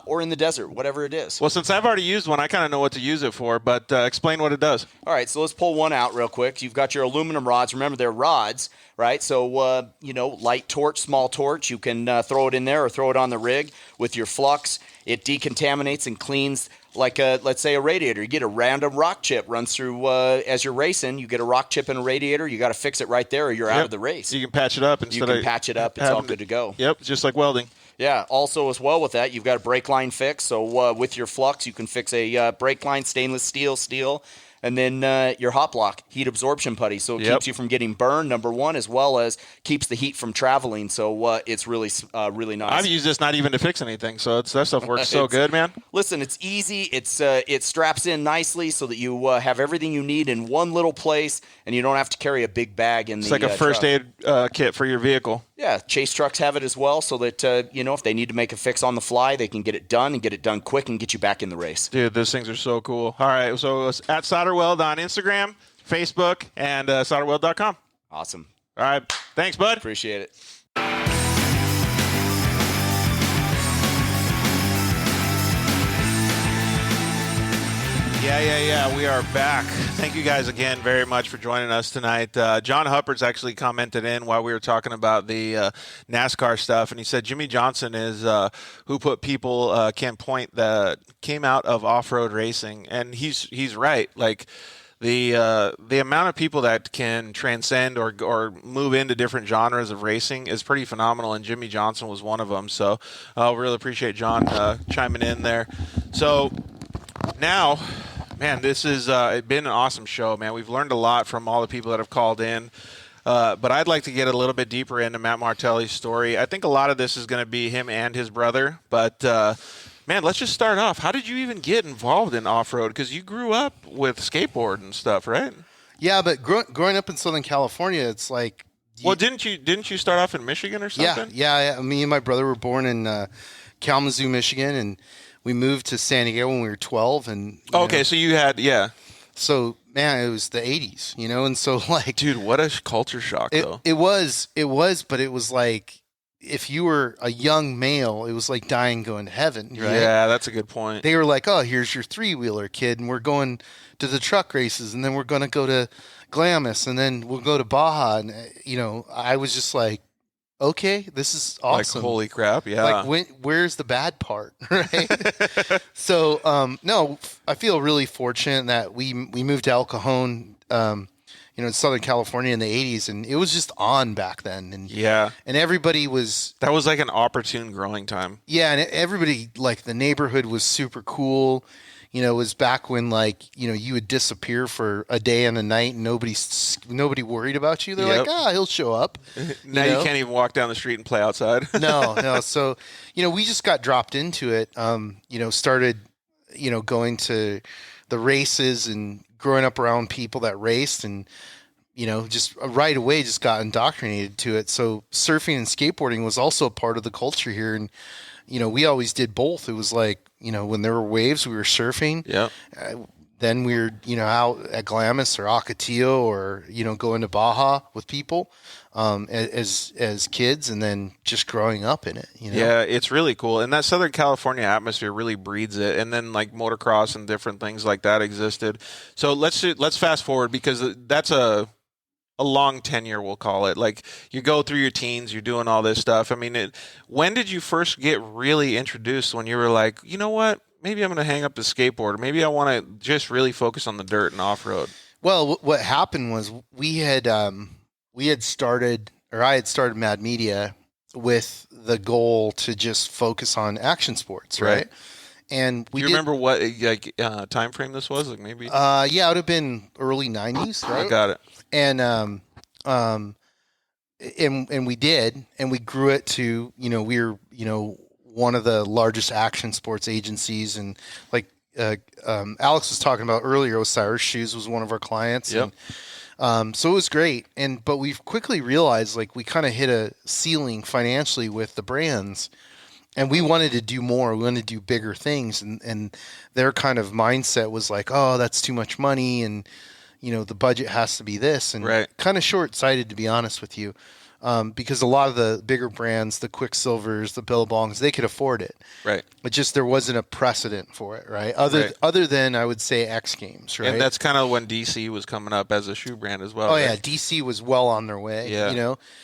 or in the desert, whatever it is. Well, since I've already used one, I kind of know what to use it for, but explain what it does. All right, so let's pull one out real quick. You've got your aluminum rods. Remember, they're rods, right? So, light torch, small torch. You can throw it in there or throw it on the rig with your flux. It decontaminates and cleans like, let's say, a radiator. You get a random rock chip runs through as you're racing. You get a rock chip in a radiator. You got to fix it right there or you're out of the race. You can patch it up. It's all good to go. Yep, just like welding. Yeah, also as well with that, you've got a brake line fix. So with your flux, you can fix a brake line, stainless steel, And then your hot block, heat absorption putty. So it keeps you from getting burned, number one, as well as keeps the heat from traveling. So it's really, really nice. I've used this not even to fix anything, so that stuff works so good, man. Listen, it's easy. It straps in nicely so that you have everything you need in one little place, and you don't have to carry a big bag in It's like a first aid kit for your vehicle. Yeah, Chase trucks have it as well, so that if they need to make a fix on the fly, they can get it done and get it done quick and get you back in the race. Dude, those things are so cool. All right, so it's at Solderweld on Instagram, Facebook, and solderweld.com. Awesome. All right, thanks, bud. Appreciate it. Yeah. We are back. Thank you guys again very much for joining us tonight. John Huppert's actually commented in while we were talking about the NASCAR stuff, and he said Jimmy Johnson is who put people can point that came out of off-road racing, and he's right. Like the amount of people that can transcend or move into different genres of racing is pretty phenomenal, and Jimmy Johnson was one of them. So I really appreciate John chiming in there. So now, man, this has been an awesome show, man. We've learned a lot from all the people that have called in. But I'd like to get a little bit deeper into Matt Martelli's story. I think a lot of this is going to be him and his brother. But, man, let's just start off. How did you even get involved in off-road? Because you grew up with skateboard and stuff, right? Yeah, but growing up in Southern California, it's like... Well, didn't you start off in Michigan or something? Yeah. Me and my brother were born in Kalamazoo, Michigan, and we moved to San Diego when we were 12. And so you had, So, man, it was the 80s, and so, like... Dude, what a culture shock, though. It was, but it was like, if you were a young male, it was like dying going to heaven, right? Yeah, that's a good point. They were like, oh, here's your three-wheeler, kid, and we're going to the truck races, and then we're going to go to Glamis, and then we'll go to Baja, and, I was just like, okay, this is awesome. Like, holy crap, yeah. Like, where's the bad part, right? So, no, I feel really fortunate that we moved to El Cajon, in Southern California in the 80s, and it was just on back then. And and everybody was... That was like an opportune growing time. Yeah, and everybody, like, the neighborhood was super cool. It was back when, like, you would disappear for a day and a night and nobody worried about you. They're like, he'll show up. Now you can't even walk down the street and play outside. No. So, we just got dropped into it, started, going to the races and growing up around people that raced and, just right away just got indoctrinated to it. So surfing and skateboarding was also a part of the culture here. And, we always did both. It was like, when there were waves, we were surfing. Yeah. Then we were, out at Glamis or Ocotillo or, going to Baja with people as kids and then just growing up in it. Yeah, it's really cool. And that Southern California atmosphere really breeds it. And then like motocross and different things like that existed. So let's fast forward because that's a long tenure, we'll call it. Like you go through your teens, you're doing all this stuff. I mean, when did you first get really introduced when you were like, you know what? Maybe I'm going to hang up the skateboard. Maybe I want to just really focus on the dirt and off-road. Well, what happened was I had started Mad Media with the goal to just focus on action sports, right? And do you remember what time frame this was? Like maybe? Yeah, it would have been early 90s, right? I got it. And and we did, and we grew it to we were one of the largest action sports agencies, and like Alex was talking about earlier, Osiris Shoes was one of our clients. Yep. And, so it was great, but we quickly realized like we kind of hit a ceiling financially with the brands, and we wanted to do more. We wanted to do bigger things, and their kind of mindset was like, oh, that's too much money, and the budget has to be this, and kind of short-sighted, to be honest with you. Because a lot of the bigger brands, the Quicksilvers, the Billabongs, they could afford it. Right. But just there wasn't a precedent for it, right? Other than, I would say, X Games, right? And that's kind of when DC was coming up as a shoe brand as well. Oh, yeah. DC was well on their way,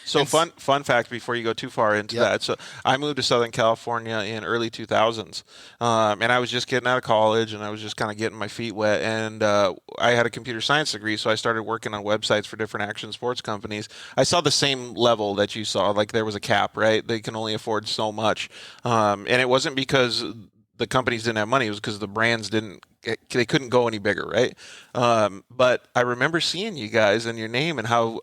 So fun fact before you go too far into that. So I moved to Southern California in early 2000s. And I was just getting out of college, and I was just kind of getting my feet wet. And I had a computer science degree, so I started working on websites for different action sports companies. I saw the same level that you saw, like there was a cap, right? They can only afford so much. And it wasn't because the companies didn't have money. It was because the brands they couldn't go any bigger, right? But I remember seeing you guys and your name and how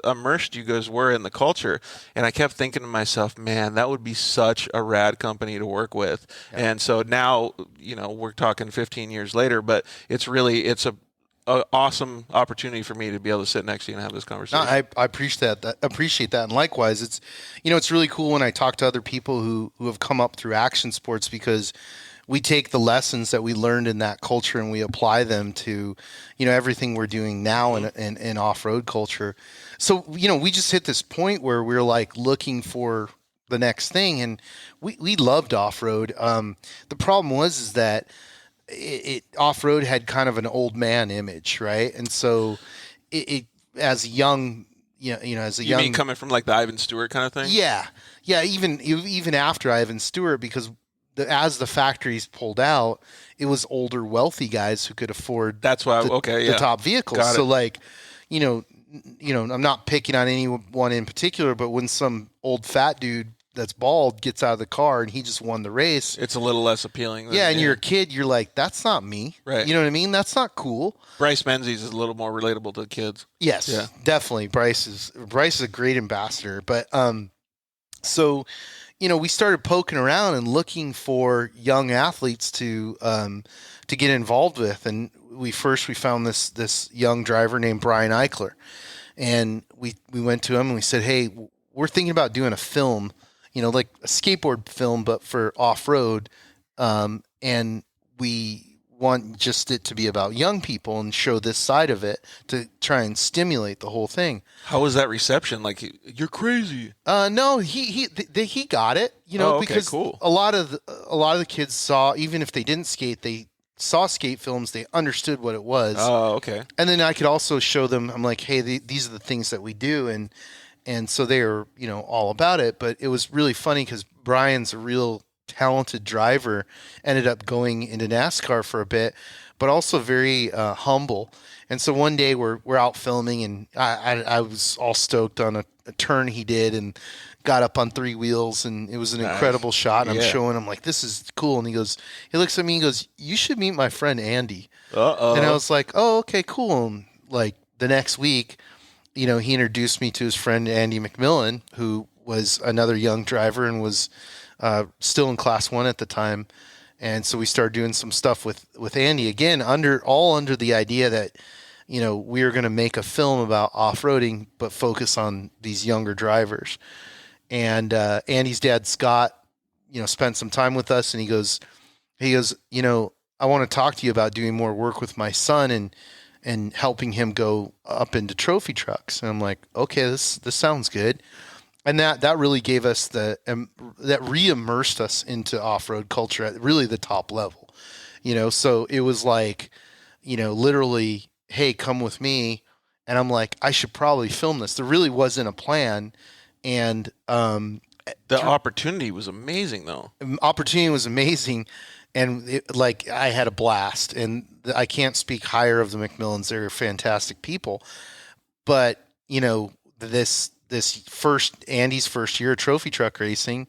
immersed you guys were in the culture. And I kept thinking to myself, man, that would be such a rad company to work with. Yeah. And so now, we're talking 15 years later, but it's a awesome opportunity for me to be able to sit next to you and have this conversation. No, I appreciate that. And likewise, it's really cool when I talk to other people who have come up through action sports, because we take the lessons that we learned in that culture and we apply them to, everything we're doing now in off-road culture. So, we just hit this point where we're like looking for the next thing, and we loved off-road. The problem was that off-road had kind of an old man image, right? And so it as a young, you mean coming from like the Ivan Stewart kind of thing? Yeah. Even after Ivan Stewart, because as the factories pulled out, it was older, wealthy guys who could afford the top vehicles. So like, I'm not picking on anyone in particular, but when some old fat dude that's bald gets out of the car and he just won the race, it's a little less appealing. You're a kid, you're like, that's not me. Right. You know what I mean? That's not cool. Bryce Menzies is a little more relatable to the kids. Yes, definitely. Bryce is a great ambassador. But so we started poking around and looking for young athletes to get involved with, and we found this young driver named Brian Eichler, and we went to him and we said, hey, we're thinking about doing a film, like a skateboard film, but for off-road. And we want just it to be about young people and show this side of it to try and stimulate the whole thing. How was that reception? Like, you're crazy. No, he got it, because cool. a lot of the kids saw, even if they didn't skate, they saw skate films, they understood what it was. Oh, okay. And then I could also show them, I'm like, hey, these are the things that we do. And so they were, all about it. But it was really funny because Brian's a real talented driver, ended up going into NASCAR for a bit, but also very humble. And so one day we're out filming, and I was all stoked on a turn he did and got up on three wheels, and it was an incredible shot. And I'm showing him like, this is cool. And he looks at me, he goes, you should meet my friend Andy. Uh-oh. And I was like, oh, okay, cool. And like the next week, he introduced me to his friend Andy McMillan, who was another young driver and was still in Class 1 at the time. And so we started doing some stuff with Andy, again, under the idea that, we were going to make a film about off-roading, but focus on these younger drivers. And Andy's dad, Scott, spent some time with us, and he goes, I want to talk to you about doing more work with my son and helping him go up into trophy trucks. And I'm like, okay, this sounds good. And that really gave us that re-immersed us into off-road culture at really the top level, so it was like, literally, hey, come with me. And I'm like, I should probably film this. There really wasn't a plan. And the opportunity was amazing, though. Opportunity was amazing. And I had a blast. And I can't speak higher of the McMillans. They're fantastic people. But, this Andy's first year of trophy truck racing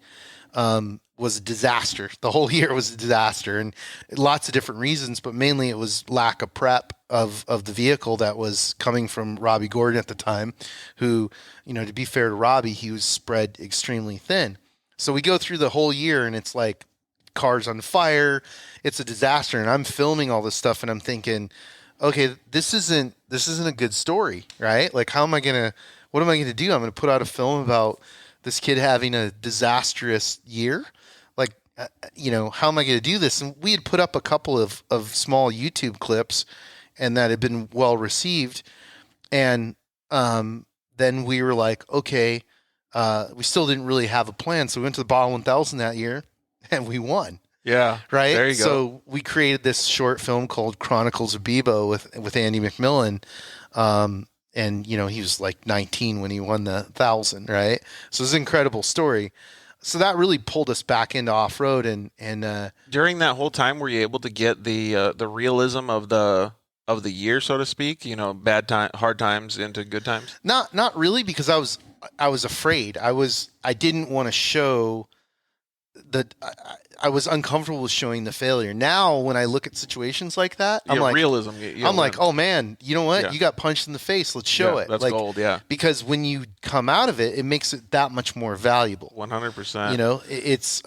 was a disaster. The whole year was a disaster, and lots of different reasons, but mainly it was lack of prep of the vehicle that was coming from Robbie Gordon at the time, who, to be fair to Robbie, he was spread extremely thin. So we go through the whole year, and it's like cars on fire. It's a disaster, and I'm filming all this stuff, and I'm thinking, okay, this isn't a good story, right? Like, what am I going to do? I'm going to put out a film about this kid having a disastrous year. Like, how am I going to do this? And we had put up a couple of small YouTube clips, and that had been well received. And then we were like, okay, we still didn't really have a plan. So we went to the Bottle 1000 that year, and we won. Yeah. Right. There you go. So we created this short film called Chronicles of Bebo with Andy McMillan. And, he was like 19 when he won the 1,000, right? So it's an incredible story. So that really pulled us back into off-road. And during that whole time, were you able to get the realism of the year, so to speak? Hard times into good times? Not really, because I was afraid. I didn't want to show I was uncomfortable with showing the failure. Now, when I look at situations like that, I'm like, realism. I'm like, oh man, you know what? Yeah. You got punched in the face. Let's show it. That's like, gold. Yeah. Because when you come out of it, it makes it that much more valuable. 100%. You know, it's,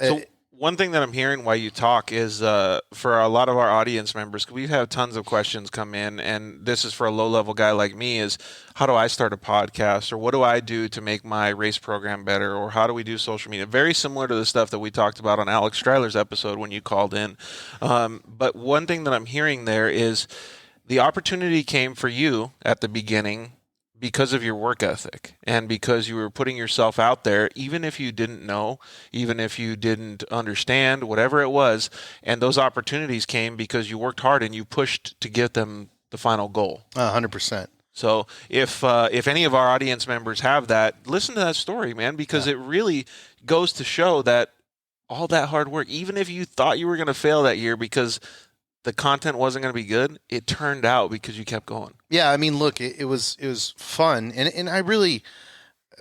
So one thing that I'm hearing while you talk is for a lot of our audience members, we've had tons of questions come in, and this is for a low-level guy like me, is how do I start a podcast, or what do I do to make my race program better, or how do we do social media? Very similar to the stuff that we talked about on Alex Stryler's episode when you called in. But one thing that I'm hearing there is the opportunity came for you at the beginning because of your work ethic and because you were putting yourself out there, even if you didn't know, even if you didn't understand, whatever it was. And those opportunities came because you worked hard and you pushed to get them the final goal. 100%. So if any of our audience members have that, listen to that story, man, because it really goes to show that all that hard work, even if you thought you were going to fail that year because the content wasn't going to be good, it turned out because you kept going. Yeah, I mean, look, it was fun, and I really,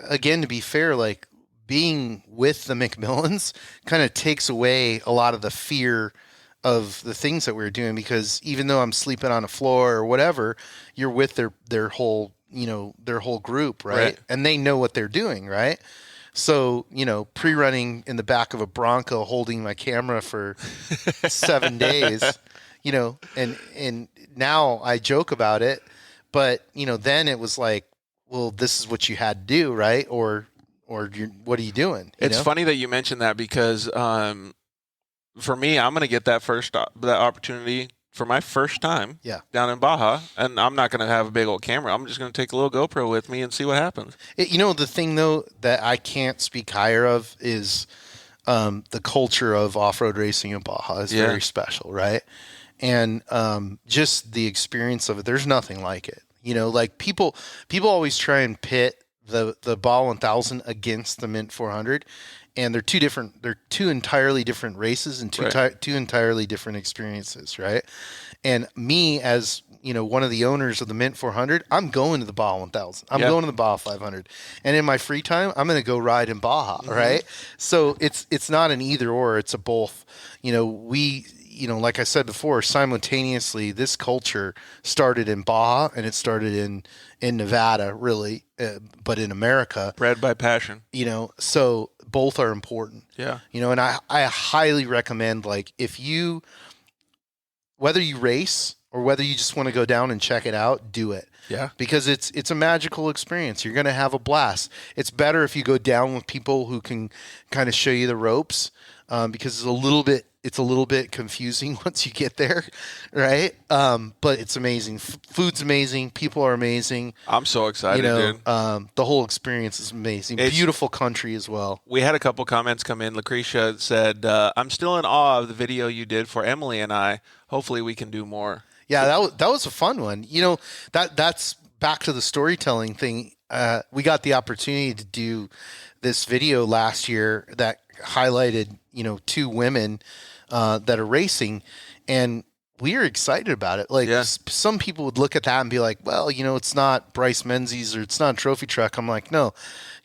again, to be fair, like being with the McMillans kind of takes away a lot of the fear of the things that we were doing, because even though I'm sleeping on a floor or whatever, you're with their whole group, right? And they know what they're doing, right? So, pre-running in the back of a Bronco holding my camera for 7 days, and now I joke about it, but, then it was like, well, this is what you had to do, right? Or what are you doing? It's funny that you mentioned that because for me, I'm going to get that opportunity for my first time down in Baja, and I'm not going to have a big old camera. I'm just going to take a little GoPro with me and see what happens. The thing, though, that I can't speak higher of is the culture of off-road racing in Baja is very special, right? And just the experience of it, there's nothing like it. Like people always try and pit the Baja 1000 against the Mint 400, and they're two entirely different races and two entirely different experiences, right? And me, as one of the owners of the Mint 400, I'm going to the Baja 1000. I'm going to the Baja 500, and in my free time, I'm going to go ride in Baja, right? So it's not an either or; it's a both. Like I said before, simultaneously, this culture started in Baja and it started in Nevada, really, but in America. Bred by passion. So both are important. Yeah. And I highly recommend, like, whether you race or whether you just want to go down and check it out, do it. Yeah. Because it's a magical experience. You're going to have a blast. It's better if you go down with people who can kind of show you the ropes, because it's a little bit confusing once you get there, right? But it's amazing. Food's amazing. People are amazing. I'm so excited, dude. The whole experience is amazing. Beautiful country as well. We had a couple comments come in. Lucretia said, I'm still in awe of the video you did for Emily and I. Hopefully we can do more. Yeah, that was a fun one. That's back to the storytelling thing. We got the opportunity to do this video last year that highlighted, two women that are racing, and we are excited about it. Like, some people would look at that and be like, well, it's not Bryce Menzies or it's not a trophy truck. I'm like, no,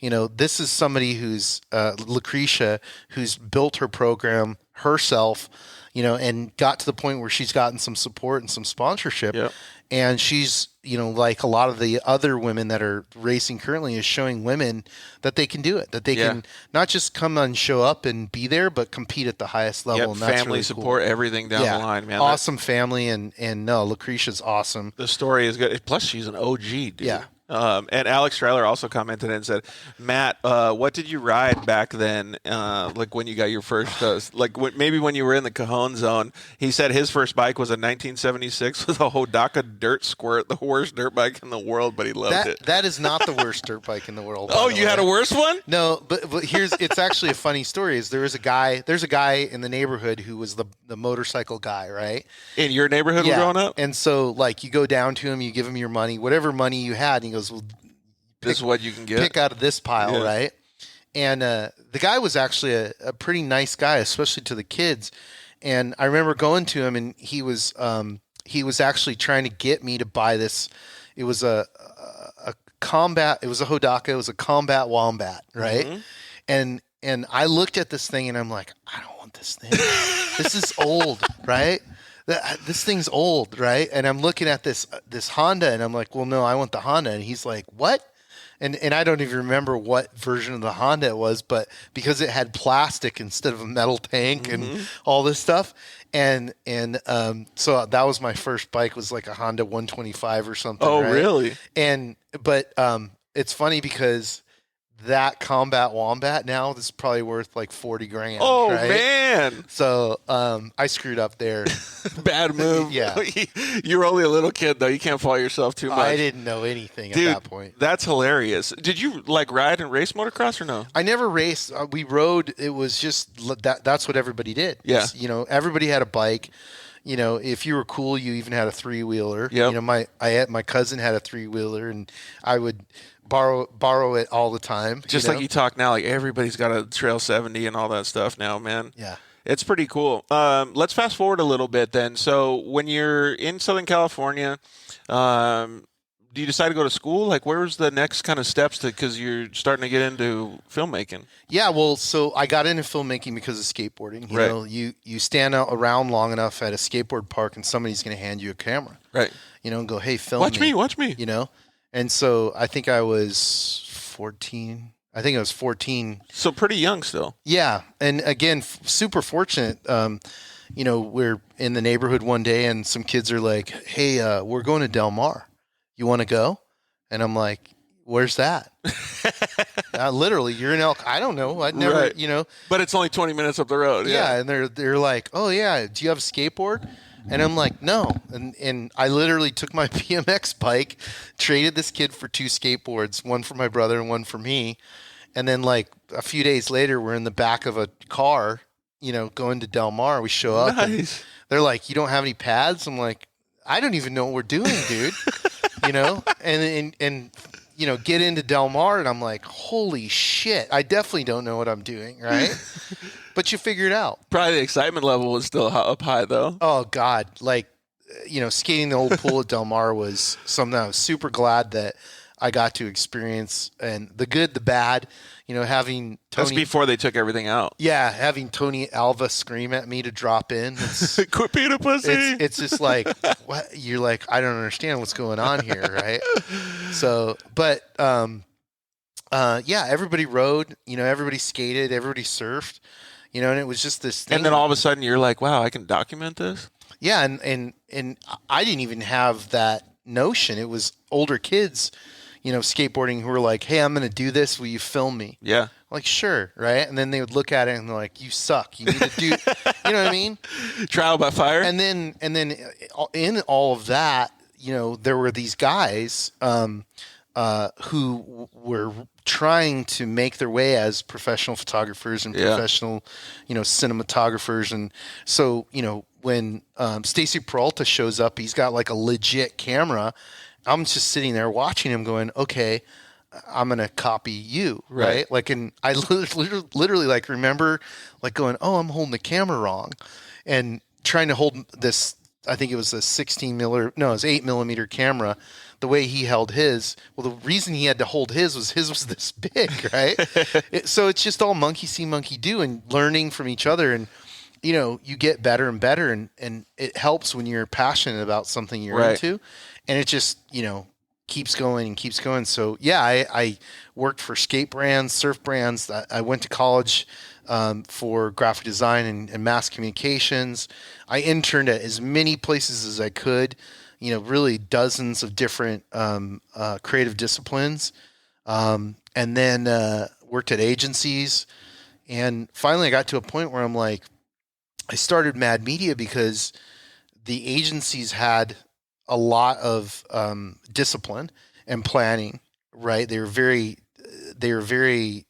this is somebody who's Lucretia, who's built her program herself, and got to the point where she's gotten some support and some sponsorship. Yep. And she's, like a lot of the other women that are racing currently, is showing women that they can do it, that they can not just come and show up and be there, but compete at the highest level. And that's family really support, cool. Everything down the line, man. Awesome family, and no, Lucretia's awesome. The story is good. Plus, she's an OG, dude. Yeah. And Alex Stryler also commented and said, Matt, what did you ride back then? Like when you got your first, maybe when you were in the Cajon zone. He said his first bike was a 1976 with a Hodaka Dirt Squirt, the worst dirt bike in the world, but he loved it. That is not the worst dirt bike in the world. Oh, you had a worse one? No, but it's actually a funny story. There's a guy in the neighborhood who was the motorcycle guy, right? In your neighborhood growing up? And so, like, you go down to him, you give him your money, whatever money you had, and he goes, well, this is what you can get. Pick out of this pile, right? And the guy was actually a pretty nice guy, especially to the kids. And I remember going to him, and he was actually trying to get me to buy this. It was a combat. It was a Hodaka. It was a combat wombat, right? Mm-hmm. And and I looked at this thing and I'm like, I don't want this thing. This is old, right? This thing's old, right? And I'm looking at this Honda and I'm like, well, no, I want the Honda. And he's like, what? And I don't even remember what version of the Honda it was, but because it had plastic instead of a metal tank and all this stuff. And so that was my first bike, was like a Honda 125 or something. Oh, right? really? But it's funny because that Combat Wombat now is probably worth like 40 grand. Oh, right? man. So I screwed up there. Bad move. Yeah. You were only a little kid, though. You can't fault yourself too much. I didn't know anything Dude, at that point. That's hilarious. Did you like ride and race motocross or no? I never raced. We rode. It was just that's what everybody did. Yeah. You know, everybody had a bike. You know, if you were cool, you even had a 3-wheeler. Yep. You know, my cousin had a 3-wheeler, and I would borrow it all the time. Just like you talk now, like everybody's got a Trail 70 and all that stuff now, man. Yeah. It's pretty cool. Let's fast forward a little bit then. So when you're in Southern California, do you decide to go to school? Like, where's the next kind of steps because you're starting to get into filmmaking? Yeah, well, so I got into filmmaking because of skateboarding. You Right. know, you stand out around long enough at a skateboard park and somebody's going to hand you a camera. Right. You know, and go, hey, film Watch me. You know? And so I think I was 14. I think I was 14. So pretty young still. Yeah. And again, super fortunate. You know, we're in the neighborhood one day and some kids are like, hey, we're going to Del Mar. You want to go? And I'm like, where's that? Literally, you're in Elk. I don't know. I'd never, Right. you know. But it's only 20 minutes up the road. Yeah. And they're like, oh, yeah, do you have a skateboard? And I'm like, no. And I literally took my BMX bike, traded this kid for 2 skateboards, one for my brother and one for me. And then like a few days later, we're in the back of a car, you know, going to Del Mar. We show up and Nice. they're like, you don't have any pads? I'm like, I don't even know what we're doing, dude. You know, and you know, get into Del Mar and I'm like, holy shit, I definitely don't know what I'm doing, right? But you figure it out. Probably the excitement level was still up high, though. Oh, God. Like, you know, skating the old pool at Del Mar was something I was super glad that I got to experience. And the good, the bad, you know, having That's Tony. before they took everything out. Yeah, having Tony Alva scream at me to drop in. Quit being a pussy. It's just like, what? You're like, I don't understand what's going on here, right? So, but yeah, everybody rode, you know, everybody skated, everybody surfed, you know, and it was just this thing. And then all of a sudden you're like, wow, I can document this? Yeah, and I didn't even have that notion. It was older kids, you know, skateboarding who were like, hey, I'm going to do this. Will you film me? Yeah. I'm like, sure, right? And then they would look at it and they're like, you suck. You need to do, you know what I mean? Trial by fire? And then in all of that, you know, there were these guys who were trying to make their way as professional photographers and professional, you know, cinematographers. And so, you know, when Stacy Peralta shows up, he's got like a legit camera. I'm just sitting there watching him going, okay, I'm going to copy you. Right. Like, and I literally like remember like going, oh, I'm holding the camera wrong and trying to hold this. I think it was a 8 millimeter camera. The way he held his, well, the reason he had to hold his was this big, right? So it's just all monkey see, monkey do, and learning from each other. And, you know, you get better and better, and it helps when you're passionate about something you're into. And it just, you know, keeps going and keeps going. So, yeah, I worked for skate brands, surf brands. I went to college for graphic design and mass communications. I interned at as many places as I could, you know, really dozens of different creative disciplines, and then worked at agencies. And finally I got to a point where I'm like, I started Mad Media because the agencies had a lot of discipline and planning, right? They were very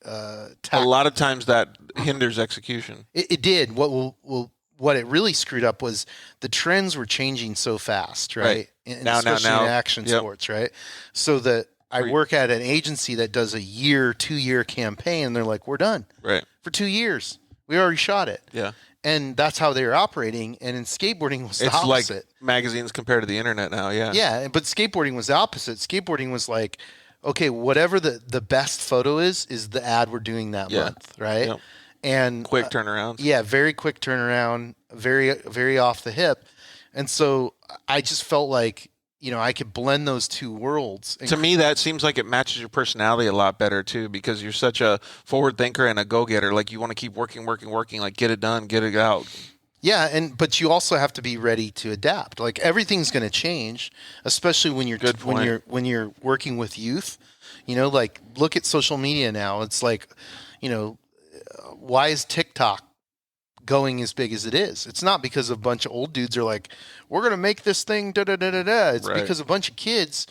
a lot of times that hinders execution. It did. What it really screwed up was the trends were changing so fast, right? Especially in action sports, right? So that I work at an agency that does a 2-year campaign, and they're like, we're done. Right. For 2 years. We already shot it. Yeah. And that's how they were operating. And in skateboarding was the opposite. Like magazines compared to the internet now, yeah. Yeah, but skateboarding was the opposite. Skateboarding was like, okay, whatever the best photo is the ad we're doing that month, right? Yep. And Quick turnarounds. Yeah, very quick turnaround, very, very off the hip. And so I just felt like, I could blend those two worlds. To me, that seems like it matches your personality a lot better too, because you're such a forward thinker and a go-getter. Like you want to keep working, like get it done, get it out. Yeah, but you also have to be ready to adapt. Like everything's going to change, especially when you're working with youth. Like look at social media now. It's like, why is TikTok going as big as it is? It's not because a bunch of old dudes are like, we're going to make this thing da da da da da. It's because a bunch of kids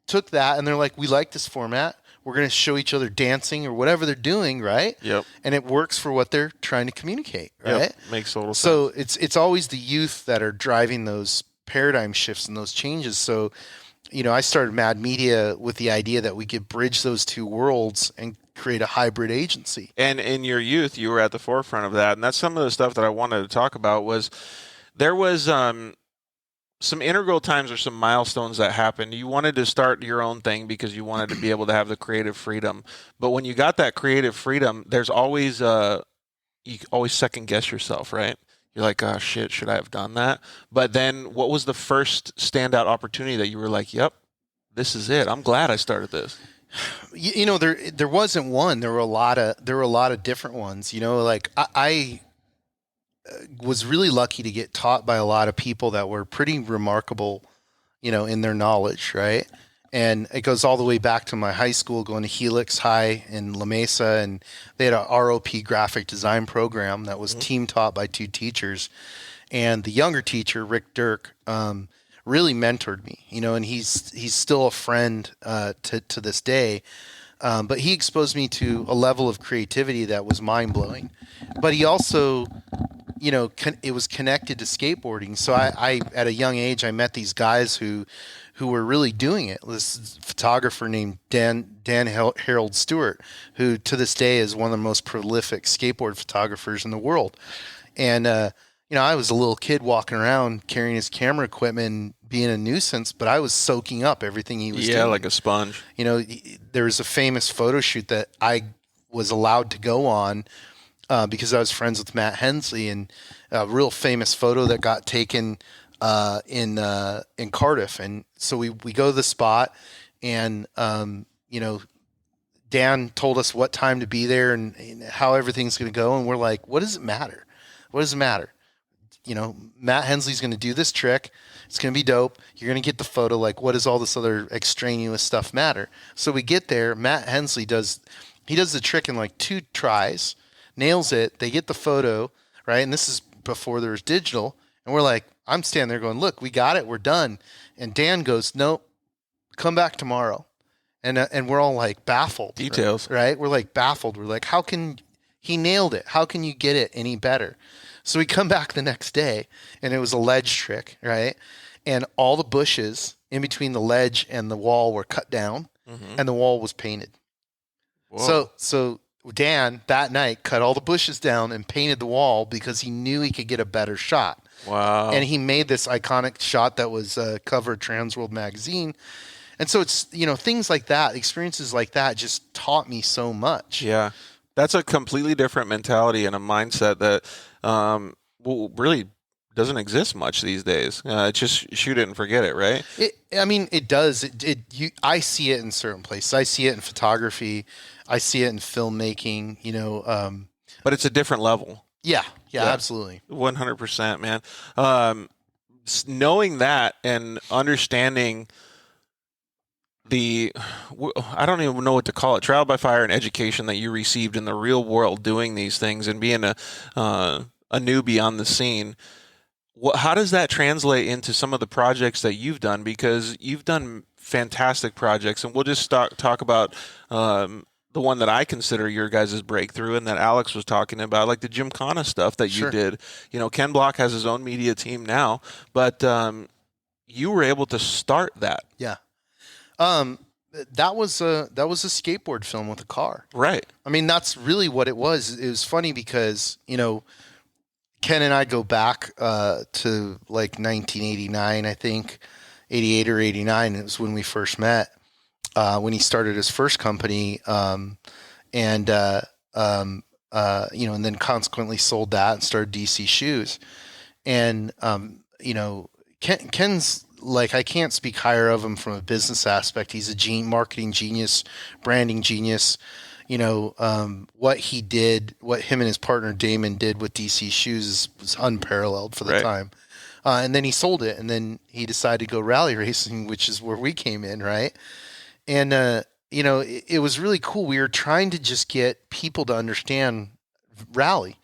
took that and they're like, we like this format. We're going to show each other dancing or whatever they're doing, right? Yep. And it works for what they're trying to communicate, right? Yep. Makes total sense. So it's always the youth that are driving those paradigm shifts and those changes. So, I started Mad Media with the idea that we could bridge those two worlds and create a hybrid agency. And in your youth, you were at the forefront of that. And that's some of the stuff that I wanted to talk about there was some integral times or some milestones that happened. You wanted to start your own thing because you wanted to be able to have the creative freedom. But when you got that creative freedom, there's always, you always second guess yourself, right? You're like, oh shit, should I have done that? But then what was the first standout opportunity that you were like, yep, this is it. I'm glad I started this. There wasn't one. There were a lot of different ones. Like I was really lucky to get taught by a lot of people that were pretty remarkable, in their knowledge, right? And it goes all the way back to my high school, going to Helix High in La Mesa, and they had a ROP graphic design program that was team taught by two teachers, and the younger teacher, Rick Dirk, really mentored me, and he's still a friend to this day. But he exposed me to a level of creativity that was mind blowing. But he also, it was connected to skateboarding. So I at a young age, I met these guys who were really doing it. This photographer named Dan Harold Stewart, who to this day is one of the most prolific skateboard photographers in the world. And I was a little kid walking around carrying his camera equipment, being a nuisance, but I was soaking up everything he was doing. Yeah, like a sponge. There was a famous photo shoot that I was allowed to go on because I was friends with Matt Hensley, and a real famous photo that got taken in Cardiff. And so we go to the spot, and Dan told us what time to be there and how everything's going to go, and we're like, what does it matter? What does it matter? Matt Hensley's going to do this trick. It's going to be dope. You're going to get the photo. Like, what does all this other extraneous stuff matter? So we get there. Matt Hensley does the trick in like 2 tries, nails it. They get the photo, right? And this is before there was digital. And we're like, I'm standing there going, look, we got it. We're done. And Dan goes, nope, come back tomorrow. And we're all like baffled. Details. Right? We're like baffled. We're like, he nailed it. How can you get it any better? So we come back the next day, and it was a ledge trick, right? And all the bushes in between the ledge and the wall were cut down, and the wall was painted. Whoa. So Dan, that night, cut all the bushes down and painted the wall because he knew he could get a better shot. Wow. And he made this iconic shot that was cover of Trans World magazine. And so it's, things like that, experiences like that just taught me so much. Yeah. That's a completely different mentality and a mindset that really doesn't exist much these days. Just shoot it and forget it, right? It does. I see it in certain places. I see it in photography. I see it in filmmaking. But it's a different level. Yeah, absolutely. 100%, man. Knowing that and understanding I don't even know what to call it, trial by fire and education that you received in the real world doing these things and being a newbie on the scene. How does that translate into some of the projects that you've done? Because you've done fantastic projects, and we'll just talk about the one that I consider your guys' breakthrough and that Alex was talking about, like the Gymkhana stuff that you did. Ken Block has his own media team now, but you were able to start that. Yeah. That was a skateboard film with a car. Right. That's really what it was. It was funny because, Ken and I go back to like 1989, I think, 88 or 89. It was when we first met. when he started his first company, and then consequently sold that and started DC Shoes. And Ken's like, I can't speak higher of him from a business aspect. He's a marketing genius, branding genius. What he did, what him and his partner Damon did with DC Shoes was unparalleled for the time. And then he sold it, and then he decided to go rally racing, which is where we came in, right? And it was really cool. We were trying to just get people to understand rally.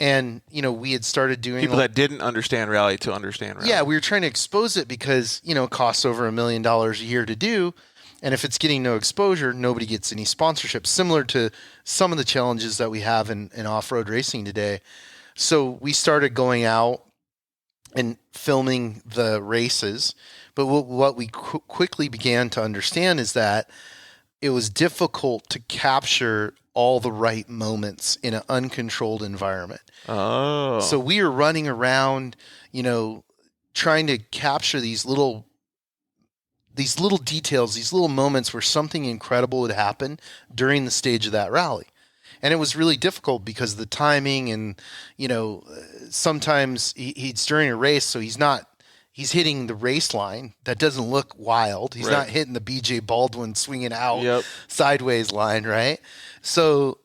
And, we had started doing people that didn't understand rally to understand rally. Yeah, we were trying to expose it because, it costs over $1 million a year to do. And if it's getting no exposure, nobody gets any sponsorship, similar to some of the challenges that we have in off-road racing today. So we started going out and filming the races. But what we quickly began to understand is that it was difficult to capture all the right moments in an uncontrolled environment. Oh. So we were running around, trying to capture these little details, these little moments where something incredible would happen during the stage of that rally. And it was really difficult because of the timing and, sometimes he's during a race, so he's hitting the race line. That doesn't look wild. He's not hitting the BJ Baldwin swinging out sideways line, right? So,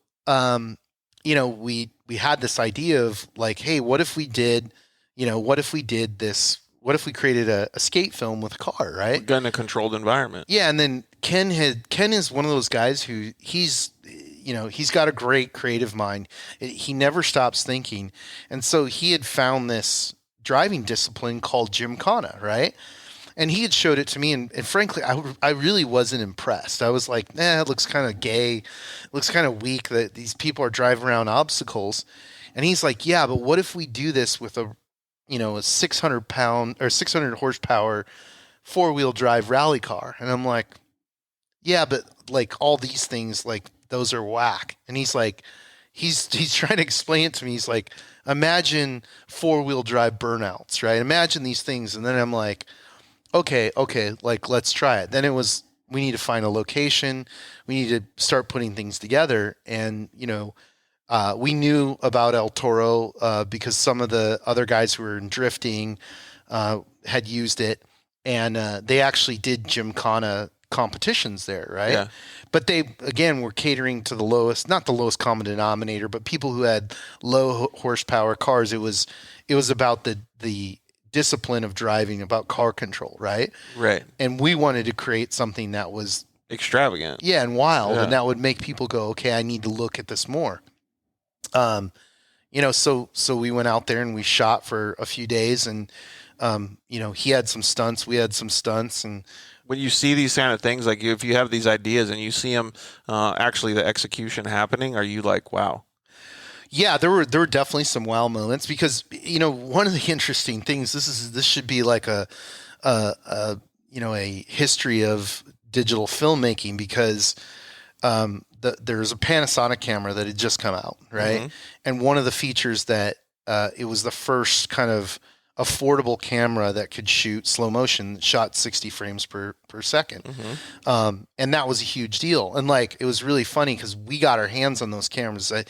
we had this idea of like, hey, what if we did this? What if we created a skate film with a car, right? In a controlled environment. Yeah, and then Ken is one of those guys who he's got a great creative mind. He never stops thinking. And so he had found this driving discipline called Gymkhana, right? And he had showed it to me, and frankly, I really wasn't impressed. I was like, it looks kind of gay. It looks kind of weak that these people are driving around obstacles. And he's like, yeah, but what if we do this with a 600 horsepower 4-wheel drive rally car? And I'm like, yeah, but like all these things, like those are whack. And he's like, he's trying to explain it to me. He's like, imagine 4-wheel drive burnouts, right? Imagine these things. And then I'm like, okay, like let's try it. Then it was, we need to find a location. We need to start putting things together. And, we knew about El Toro because some of the other guys who were in drifting had used it. And they actually did Gymkhana competitions there, right? Yeah. But they, again, were catering to not the lowest common denominator, but people who had low horsepower cars. It was about the discipline of driving, about car control, right? Right. And we wanted to create something that was extravagant. Yeah, and wild. Yeah. And that would make people go, okay, I need to look at this more. So we went out there and we shot for a few days, and, he had some stunts, we had some stunts. And when you see these kind of things, like if you have these ideas and you see them, actually the execution happening, are you like, wow? Yeah, there were definitely some wow moments because, one of the interesting things, this should be like a history of digital filmmaking because, there's a Panasonic camera that had just come out, right? Mm-hmm. And one of the features that it was the first kind of affordable camera that could shoot slow motion, shot 60 frames per second. Mm-hmm. And that was a huge deal. And like, it was really funny because we got our hands on those cameras. Not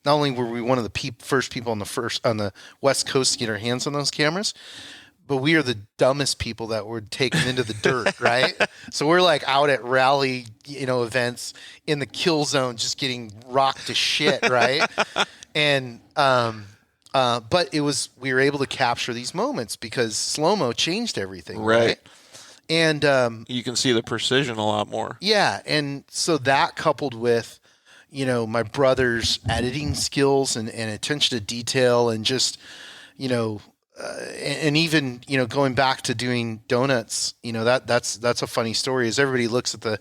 only were we one of the first people on the West Coast to get our hands on those cameras, but we are the dumbest people that were taken into the dirt, right? So we're like out at rally, events in the kill zone, just getting rocked to shit, right? And but we were able to capture these moments because slow-mo changed everything, right? And you can see the precision a lot more. Yeah, and so that coupled with, my brother's editing skills and attention to detail and just, and even, going back to doing donuts, that's a funny story is everybody looks at the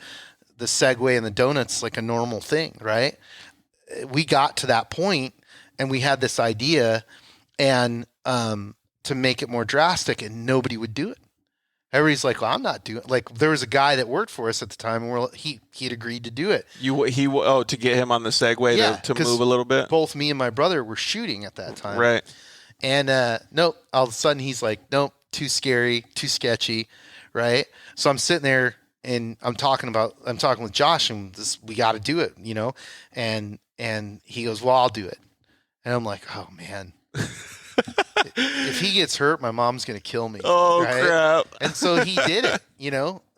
Segway and the donuts like a normal thing, right? We got to that point and we had this idea and to make it more drastic and nobody would do it. Everybody's like, well, I'm not doing it. Like there was a guy that worked for us at the time and he'd agreed to do it. To get him on the Segway to move a little bit. Both me and my brother were shooting at that time. Right. And nope, all of a sudden he's like, nope, too scary, too sketchy, right? So I'm sitting there, and I'm talking with Josh, and we got to do it, and he goes, well, I'll do it. And I'm like, oh man, if he gets hurt, my mom's going to kill me. Oh, right? crap. And so he did it,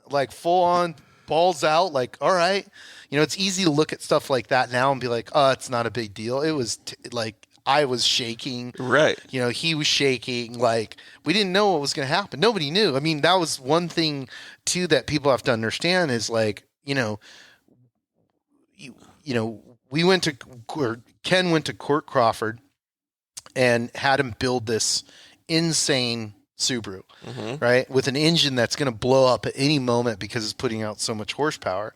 like full on balls out, like, all right. It's easy to look at stuff like that now and be like, oh, it's not a big deal. It was like, I was shaking. Right. He was shaking. Like, we didn't know what was going to happen. Nobody knew. I mean, that was one thing too that people have to understand is like, Ken went to Court Crawford and had him build this insane Subaru, right? With an engine that's going to blow up at any moment because it's putting out so much horsepower.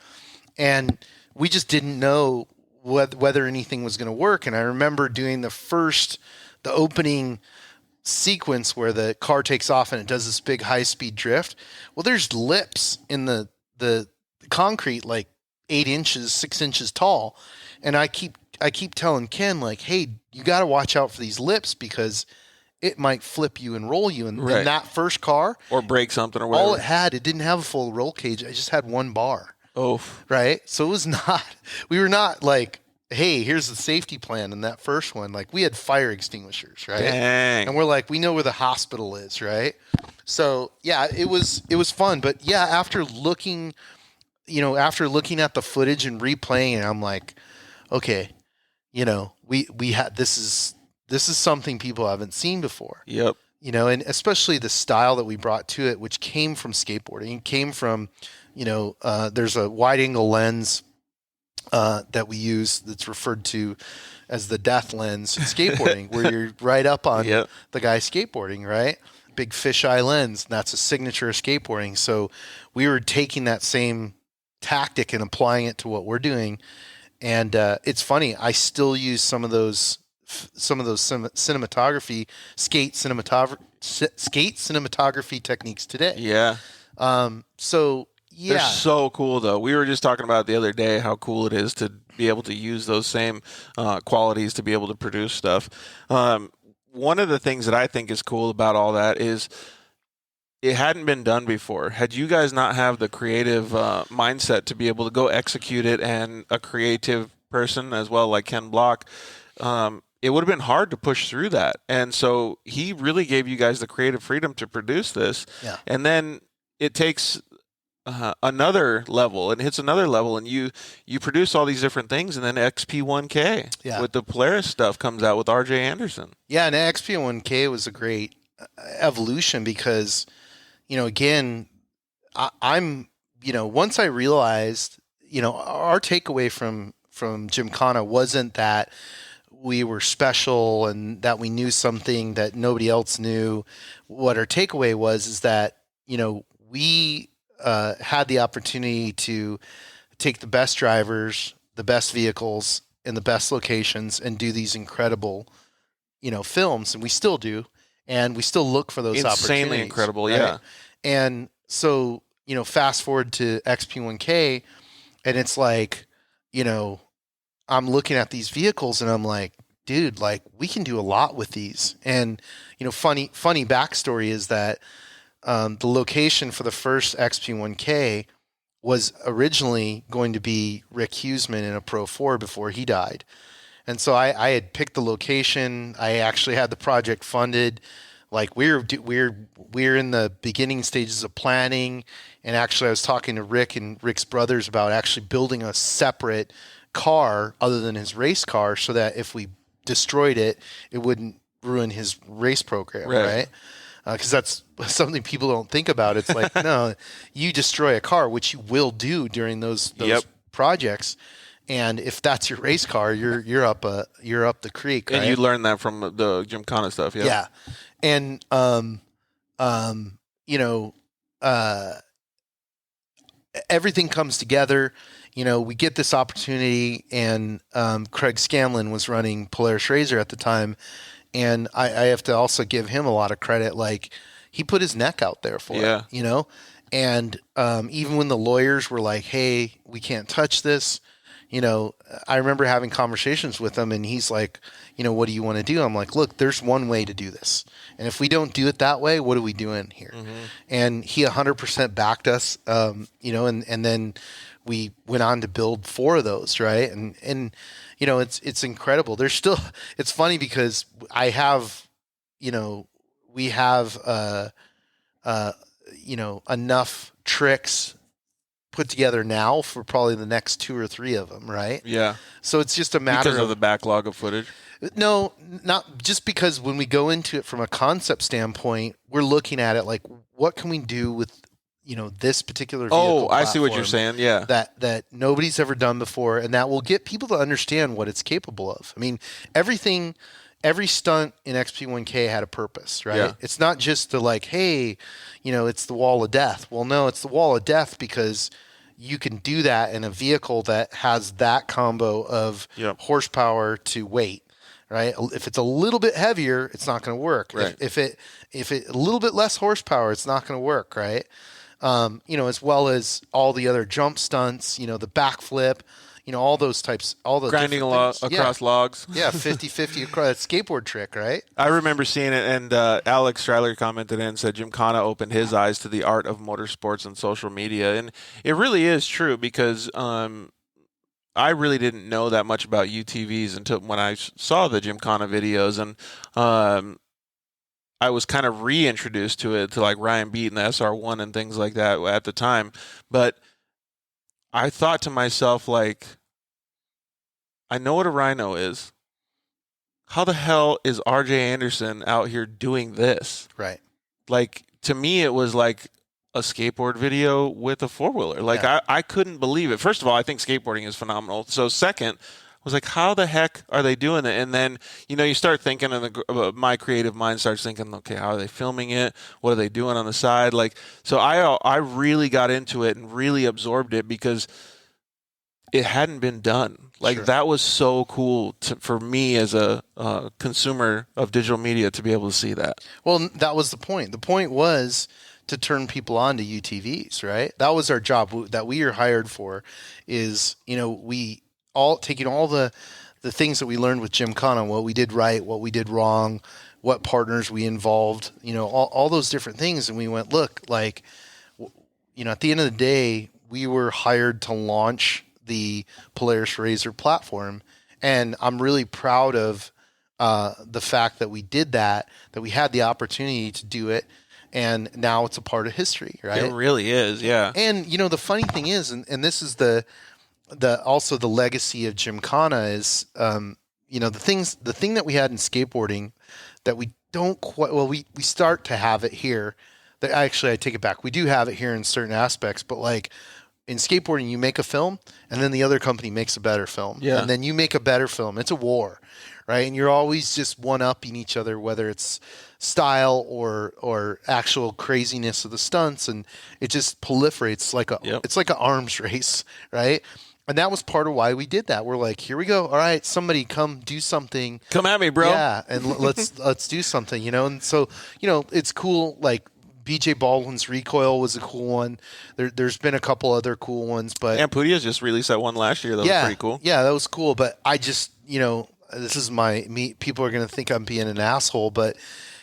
And we just didn't know whether anything was going to work. And I remember doing the opening sequence where the car takes off and it does this big high speed drift. Well, there's lips in the concrete, like 8 inches, 6 inches tall. And I keep telling Ken, like, hey, you got to watch out for these lips because it might flip you and roll you. And in that first car, or break something or whatever. All it didn't have a full roll cage. It just had one bar. Oh, right. So it was we were not like, hey, here's the safety plan in that first one. Like, we had fire extinguishers, right? Dang. And we're like, we know where the hospital is, right? So yeah, it was fun. But yeah, after looking at the footage and replaying it, I'm like, okay, we had this is something people haven't seen before. Yep. And especially the style that we brought to it, which came from skateboarding. It came from, there's a wide angle lens that we use that's referred to as the death lens in skateboarding, where you're right up on the guy skateboarding, right? Big fisheye lens. And that's a signature of skateboarding. So we were taking that same tactic and applying it to what we're doing. And it's funny, I still use some of those cinematography techniques today. Yeah. So yeah, they're so cool though. We were just talking about the other day how cool it is to be able to use those same qualities to be able to produce stuff. One of the things that I think is cool about all that is it hadn't been done before. Had you guys not have the creative mindset to be able to go execute it, and a creative person as well, like Ken Block, it would have been hard to push through that. And so he really gave you guys the creative freedom to produce this. Yeah. And then it takes another level and hits another level, and you produce all these different things, and then XP1K with the Polaris stuff comes out with RJ Anderson. Yeah, and XP1K was a great evolution because, again, I'm once I realized, our takeaway from Gymkhana wasn't that we were special and that we knew something that nobody else knew. What our takeaway was is that, we had the opportunity to take the best drivers, the best vehicles, in the best locations and do these incredible, films. And we still do. And we still look for those opportunities. Insanely incredible, right? yeah. And so, fast forward to XP1K, and it's like, I'm looking at these vehicles and I'm like, dude, like, we can do a lot with these. And, funny backstory is that the location for the first XP1K was originally going to be Rick Huseman in a Pro 4 before he died. And so I had picked the location. I actually had the project funded. Like, we're in the beginning stages of planning. And actually I was talking to Rick and Rick's brothers about actually building a separate car other than his race car, so that if we destroyed it, it wouldn't ruin his race program, right? Because that's something people don't think about. It's like, no, you destroy a car, which you will do during those projects, and if that's your race car, you're up the creek. And right? you learned that from the Gymkhana stuff, yeah. And everything comes together. We get this opportunity, and Craig Scanlon was running Polaris RZR at the time. And I have to also give him a lot of credit. Like, he put his neck out there for it, and even when the lawyers were like, hey, we can't touch this, I remember having conversations with him, and he's like, what do you want to do? I'm like, look, there's one way to do this. And if we don't do it that way, what are we doing here? And he 100% backed us, and then we went on to build 4 of those, right? And it's incredible. There's still, it's funny because I have, we have, enough tricks put together now for probably the next 2 or 3 of them, right? Yeah. So it's just a matter because of the backlog of footage. No, not just because when we go into it from a concept standpoint, we're looking at it like, what can we do with, this particular vehicle I see what you're saying. Yeah. That nobody's ever done before, and that will get people to understand what it's capable of. I mean, every stunt in XP1K had a purpose, right? Yeah. It's not just the like, hey, it's the wall of death. Well, no, it's the wall of death because you can do that in a vehicle that has that combo of horsepower to weight, right? If it's a little bit heavier, it's not going to work. Right. If it a little bit less horsepower, it's not going to work, right? As well as all the other jump stunts, the backflip, all those types, all the grinding across logs. Yeah, 50-50 across skateboard trick, right? I remember seeing it, and Alex Stryler commented in and said Gymkhana opened his eyes to the art of motorsports and social media, and it really is true because I really didn't know that much about UTVs until when I saw the Gymkhana videos, and I was kind of reintroduced to it, to like Ryan Beat and the SR1 and things like that at the time. But I thought to myself, like, I know what a Rhino is. How the hell is RJ Anderson out here doing this? Right. Like, to me, it was like a skateboard video with a 4-wheeler. Like, I couldn't believe it. First of all, I think skateboarding is phenomenal. So second, I was like, how the heck are they doing it? And then, you start thinking, and my creative mind starts thinking, okay, how are they filming it? What are they doing on the side? Like, so I really got into it and really absorbed it because it hadn't been done. Like, that was so cool for me as a consumer of digital media to be able to see that. Well, that was the point. The point was to turn people on to UTVs, right? That was our job that we are hired for, is, taking all the things that we learned with Gymkhana, what we did right, what we did wrong, what partners we involved, all those different things. And we went, look, like, at the end of the day, we were hired to launch the Polaris RZR platform. And I'm really proud of the fact that we did that we had the opportunity to do it. And now it's a part of history, right? It really is, yeah. And, the funny thing is, and this is also the legacy of Gymkhana is, the thing that we had in skateboarding that we don't quite, we start to have it here. Actually, I take it back. We do have it here in certain aspects, but like in skateboarding, you make a film and then the other company makes a better film. Yeah. And then you make a better film. It's a war, right? And you're always just one-upping each other, whether it's style or actual craziness of the stunts, and it just proliferates it's like an arms race, right? And that was part of why we did that. We're like, here we go. All right, somebody come do something. Come at me, bro. Yeah, and let's do something, And so, it's cool. Like BJ Baldwin's Recoil was a cool one. There's been a couple other cool ones, but Amputia's just released that one last year. That was pretty cool. Yeah, that was cool. But I just, this is me. People are going to think I'm being an asshole, but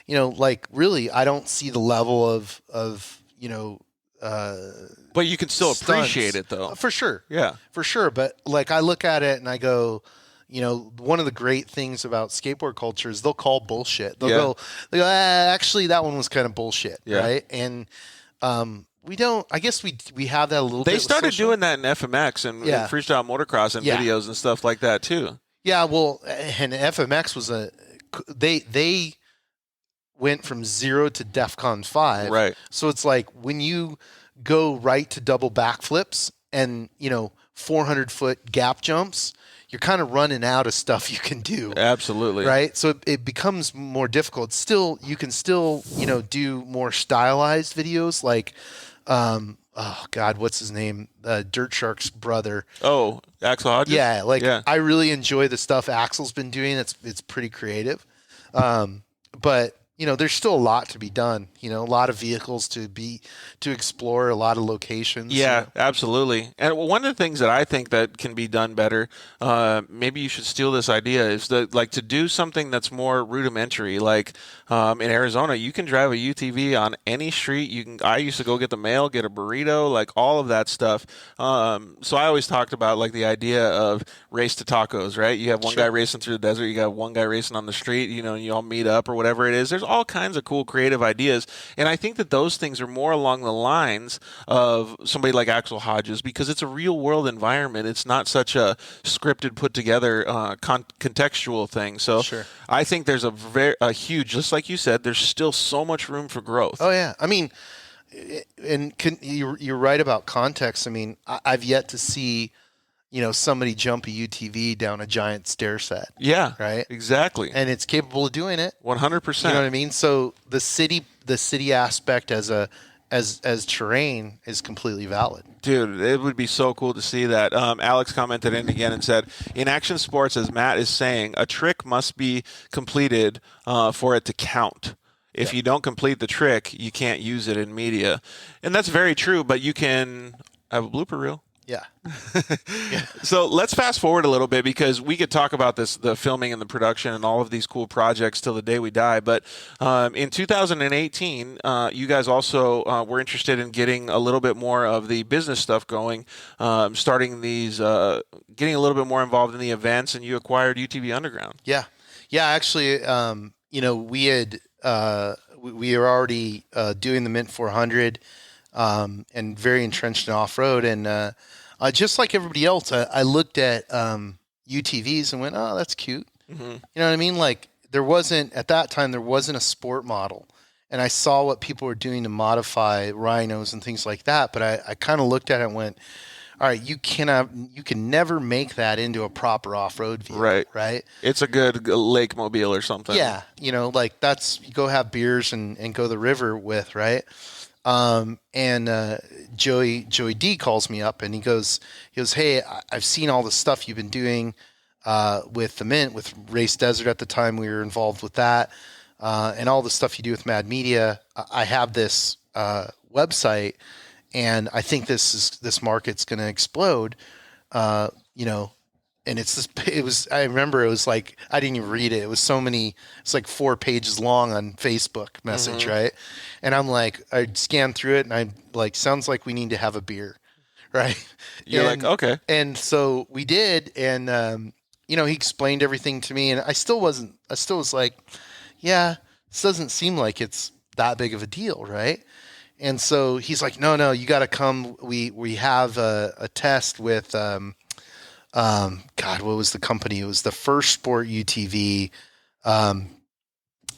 like really, I don't see the level of but you can still appreciate it, though. For sure. Yeah. For sure. But like I look at it and I go, one of the great things about skateboard culture is they'll call bullshit. They'll go, actually, that one was kind of bullshit, right? And we don't. I guess we have that a little bit. They started doing that in FMX and freestyle motocross and videos and stuff like that, too. Yeah, well, and FMX was they went from 0 to DEFCON 5. Right. So it's like when you go right to double backflips and, 400-foot gap jumps, you're kind of running out of stuff you can do. Absolutely. Right? So it becomes more difficult. You can still, do more stylized videos like, oh God, what's his name? Dirt Shark's brother. Oh, Axel Hodges? Yeah. I really enjoy the stuff Axel's been doing. It's pretty creative. But, there's still a lot to be done. A lot of vehicles to explore, a lot of locations. Yeah, absolutely. And one of the things that I think that can be done better, maybe you should steal this idea, is that to do something that's more rudimentary. Like in Arizona, you can drive a UTV on any street. I used to go get the mail, get a burrito, all of that stuff. So I always talked about the idea of race to tacos, right? You have one guy racing through the desert, you got one guy racing on the street. You all meet up or whatever it is. There's all kinds of cool creative ideas, and I think that those things are more along the lines of somebody like Axel Hodges, because it's a real world environment. It's not such a scripted, put together contextual thing. So I think there's a huge, just like you said, there's still so much room for growth. Oh yeah, I mean, and you're right about context. I mean, I've yet to see somebody jump a UTV down a giant stair set. Yeah, right. Exactly. And it's capable of doing it. 100%. You know what I mean? So the city aspect as terrain is completely valid. Dude, it would be so cool to see that. Alex commented in again and said, in action sports, as Matt is saying, a trick must be completed for it to count. If you don't complete the trick, you can't use it in media. And that's very true, but you can have a blooper reel. Yeah. So let's fast forward a little bit, because we could talk about the filming and the production and all of these cool projects till the day we die. But in 2018, you guys also were interested in getting a little bit more of the business stuff going, starting these, getting a little bit more involved in the events, and you acquired UTV Underground. Yeah. Yeah. Actually, we had, we were already doing the Mint 400 and very entrenched in off-road. And just like everybody else, I looked at UTVs and went, oh, that's cute. Mm-hmm. You know what I mean? At that time, there wasn't a sport model. And I saw what people were doing to modify rhinos and things like that. But I kind of looked at it and went, all right, you can never make that into a proper off-road vehicle, right? It's a good lake mobile or something. Yeah, that's, you go have beers and go the river with, right? Joey D calls me up and he goes, hey, I've seen all the stuff you've been doing with the Mint, with Race Desert at the time. We were involved with that, and all the stuff you do with Mad Media. I have this website, and I think this market's going to explode. And I remember it was I didn't even read it. It was it's 4 pages long on Facebook message, mm-hmm. right? And I scanned through it and I'm sounds like we need to have a beer, right? You're okay. And so we did. And, he explained everything to me, and I still was yeah, this doesn't seem like it's that big of a deal, right? And so he's like, no, you got to come. We have a test with, God, what was the company? It was the First Sport UTV.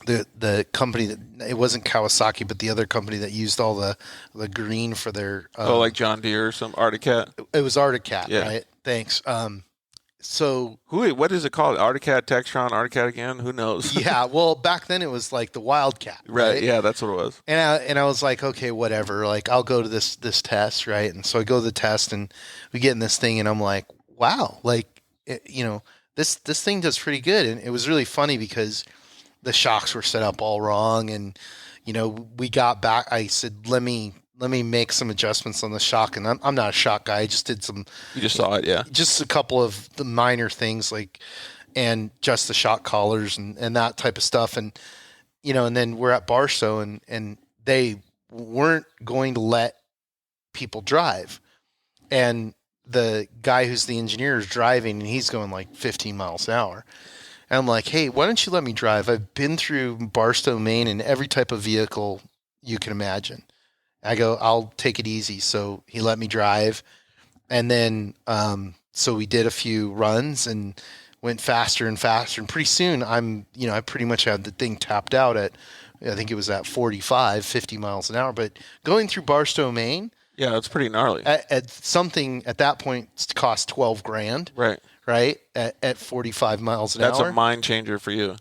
The company that, it wasn't Kawasaki, but the other company that used all the green for their like John Deere or some Arctic Cat. It was Arctic Cat, yeah. Right? Thanks. So what is it called? Arctic Cat, Textron, Arctic Cat again? Who knows? Yeah, well, back then it was the Wildcat, right? Yeah, that's what it was. And I was like, okay, whatever. I'll go to this test, right? And so I go to the test, and we get in this thing, and I'm like, wow, this thing does pretty good. And it was really funny because the shocks were set up all wrong, and we got back. I said, let me make some adjustments on the shock, and I'm not a shock guy. I just did some. You just saw it, yeah. Just a couple of the minor things, and just the shock collars and that type of stuff, and and then we're at Barstow, and they weren't going to let people drive, and the guy who's the engineer is driving, and he's going 15 miles an hour. And I'm like, hey, why don't you let me drive? I've been through Barstow, Maine, and every type of vehicle you can imagine. I go, I'll take it easy. So he let me drive. And then, so we did a few runs and went faster and faster. And pretty soon I pretty much had the thing tapped out at, I think it was at 45, 50 miles an hour. But going through Barstow, Maine. Yeah, that's pretty gnarly. At something at that point cost $12,000. Right. Right. At 45 miles an hour. That's a mind changer for you.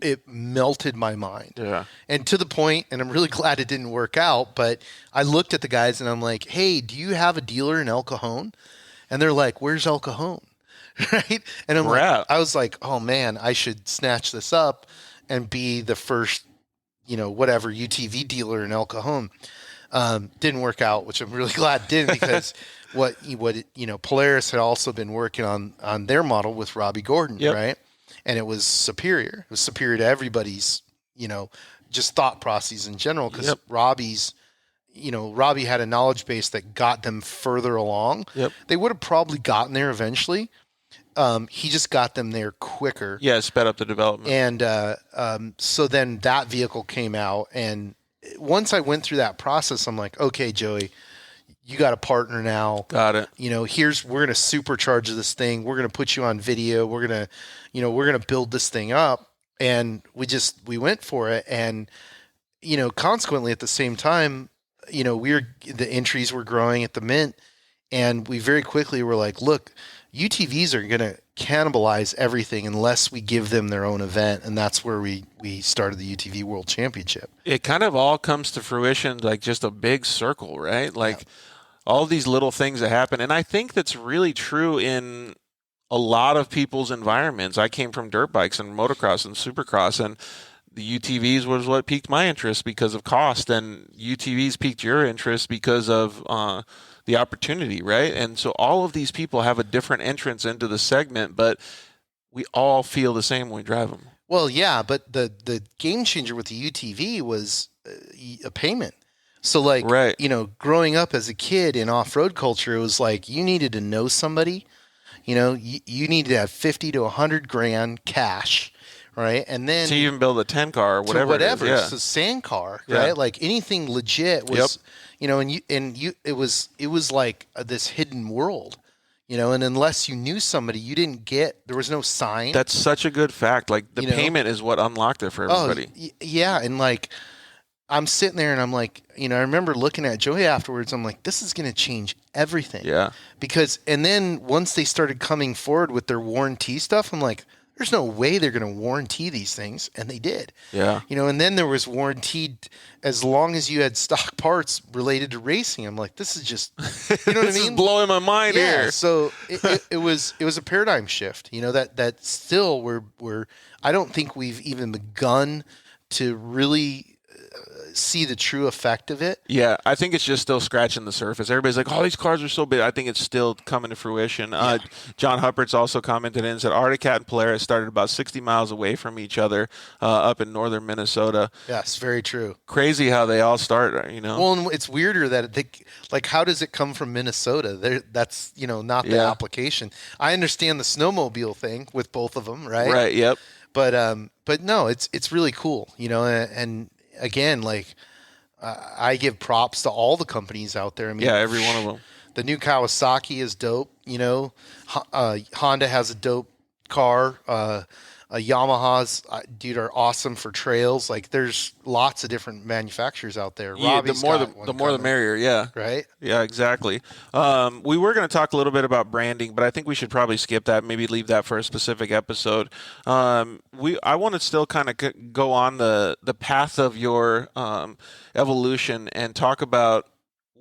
It melted my mind. Yeah. And to the point, and I'm really glad it didn't work out, but I looked at the guys and I'm like, hey, do you have a dealer in El Cajon? And they're like, where's El Cajon? Right. And I was like, oh man, I should snatch this up and be the first whatever UTV dealer in El Cajon. Didn't work out, which I'm really glad it didn't, because what Polaris had also been working on their model with Robbie Gordon, right? And it was superior. It was superior to everybody's, just thought processes in general, because Robbie had a knowledge base that got them further along. They would have probably gotten there eventually. He just got them there quicker. Yeah, sped up the development. And so then that vehicle came out, and once I went through that process, I'm like, okay, Joey, you got a partner now. Got it. We're going to supercharge this thing. We're going to put you on video. We're going to build this thing up. And we went for it. And, consequently at the same time, the entries were growing at the Mint, and we very quickly were like, look, UTVs are going to cannibalize everything unless we give them their own event. And that's where we started the UTV World Championship. It kind of all comes to fruition like just a big circle, right? Like all these little things that happen. And I think that's really true in a lot of people's environments. I came from dirt bikes and motocross and supercross, and the UTVs was what piqued my interest because of cost, and UTVs piqued your interest because of the opportunity, right? And so all of these people have a different entrance into the segment, but we all feel the same when we drive them. Well, yeah, but the game changer with the UTV was a payment. So growing up as a kid in off-road culture, it was like you needed to know somebody, you needed to have 50 to 100 grand cash. Right. And then to even build a 10 car or whatever. It's a sand car, right? Like anything legit was, it was like this hidden world, and unless you knew somebody, there was no sign. That's such a good fact. Like the payment is what unlocked it for everybody. Yeah. And like, I'm sitting there and I'm like, I remember looking at Joey afterwards. I'm like, this is going to change everything. Yeah. And then once they started coming forward with their warranty stuff, I'm like, there's no way they're going to warranty these things. And they did. Yeah. And then there was warranted as long as you had stock parts related to racing. I'm like, this is just, what I mean? This is blowing my mind here. So it was a paradigm shift, that still we're, I don't think we've even begun to really see the true effect of it. Yeah, I think it's just still scratching the surface. Everybody's like, oh, these cars are so big. I think it's still coming to fruition. John Huppert's also commented in and said Arctic Cat and Polaris started about 60 miles away from each other up in northern Minnesota. Yes, very true. Crazy how they all start, Well, and it's weirder that how does it come from Minnesota? That's, not the application. I understand the snowmobile thing with both of them, right? Right, yep. But no, it's really cool, and again, I give props to all the companies out there. I mean, every one of them. The new Kawasaki is dope. Honda has a dope car. Yamaha's, dude, are awesome for trails. Like, there's lots of different manufacturers out there. Yeah, the more the merrier. Yeah. Right. Yeah, exactly. We were going to talk a little bit about branding, but I think we should probably skip that. Maybe leave that for a specific episode. I want to still kind of go on the path of your evolution and talk about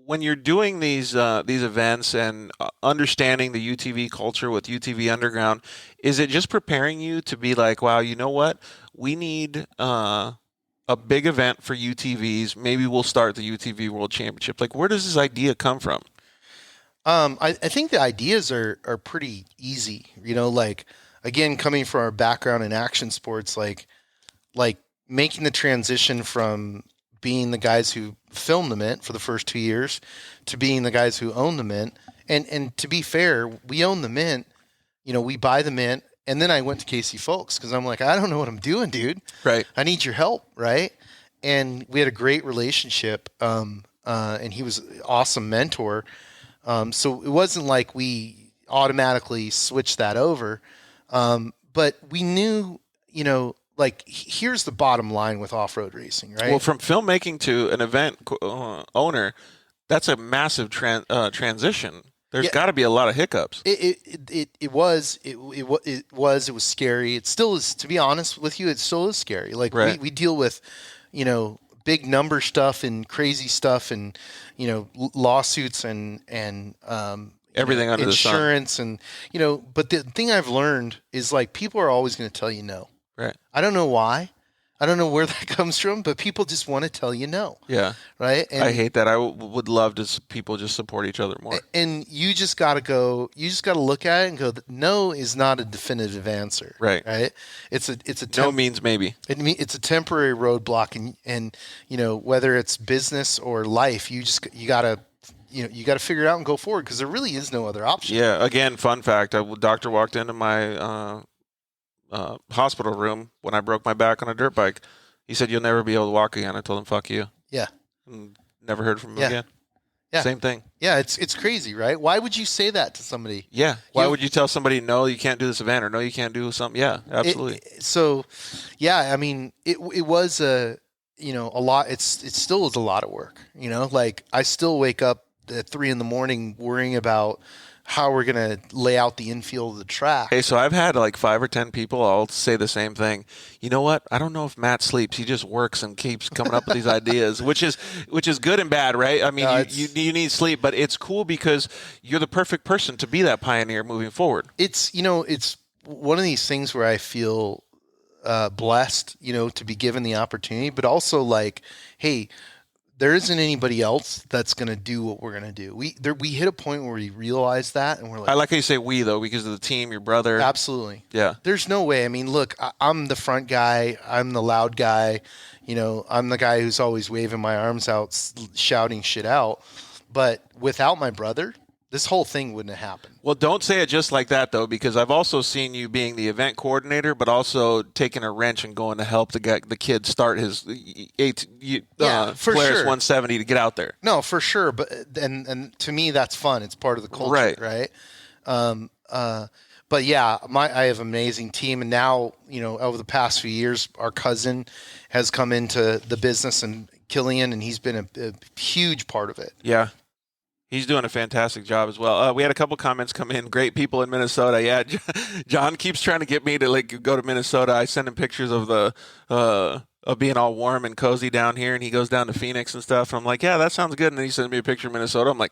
when you're doing these events and understanding the UTV culture with UTV Underground. Is it just preparing you to be like, wow, you know what? We need a big event for UTVs. Maybe we'll start the UTV World Championship. Like, where does this idea come from? I think the ideas are pretty easy. Again, coming from our background in action sports, like making the transition from being the guys who filmed the Mint for the first 2 years to being the guys who own the Mint. And to be fair, we own the Mint. We buy the Mint, and then I went to Casey Folks because I'm like, I don't know what I'm doing, dude. Right. I need your help, right? And we had a great relationship, and he was an awesome mentor. So it wasn't like we automatically switched that over, but we knew, here's the bottom line with off-road racing, right? Well, from filmmaking to an event owner, that's a massive transition. There's got to be a lot of hiccups. It was scary. It still is, to be honest with you, it still is scary. Like, right. we deal with, big number stuff and crazy stuff and, lawsuits and everything under insurance and, but the thing I've learned is, like, people are always going to tell you no. Right. I don't know why. I don't know where that comes from, but people just want to tell you no. Yeah. Right. And, I hate that. I would love to people just support each other more. And you just got to go. You just got to look at it and go, no is not a definitive answer. Right. Right. It's a no means maybe. It's a temporary roadblock, and whether it's business or life, you gotta figure it out and go forward, because there really is no other option. Yeah. Again, fun fact: a doctor walked into my hospital room when I broke my back on a dirt bike. He said, "You'll never be able to walk again." I told him, "Fuck you." Yeah. And never heard from him again. Yeah. Same thing. Yeah, it's crazy, right? Why would you say that to somebody? Yeah. Why would you tell somebody, no, you can't do this event, or no, you can't do something? Yeah, absolutely. I mean, it was a lot. It still is a lot of work. Like, I still wake up at 3 a.m. worrying about how we're going to lay out the infield of the track. Hey, so I've had like 5 or 10 people all say the same thing. You know what? I don't know if Matt sleeps. He just works and keeps coming up with these ideas, which is good and bad, right? I mean, you need sleep, but it's cool because you're the perfect person to be that pioneer moving forward. It's one of these things where I feel blessed, to be given the opportunity, but also like, hey, there isn't anybody else that's going to do what we're going to do. We hit a point where we realize that, and we're like, I like how you say we, though, because of the team, your brother. Absolutely. Yeah. There's no way. I mean, look, I'm the front guy. I'm the loud guy. I'm the guy who's always waving my arms out, shouting shit out. But without my brother, this whole thing wouldn't have happened. Well, don't say it just like that, though, because I've also seen you being the event coordinator, but also taking a wrench and going to help the kid start his Polaris sure. 170 to get out there. No, for sure. But and to me, that's fun. It's part of the culture, right? But yeah, I have an amazing team, and now over the past few years, our cousin has come into the business, and Killian, and he's been a huge part of it. Yeah. He's doing a fantastic job as well. We had a couple comments come in. Great people in Minnesota. Yeah, John keeps trying to get me to go to Minnesota. I send him pictures of of being all warm and cozy down here, and he goes down to Phoenix and stuff. And I'm like, yeah, that sounds good. And then he sends me a picture of Minnesota. I'm like,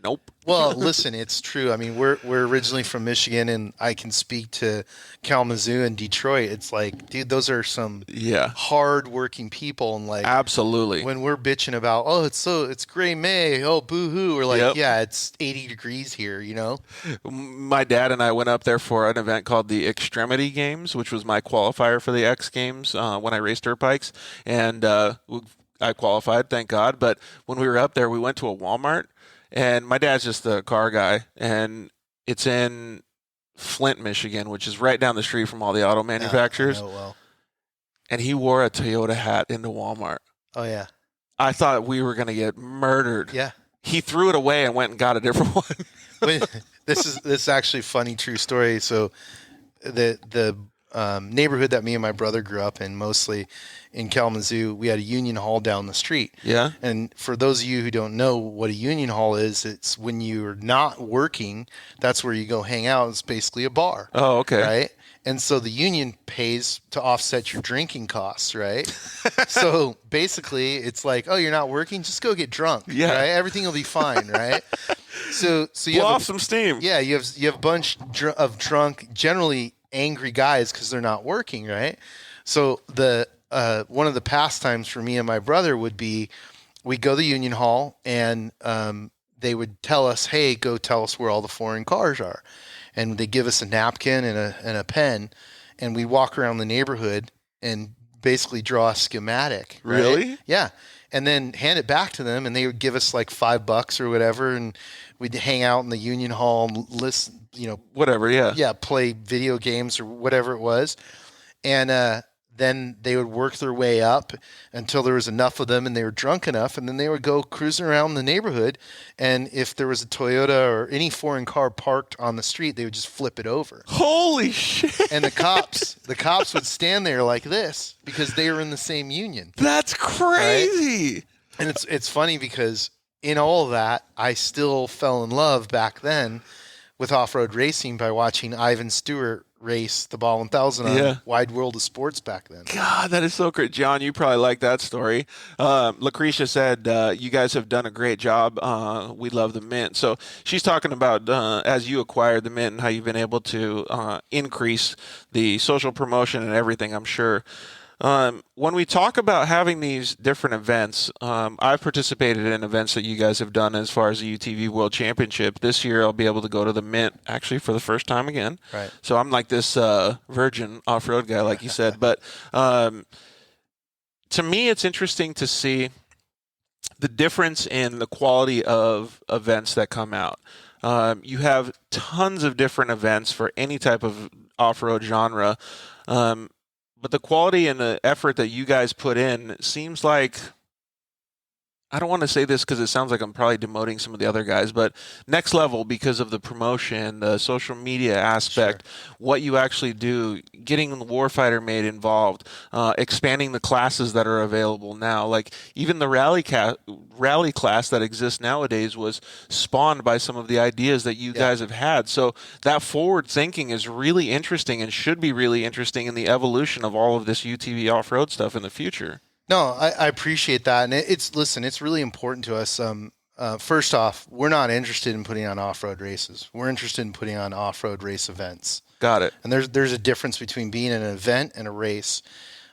nope. Well, listen, it's true. I mean, we're originally from Michigan, and I can speak to Kalamazoo and Detroit. It's like, dude, those are some hard-working people, and like, absolutely. When we're bitching about, it's gray May, boo-hoo, we're like, yeah, it's 80 degrees here, My dad and I went up there for an event called the Extremity Games, which was my qualifier for the X Games when I raced dirt bikes, and I qualified, thank God. But when we were up there, we went to a Walmart. And my dad's just a car guy, and it's in Flint, Michigan, which is right down the street from all the auto manufacturers. I know well. And he wore a Toyota hat into Walmart. Oh, yeah. I thought we were going to get murdered. Yeah. He threw it away and went and got a different one. This is actually a funny, true story. So the neighborhood that me and my brother grew up in, mostly in Kalamazoo, we had a union hall down the street. Yeah. And for those of you who don't know what a union hall is, it's when you're not working, that's where you go hang out. It's basically a bar. Oh, okay. Right? And so the union pays to offset your drinking costs, right? So basically it's like, oh, you're not working? Just go get drunk. Yeah. Right? Everything will be fine, right? So you blow have off some steam. Yeah, you have a bunch of drunk, generally angry guys because they're not working, right? So the one of the pastimes for me and my brother would be, we'd go to the union hall, and they would tell us, hey, go tell us where all the foreign cars are. And they give us a napkin and a pen, and we walk around the neighborhood and basically draw a schematic. Right? Really? Yeah. And then hand it back to them, and they would give us like $5 or whatever, and we'd hang out in the union hall and listen, whatever, yeah, play video games or whatever it was, and then they would work their way up until there was enough of them and they were drunk enough, and then they would go cruising around the neighborhood, and if there was a Toyota or any foreign car parked on the street, they would just flip it over. Holy shit. And the cops would stand there like this because they were in the same union. That's crazy. Right? And it's funny because in all of that, I still fell in love back then with off-road racing by watching Ivan Stewart race the Ball 1000 on Wide World of Sports back then. God, that is so great. John, you probably like that story. Lucretia said, you guys have done a great job. We love the Mint. So she's talking about as you acquired the Mint and how you've been able to increase the social promotion and everything, I'm sure. When we talk about having these different events, I've participated in events that you guys have done as far as the UTV World Championship. This year I'll be able to go to the Mint actually for the first time again. Right. So I'm like this virgin off-road guy, like you said. But to me, it's interesting to see the difference in the quality of events that come out. You have tons of different events for any type of off-road genre. But the quality and the effort that you guys put in seems like, I don't want to say this because it sounds like I'm probably demoting some of the other guys, but next level because of the promotion, the social media aspect, what you actually do, getting the Warfighter Mate involved, expanding the classes that are available now. Like even the rally class that exists nowadays was spawned by some of the ideas that you guys have had. So that forward thinking is really interesting and should be really interesting in the evolution of all of this UTV off-road stuff in the future. No, I appreciate that. And it's really important to us. First off, we're not interested in putting on off-road races. We're interested in putting on off-road race events. Got it. And there's a difference between being an event and a race.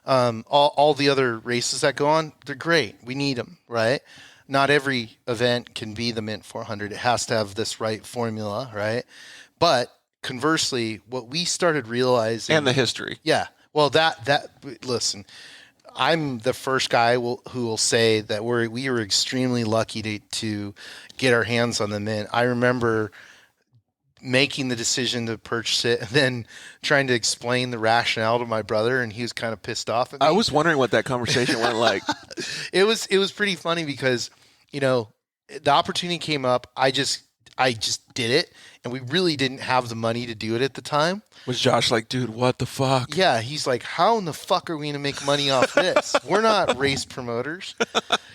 All the other races that go on, they're great. We need them, right? Not every event can be the Mint 400. It has to have this right formula, right? But conversely, what we started realizing... And the history. Yeah. Well, listen... I'm the first guy who will say that we were extremely lucky to get our hands on the Mint. I remember making the decision to purchase it and then trying to explain the rationale to my brother, and he was kind of pissed off at me. I was wondering what that conversation went like. It was pretty funny because, the opportunity came up. I just did it, and we really didn't have the money to do it at the time. Was Josh like, dude, what the fuck? Yeah, he's like, how in the fuck are we going to make money off this? We're not race promoters.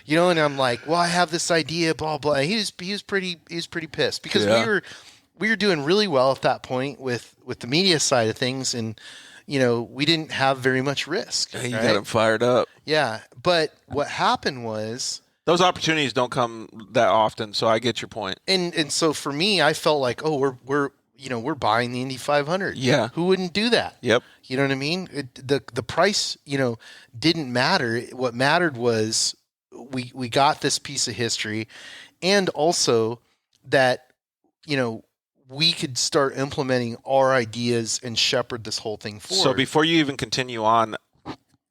And I'm like, well, I have this idea, blah, blah. He was pretty pissed because we were doing really well at that point with the media side of things, and, we didn't have very much risk. Hey, you got him fired up. Yeah, but what happened was... Those opportunities don't come that often, so I get your point. And so for me, I felt like, oh, we're buying the Indy 500. Yeah. Who wouldn't do that? Yep. You know what I mean? The price, didn't matter. What mattered was we got this piece of history, and also that, we could start implementing our ideas and shepherd this whole thing forward. So before you even continue on,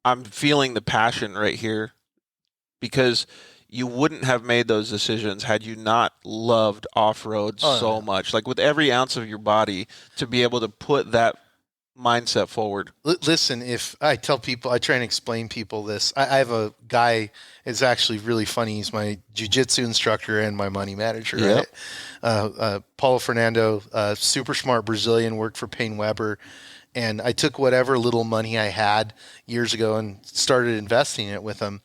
I'm feeling the passion right here, because you wouldn't have made those decisions had you not loved off-road so much. Like with every ounce of your body, to be able to put that mindset forward. Listen, if I tell people, I try and explain people this. I have a guy, it's actually really funny. He's my jiu-jitsu instructor and my money manager, right? Paulo Fernando, super smart Brazilian, worked for Payne Weber. And I took whatever little money I had years ago and started investing it with him.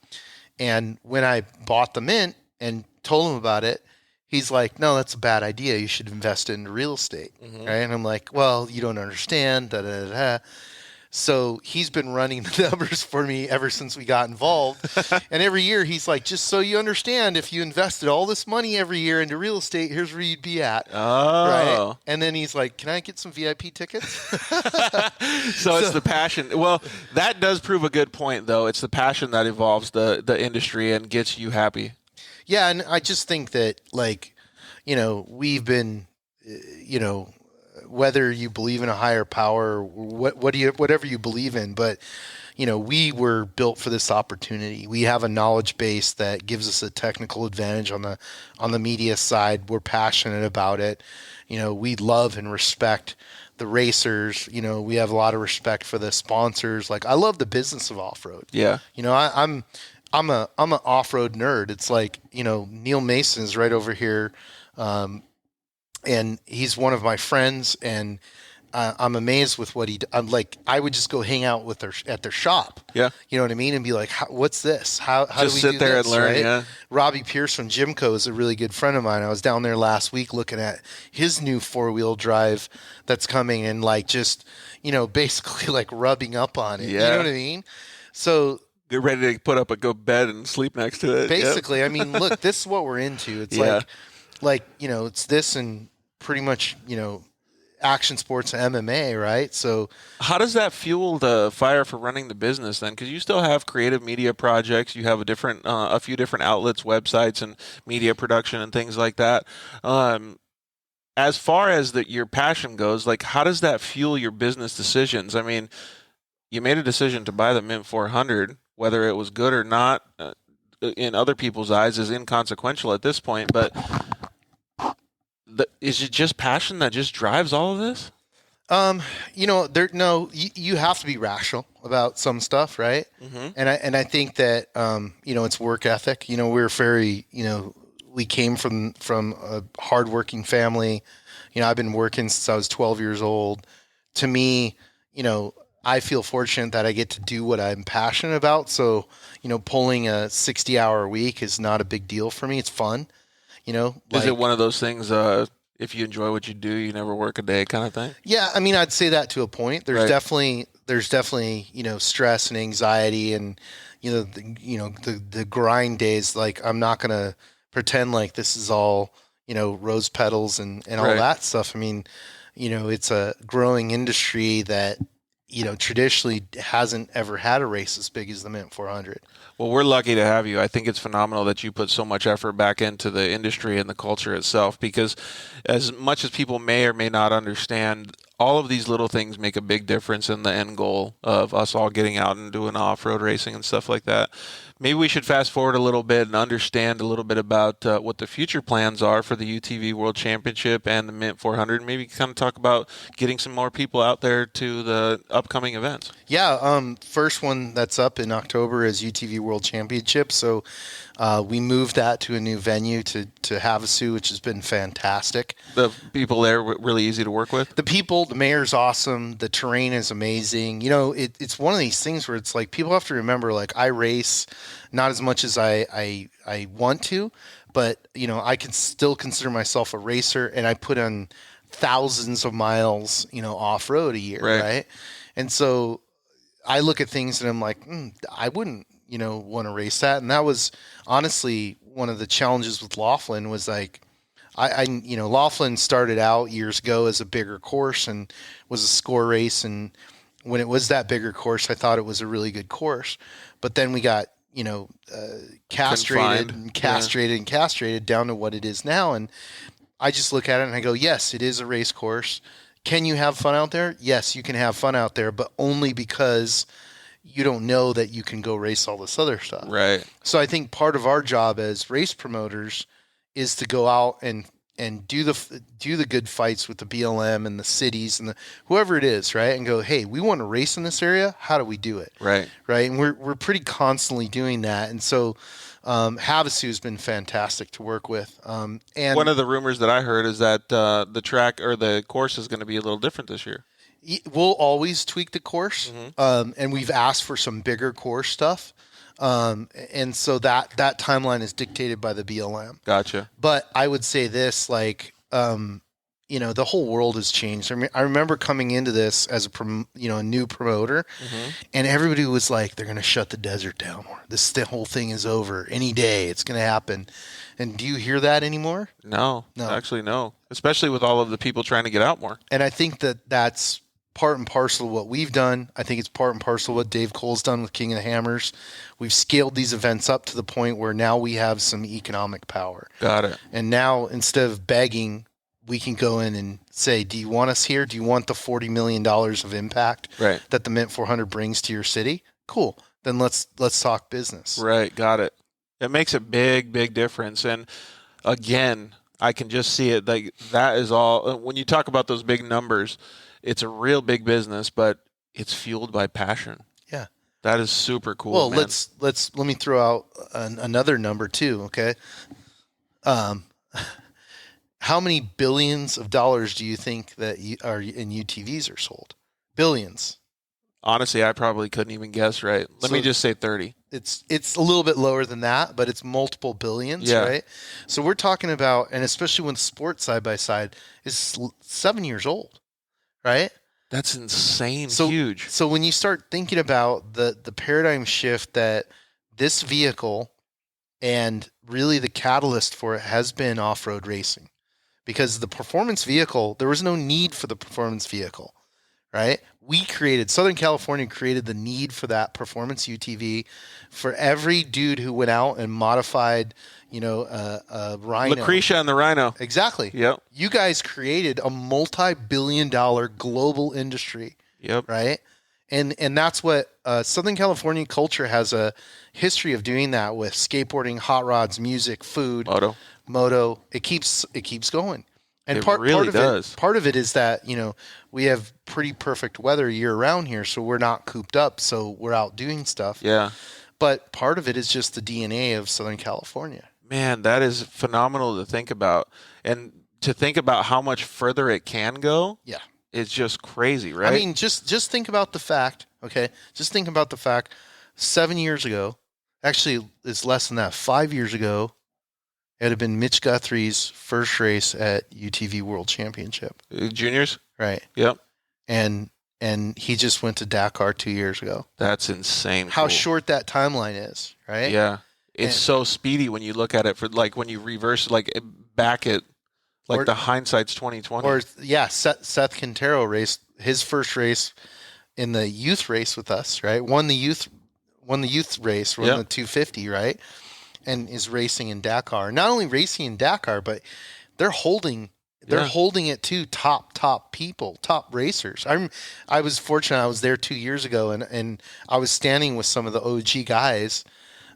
And when I bought the Mint and told him about it, he's like, no, that's a bad idea. You should invest it in real estate. Mm-hmm. Right? And I'm like, well, you don't understand. Da, da, da, da. So he's been running the numbers for me ever since we got involved. And every year he's like, just so you understand, if you invested all this money every year into real estate, here's where you'd be at. Oh. Right? And then he's like, can I get some VIP tickets? So it's the passion. Well, that does prove a good point, though. It's the passion that evolves the industry and gets you happy. Yeah, and I just think that, we've been, whether you believe in a higher power or whatever you believe in, but we were built for this opportunity. We have a knowledge base that gives us a technical advantage on the media side. We're passionate about it. We love and respect the racers. We have a lot of respect for the sponsors. Like, I love the business of off-road. Yeah. I'm an off-road nerd. It's like, Neil Mason is right over here. And he's one of my friends, and I'm amazed with what I'm like, I would just go hang out at their shop. Yeah. You know what I mean? And be like, what's this? How do we sit do there this? and learn, right? yeah. Robbie Pierce from Jimco is a really good friend of mine. I was down there last week looking at his new 4-wheel drive that's coming, and basically like rubbing up on it. Yeah. You know what I mean? So get ready to put up a good bed and sleep next to it. Basically, yep. I mean, look, this is what we're into. It's it's this and pretty much, action sports, MMA, right? So how does that fuel the fire for running the business then? Because you still have creative media projects, you have a few different outlets, websites, and media production and things like that. As far as your passion goes, like how does that fuel your business decisions? I mean, you made a decision to buy the Mint 400, whether it was good or not, in other people's eyes, is inconsequential at this point. But is it just passion that just drives all of this? You have to be rational about some stuff, right? Mm-hmm. And I think that it's work ethic. We're very, we came from a hardworking family. I've been working since I was 12 years old. To me, I feel fortunate that I get to do what I'm passionate about. So, pulling a 60-hour week is not a big deal for me. It's fun. Is it one of those things, if you enjoy what you do, you never work a day kind of thing? Yeah. I mean, I'd say that to a point. There's right. definitely, stress and anxiety and, the grind days. Like, I'm not going to pretend like this is all, rose petals and all right. that stuff. I mean, it's a growing industry that, traditionally hasn't ever had a race as big as the Mint 400. Well, we're lucky to have you. I think it's phenomenal that you put so much effort back into the industry and the culture itself, because as much as people may or may not understand, all of these little things make a big difference in the end goal of us all getting out and doing off-road racing and stuff like that. Maybe we should fast forward a little bit and understand a little bit about what the future plans are for the UTV World Championship and the Mint 400. Maybe kind of talk about getting some more people out there to the upcoming events. Yeah, first one that's up in October is UTV World Championship. So we moved that to a new venue to Havasu, which has been fantastic. The people there were really easy to work with? The mayor's awesome. The terrain is amazing. It's one of these things where it's like people have to remember, like, I race not as much as I want to, but, I can still consider myself a racer, and I put on thousands of miles, off-road a year, right? And so I look at things and I'm like, I wouldn't, want to race that. And that was honestly one of the challenges with Laughlin was like, Laughlin started out years ago as a bigger course and was a score race. And when it was that bigger course, I thought it was a really good course. But then we got, castrated down to what it is now. And I just look at it and I go, yes, it is a race course. Can you have fun out there? Yes, you can have fun out there, but only because you don't know that you can go race all this other stuff. Right. So I think part of our job as race promoters is to go out and do the good fights with the BLM and the cities and whoever it is, right? And go, hey, we want to race in this area. How do we do it? Right. Right. And we're pretty constantly doing that. And so Havasu has been fantastic to work with. And one of the rumors that I heard is that the track or the course is going to be a little different this year. We'll always tweak the course, and we've asked for some bigger course stuff. And so that timeline is dictated by the BLM. Gotcha. But I would say this, like, the whole world has changed. I remember coming into this as a new promoter, and everybody was like, they're going to shut the desert down. Or the whole thing is over any day. It's going to happen. And do you hear that anymore? No, actually, no. Especially with all of the people trying to get out more. And I think that's part and parcel of what we've done. I think it's part and parcel of what Dave Cole's done with King of the Hammers. We've scaled these events up to the point where now we have some economic power. Got it. And now instead of begging, we can go in and say, do you want us here? Do you want the $40 million of impact that the Mint 400 brings to your city? Cool. Then let's talk business. Right. Got it. It makes a big, big difference. And again, I can just see it. Like, that is all. When you talk about those big numbers, it's a real big business, but it's fueled by passion. Yeah. That is super cool. Well, man. let me throw out another number too. Okay. How many billions of dollars do you think that are in UTVs are sold? Billions. Honestly, I probably couldn't even guess. Right. Let me just say 30. It's a little bit lower than that, but it's multiple billions, right? So we're talking about, and especially when sports side by side is 7 years old, right? That's insane. Huge. So when you start thinking about the paradigm shift that this vehicle and really the catalyst for it has been off-road racing, because the performance vehicle, there was no need for the performance vehicle, right? Southern California created the need for that performance UTV for every dude who went out and modified, a Rhino. Lucretia and the Rhino. Exactly. Yep. You guys created a multi-billion-dollar global industry. Yep. Right. And that's what Southern California culture has a history of doing that with skateboarding, hot rods, music, food, moto. It keeps going. And it part of it is that, we have pretty perfect weather year round here, so we're not cooped up, so we're out doing stuff. Yeah. But part of it is just the DNA of Southern California. Man, that is phenomenal to think about. And to think about how much further it can go. Yeah. It's just crazy, right? I mean, just think about the fact, okay? Just think about the fact 7 years ago, actually it's less than that, 5 years ago, it had been Mitch Guthrie's first race at UTV World Championship. Juniors? Right. Yep. And he just went to Dakar 2 years ago. That's insane. How short that timeline is, right? Yeah. It's so speedy when you look at it when you reverse, back it, the hindsight's 2020. Or Seth Quintero raced his first race in the youth race with us, right? Won the youth race, won the 250, right? And is racing in Dakar. Not only racing in Dakar, but they're holding it to top people, top racers. I was fortunate. I was there 2 years ago, and I was standing with some of the OG guys,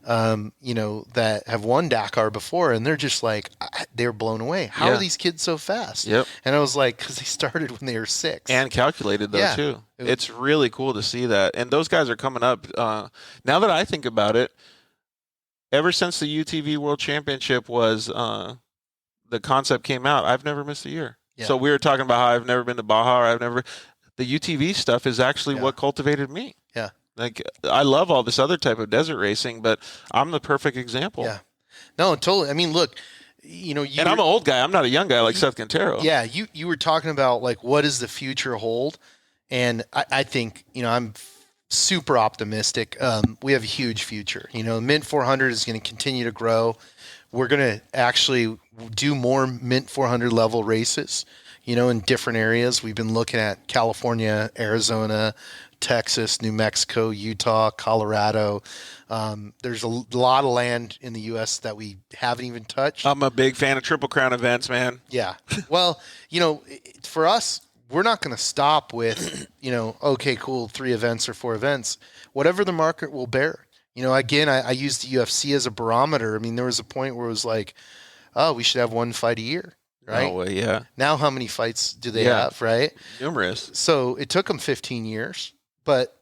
that have won Dakar before, and they're just they're blown away. How are these kids so fast? Yep. And I was like, because they started when they were 6. And calculated, though, too. It's really cool to see that. And those guys are coming up. Now that I think about it, ever since the UTV World Championship was the concept came out, I've never missed a year. Yeah. So we were talking about how I've never been to Baja. The UTV stuff is actually what cultivated me. Yeah. I love all this other type of desert racing, but I'm the perfect example. Yeah. No, totally. I mean, look, and I'm an old guy. I'm not a young guy like Seth Quintero. Yeah. You were talking about what does the future hold? And I think, I'm super optimistic. We have a huge future. Mint 400 is going to continue to grow. We're going to actually do more Mint 400 level races, in different areas. We've been looking at California, Arizona, Texas, New Mexico, Utah, Colorado. There's a lot of land in the U.S. that we haven't even touched. I'm a big fan of Triple Crown events, man. Yeah. Well, for us, we're not going to stop with, okay, cool, 3 events or 4 events. Whatever the market will bear. Again, I use the UFC as a barometer. I mean, there was a point where it was like, oh, we should have 1 fight a year. Right? No way, yeah. Now how many fights do they have, right? Numerous. So it took them 15 years. But,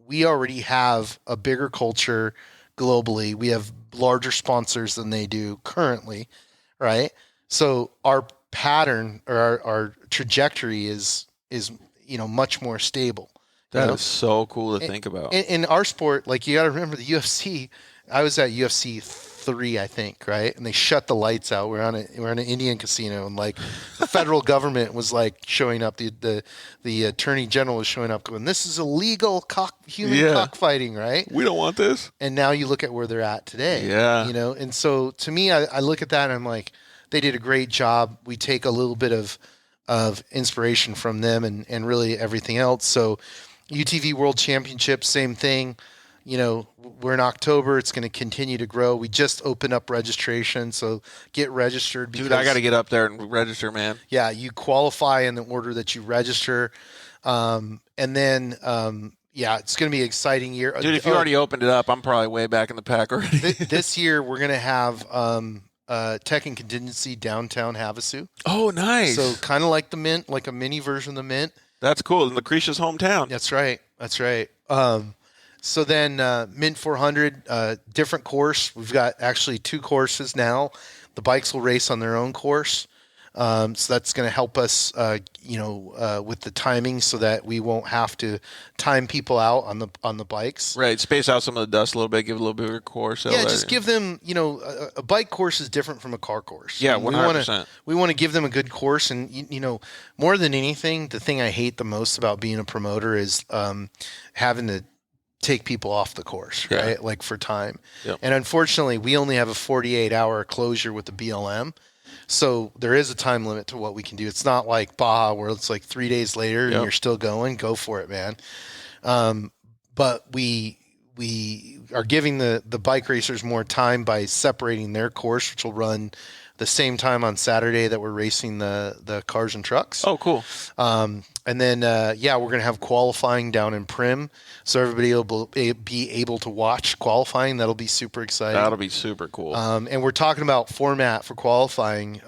we already have a bigger culture globally. We have larger sponsors than they do currently, right? So our pattern or our trajectory is much more stable. That is so cool to think about. In our sport, you got to remember the UFC. I was at UFC 3, I think, right? And they shut the lights out. We're on an Indian casino, and the federal government was showing up. The attorney general was showing up, going, "This is illegal human cockfighting, right? We don't want this." And now you look at where they're at today. Yeah, And so to me, I look at that and I'm like, they did a great job. We take a little bit of inspiration from them and really everything else. So UTV World Championship, same thing. We're in October. It's going to continue to grow. We just opened up registration, so get registered. Dude, I got to get up there and register, man. Yeah, you qualify in the order that you register. And then, it's going to be an exciting year. Dude, if you already opened it up, I'm probably way back in the pack already. This year, we're going to have Tech and Contingency downtown Havasu. Oh, nice. So kind of like the Mint, like a mini version of the Mint. That's cool. In Lucretia's hometown. That's right. So then Mint 400, different course. We've got actually 2 courses now. The bikes will race on their own course. So that's going to help us, with the timing so that we won't have to time people out on the bikes. Right. Space out some of the dust a little bit, give it a little bigger course. Yeah, just give them, a bike course is different from a car course. Yeah, 100%. We want to give them a good course. And, more than anything, the thing I hate the most about being a promoter is having to take people off the course, right? For time. Yep. And unfortunately, we only have a 48-hour closure with the BLM. So there is a time limit to what we can do. It's not like Baja where it's like 3 days later and Yep. you're still going. Go for it, man. But we are giving the bike racers more time by separating their course, which will run the same time on Saturday that we're racing the cars and trucks. Oh, cool. And then, we're going to have qualifying down in Prim. So everybody will be able to watch qualifying. That'll be super exciting. That'll be super cool. And we're talking about format for qualifying.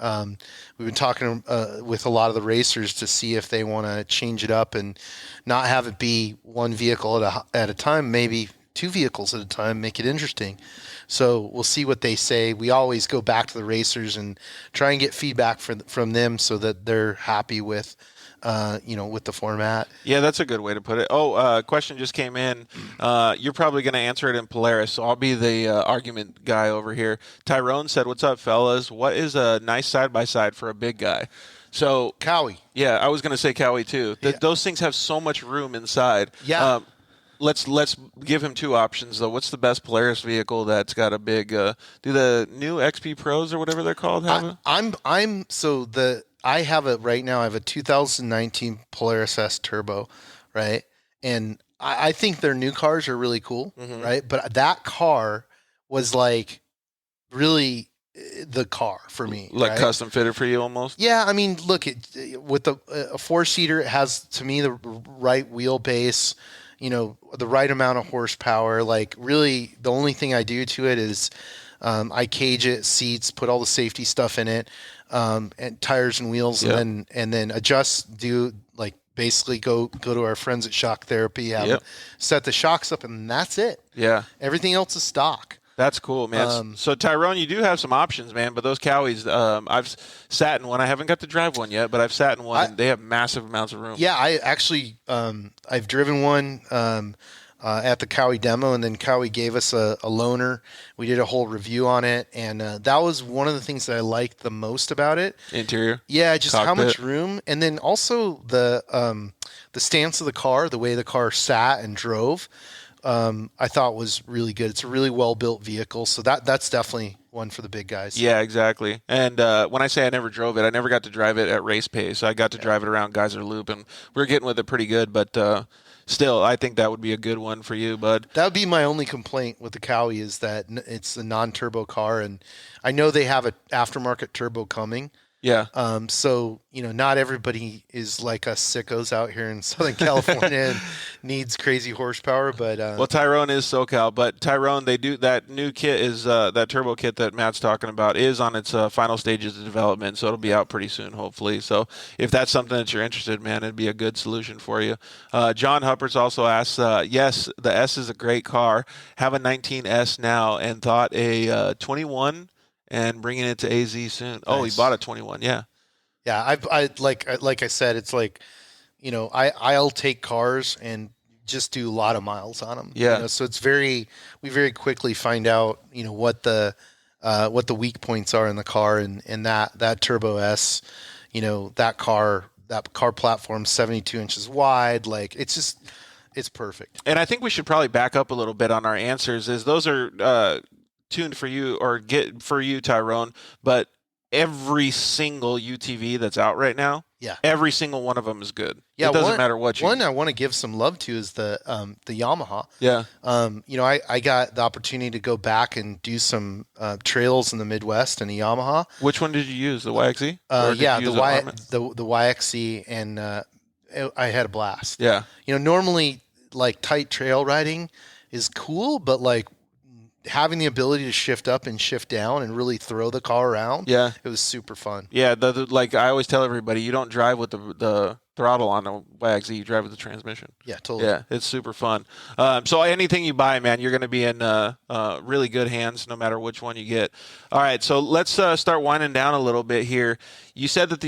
We've been talking with a lot of the racers to see if they want to change it up and not have it be one vehicle at a time, maybe two vehicles at a time, make it interesting. So we'll see what they say. We always go back to the racers and try and get feedback from them so that they're happy with with the format. Yeah, that's a good way to put it. Oh, question just came in. You're probably going to answer it in Polaris, so I'll be the argument guy over here. Tyrone said, "What's up, fellas? What is a nice side-by-side for a big guy?" So Cowie. Yeah, I was going to say Cowie too. Those things have so much room inside. Yeah. Let's give him two options though. What's the best Polaris vehicle that's got a big? Do the new XP Pros or whatever they're called have I have it right now. I have a 2019 Polaris S Turbo, right? And I think their new cars are really cool, right? But that car was like really the car for me, like right? custom fitted for you almost? Yeah, I mean, look, with a four-seater, it has to me the right wheelbase, the right amount of horsepower. Like really, the only thing I do to it is I cage it, seats, put all the safety stuff in it. And tires and wheels, Yep. and then adjust. Do like basically go to our friends at Shock Therapy, set the shocks up, and that's it. Yeah, everything else is stock. That's cool, man. So Tyrone, you do have some options, man. But those Cowies, I've sat in one. I haven't got to drive one yet, but I've sat in one. And they have massive amounts of room. Yeah, I actually I've driven one. At the Cowie demo, and then Cowie gave us a loaner. We did a whole review on it, and that was one of the things that I liked the most about it. Interior? Yeah, just cockpit. How much room, and then also the stance of the car, the way the car sat and drove, I thought was really good. It's a really well-built vehicle, so that's definitely one for the big guys. Yeah, exactly. And when I say I never drove it, I never got to drive it at race pace. I got to drive it around Geyser Loop, and we were getting with it pretty good, but still, I think that would be a good one for you, bud. That would be my only complaint with the Cowie is that it's a non-turbo car, and I know they have an aftermarket turbo coming. Yeah. So, not everybody is like us sickos out here in Southern California and needs crazy horsepower, but well, Tyrone is SoCal, but Tyrone, they do that new kit is that turbo kit that Matt's talking about is on its final stages of development, so it'll be out pretty soon, hopefully. So if that's something that you're interested in, man, it'd be a good solution for you. John Hupperts also asks, yes, the S is a great car. Have a 19S now and thought a 21 and bringing it to AZ soon. Nice. Oh, he bought a 21. Yeah. Yeah. I like I said, it's like, I'll take cars and just do a lot of miles on them. Yeah. So we very quickly find out, what the weak points are in the car, and that Turbo S, that car platform 72 inches wide. Like it's perfect. And I think we should probably back up a little bit on our answers as those are, tuned for you or get for you, Tyrone, but every single UTV that's out right now, every single one of them is good. Yeah, it doesn't matter what you. One I want to give some love to is the Yamaha. Yeah. I got the opportunity to go back and do some trails in the Midwest in a Yamaha. Which one did you use? The YXE? The YXE, and I had a blast. Yeah. Normally like tight trail riding is cool, but like having the ability to shift up and shift down and really throw the car around, it was super fun. Yeah, like I always tell everybody, you don't drive with the throttle on the YXE, you drive with the transmission. Yeah, totally. Yeah, it's super fun. So anything you buy, man, you're going to be in really good hands no matter which one you get. All right, so let's start winding down a little bit here. You said that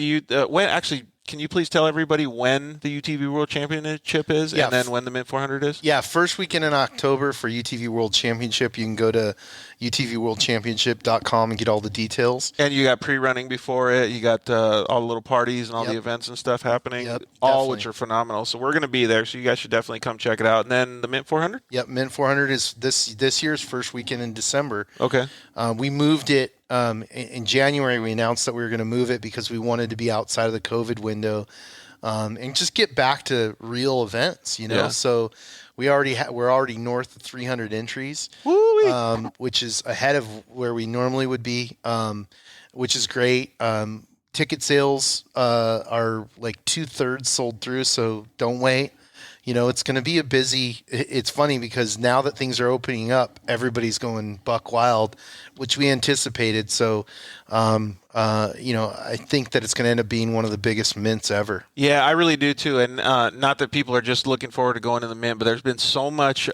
can you please tell everybody when the UTV World Championship is and then when the Mint 400 is? Yeah, first weekend in October for UTV World Championship. You can go to utvworldchampionship.com and get all the details. And you got pre-running before it. You got all the little parties and all the events and stuff happening, all definitely. Which are phenomenal. So we're going to be there, so you guys should definitely come check it out. And then the Mint 400? Yep, Mint 400 is this year's first weekend in December. Okay. We moved it in January, we announced that we were going to move it because we wanted to be outside of the COVID window, and just get back to real events, Yeah. So we're already north of 300 entries, which is ahead of where we normally would be, which is great. Ticket sales are like 2/3 sold through, so don't wait. It's going to be a busy. It's funny because now that things are opening up, everybody's going buck wild, which we anticipated. So, I think that it's going to end up being one of the biggest mints ever. Yeah, I really do too. And not that people are just looking forward to going to the mint, but there's been so much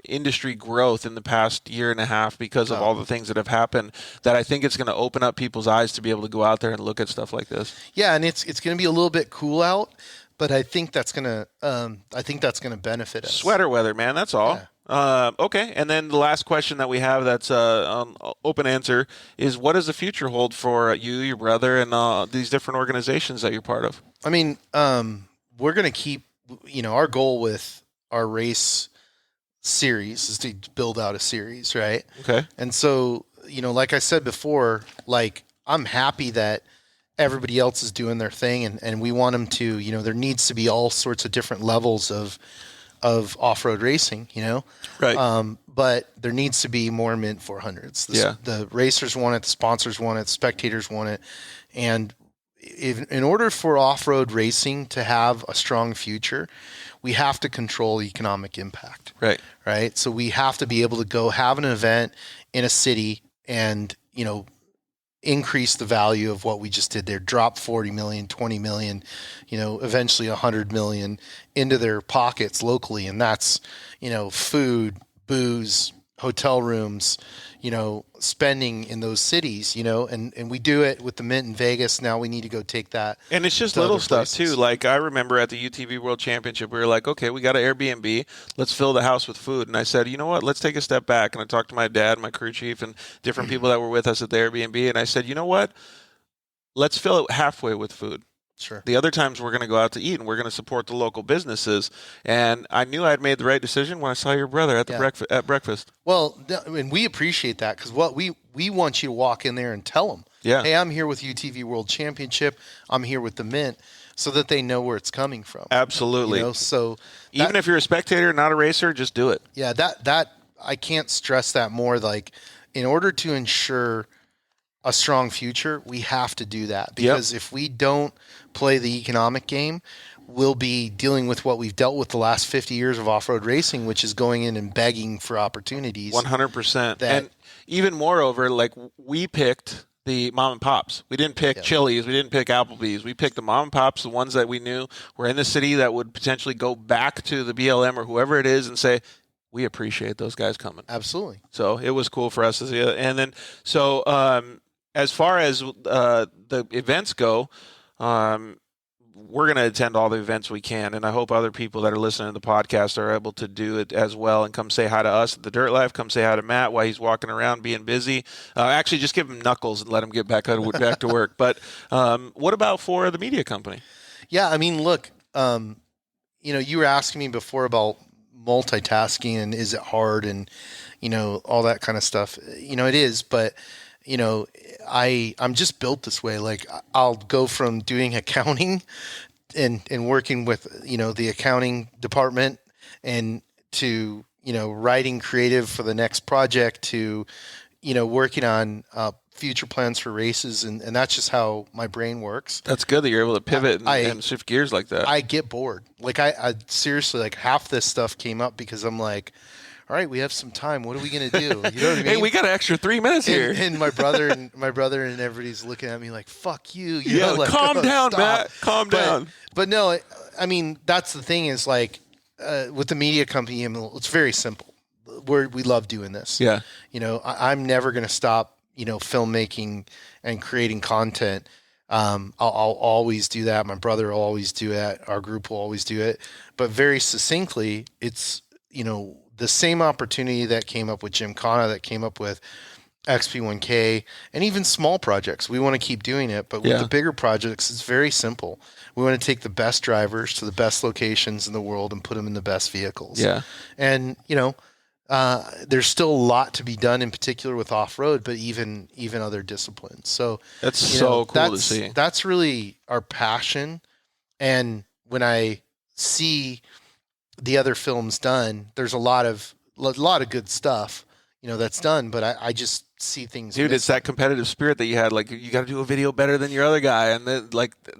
industry growth in the past year and a half because of all the things that have happened that I think it's going to open up people's eyes to be able to go out there and look at stuff like this. Yeah, and it's going to be a little bit cool out. But I think that's gonna benefit us. Sweater weather, man. That's all. Yeah. Okay, and then the last question that we have that's open answer is: what does the future hold for you, your brother, and these different organizations that you're part of? I mean, we're gonna keep. Our goal with our race series is to build out a series, right? Okay. And so, like I said before, like I'm happy that everybody else is doing their thing, and we want them to, there needs to be all sorts of different levels of off-road racing, Right. But there needs to be more Mint 400s. The racers want it, the sponsors want it, spectators want it. And in order for off-road racing to have a strong future, we have to control economic impact. Right. So we have to be able to go have an event in a city and, increase the value of what we just did there, drop 40 million, 20 million, eventually 100 million into their pockets locally. And that's, food, booze, hotel rooms, spending in those cities, and we do it with the Mint in Vegas. Now we need to go take that. And it's just little stuff too. Like I remember at the UTV World Championship, we were like, okay, we got an Airbnb. Let's fill the house with food. And I said, you know what? Let's take a step back. And I talked to my dad, my crew chief, and different people that were with us at the Airbnb. And I said, you know what? Let's fill it halfway with food. Sure. The other times we're going to go out to eat and we're going to support the local businesses. And I knew I'd made the right decision when I saw your brother at the breakfast. Well, and we appreciate that because what we want you to walk in there and tell them, hey, I'm here with UTV World Championship. I'm here with the Mint, so that they know where it's coming from. Absolutely. So even if you're a spectator, not a racer, just do it. Yeah, that I can't stress that more. Like, in order to ensure a strong future, we have to do that, because if we don't play the economic game, we'll be dealing with what we've dealt with the last 50 years of off-road racing, which is going in and begging for opportunities. 100%. And even moreover, like, we picked the mom and pops. We didn't pick Chili's. We didn't pick Applebee's. We picked the mom and pops, the ones that we knew were in the city that would potentially go back to the BLM or whoever it is and say, we appreciate those guys coming. Absolutely. So it was cool for us to see it. And then, so as far as the events go, we're going to attend all the events we can, and I hope other people that are listening to the podcast are able to do it as well and come say hi to us at the Dirt Life. Come say hi to Matt while he's walking around being busy. Actually, just give him knuckles and let him get back to work. But what about for the media company? Yeah, I mean, look, you were asking me before about multitasking and is it hard and, all that kind of stuff. It is, but I'm just built this way. Like, I'll go from doing accounting and working with, the accounting department and to, writing creative for the next project to, working on future plans for races. And that's just how my brain works. That's good that you're able to pivot and shift gears like that. I get bored. Like, I seriously, like, half this stuff came up because I'm like, all right, we have some time. What are we going to do? You know what I mean? Hey, we got an extra 3 minutes here. And my brother and everybody's looking at me like, fuck you. Like, calm down, stop. Matt. Calm down. But no, I mean, that's the thing is, like, with the media company, it's very simple. We love doing this. Yeah. I'm never going to stop, filmmaking and creating content. I'll always do that. My brother will always do that. Our group will always do it. But very succinctly, it's, the same opportunity that came up with Gymkhana, that came up with XP1K, and even small projects. We want to keep doing it, but with the bigger projects, it's very simple. We want to take the best drivers to the best locations in the world and put them in the best vehicles. Yeah. And, there's still a lot to be done, in particular with off-road, but even other disciplines. So that's so cool to see. That's really our passion. And when I see the other films done, there's a lot of good stuff, that's done. But I just see things. Dude, it's that competitive spirit that you had. Like, you got to do a video better than your other guy, and then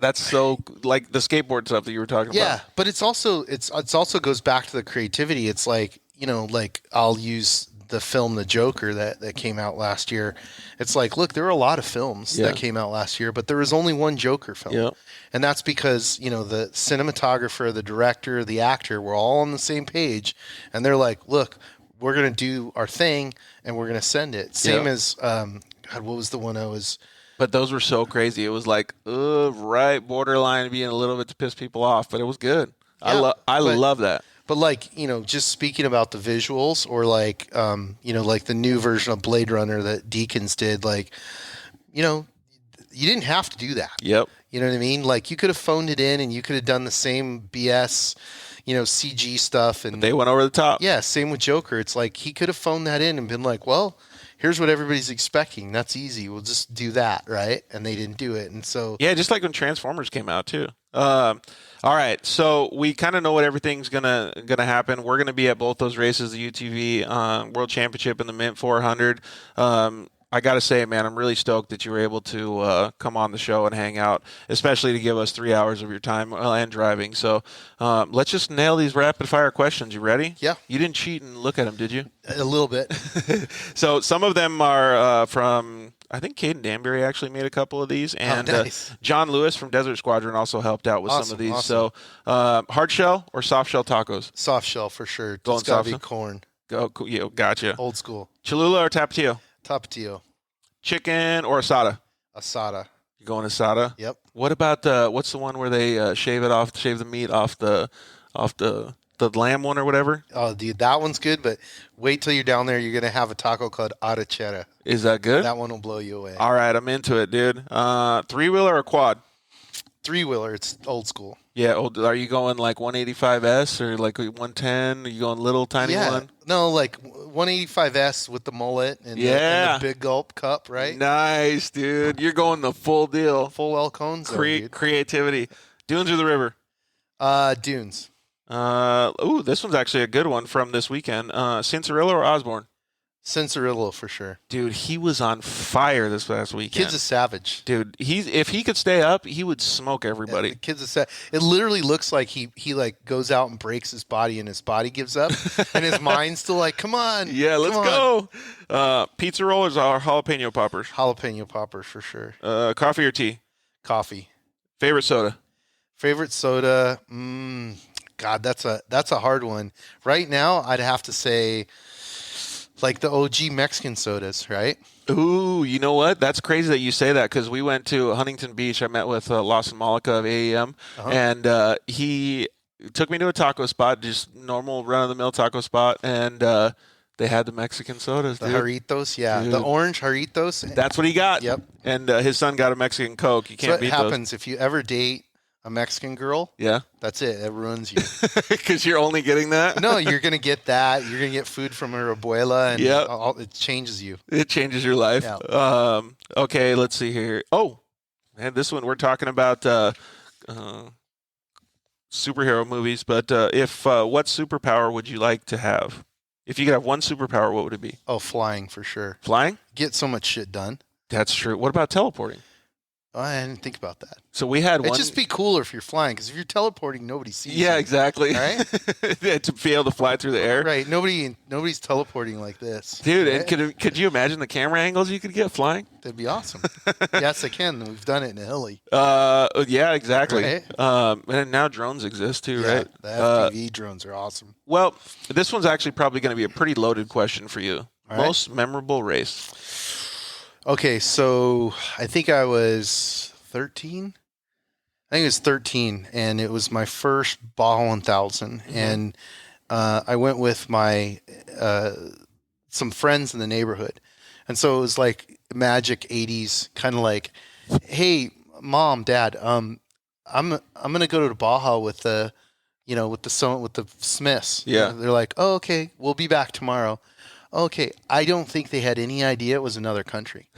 that's so like the skateboard stuff that you were talking about. Yeah, but it's also goes back to the creativity. It's like, I'll use the film The Joker that came out last year. It's like, look, there were a lot of films that came out last year, but there was only one Joker film. Yeah. And that's because, the cinematographer, the director, the actor were all on the same page, and they're like, look, we're going to do our thing and we're going to send it. Same as God, what was the one I was But those were so crazy. It was like, right borderline being a little bit to piss people off, but it was good. Yeah, I love that. But like, just speaking about the visuals, or like, like the new version of Blade Runner that Deakins did, like, you didn't have to do that. Yep. You know what I mean? Like, you could have phoned it in and you could have done the same BS, CG stuff. And but they went over the top. Yeah. Same with Joker. It's like, he could have phoned that in and been like, well, here's what everybody's expecting. That's easy. We'll just do that. Right. And they didn't do it. And so, yeah, just like when Transformers came out too. All right, so we kind of know what everything's gonna happen. We're gonna be at both those races, the UTV World Championship and the Mint 400. I gotta say, man, I'm really stoked that you were able to come on the show and hang out, especially to give us 3 hours of your time and driving. So let's just nail these rapid fire questions. You ready? Yeah. You didn't cheat and look at them, did you? A little bit. So some of them are from. I think Caden Danbury actually made a couple of these, and nice. John Lewis from Desert Squadron also helped out with some of these. Awesome. So, hard shell or soft shell tacos? Soft shell for sure. Going It's gotta soft be shell? corn. Go, yeah, gotcha. Old school. Cholula or tapatio? Tapatio. Chicken or asada? Asada. You going asada? Yep. What about what's the one where they shave the meat off the lamb one or whatever? Oh, dude, that one's good, but wait till you're down there. You're going to have a taco called arrachera. Is that good? That one will blow you away. All right, I'm into it, dude. 3-wheeler or quad? 3-wheeler, it's old school. Yeah, are you going like 185S or like 110? Are you going little tiny one? No, like 185S with the mullet and, the big gulp cup, right? Nice, dude. You're going the full deal. Full El Conzo, dude. Creativity. Dunes or the river? Dunes. This one's actually a good one from this weekend. Cincerillo or Osborne? Cincerillo for sure. Dude, he was on fire this past weekend. Kid's a savage. Dude, if he could stay up, he would smoke everybody. Yeah, the kid's a savage. It literally looks like he like goes out and breaks his body and his body gives up and his mind's still like, come on. Yeah, let's go. Pizza rollers or jalapeno poppers? Jalapeno poppers for sure. Coffee or tea? Coffee. Favorite soda? Favorite soda? God, that's a hard one. Right now, I'd have to say like the OG Mexican sodas, right? Ooh, you know what? That's crazy that you say that, because we went to Huntington Beach. I met with Lawson Malika of AEM, and he took me to a taco spot, just normal run-of-the-mill taco spot, and they had the Mexican sodas, The dude. Jarritos, yeah. Dude. The orange Jarritos. That's what he got. Yep. And his son got a Mexican Coke. You can't So beat what happens if you ever date a Mexican girl? Yeah. That's it. It ruins you. Because you're only getting that? No, you're going to get that. You're going to get food from her abuela, and it changes you. It changes your life. Yeah. Okay, let's see here. Oh, man, this one we're talking about superhero movies, but what superpower would you like to have? If you could have one superpower, what would it be? Oh, flying for sure. Flying? Get so much shit done. That's true. What about teleporting? Oh, I didn't think about that. So we had one. It'd just be cooler if you're flying, because if you're teleporting, nobody sees you. Yeah, exactly. Right? To be able to fly through the air. Right. Nobody's teleporting like this. Dude, right? and could you imagine the camera angles you could get flying? That'd be awesome. Yes, I can. We've done it in a heli. Yeah, exactly. Right? And now drones exist too, Yeah, right? the FPV drones are awesome. Well, this one's actually probably going to be a pretty loaded question for you. All right. Most memorable race? Okay, so I think I was 13. I think it was 13, and it was my first Baja 1000. Mm-hmm. And I went with my some friends in the neighborhood. And so it was like magic 80s, kind of like, hey, Mom, Dad, I'm going to go to Baja with with the Smiths. Yeah. They're like, oh, okay, we'll be back tomorrow. Okay, I don't think they had any idea it was another country.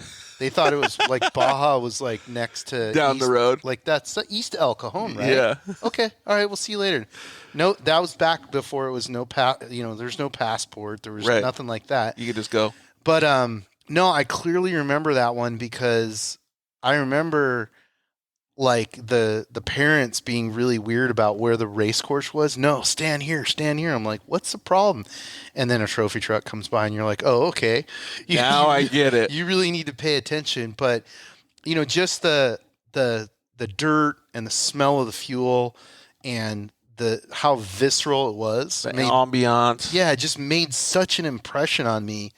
They thought it was like Baja was like next to Down the road. Like that's East El Cajon, right? Yeah. Okay, all right, we'll see you later. No, that was back before it was there's no passport. There was Right. nothing like that. You could just go. But no, I clearly remember that one because I remember like the parents being really weird about where the race course was. No, stand here. I'm like, what's the problem? And then a trophy truck comes by and you're like, oh, okay. Now I get it. You really need to pay attention. But, just the dirt and the smell of the fuel and how visceral it was. The ambiance. Yeah, it just made such an impression on me.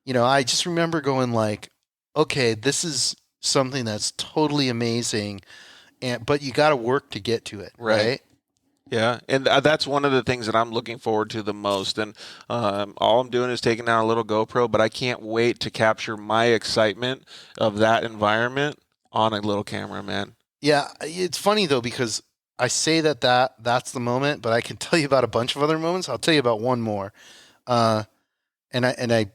I just remember going like, okay, this is something that's totally amazing, but you got to work to get to it, right? Yeah, and that's one of the things that I'm looking forward to the most. And all I'm doing is taking down a little GoPro, but I can't wait to capture my excitement of that environment on a little camera, man. Yeah, it's funny though because I say that's the moment, but I can tell you about a bunch of other moments. I'll tell you about one more, and I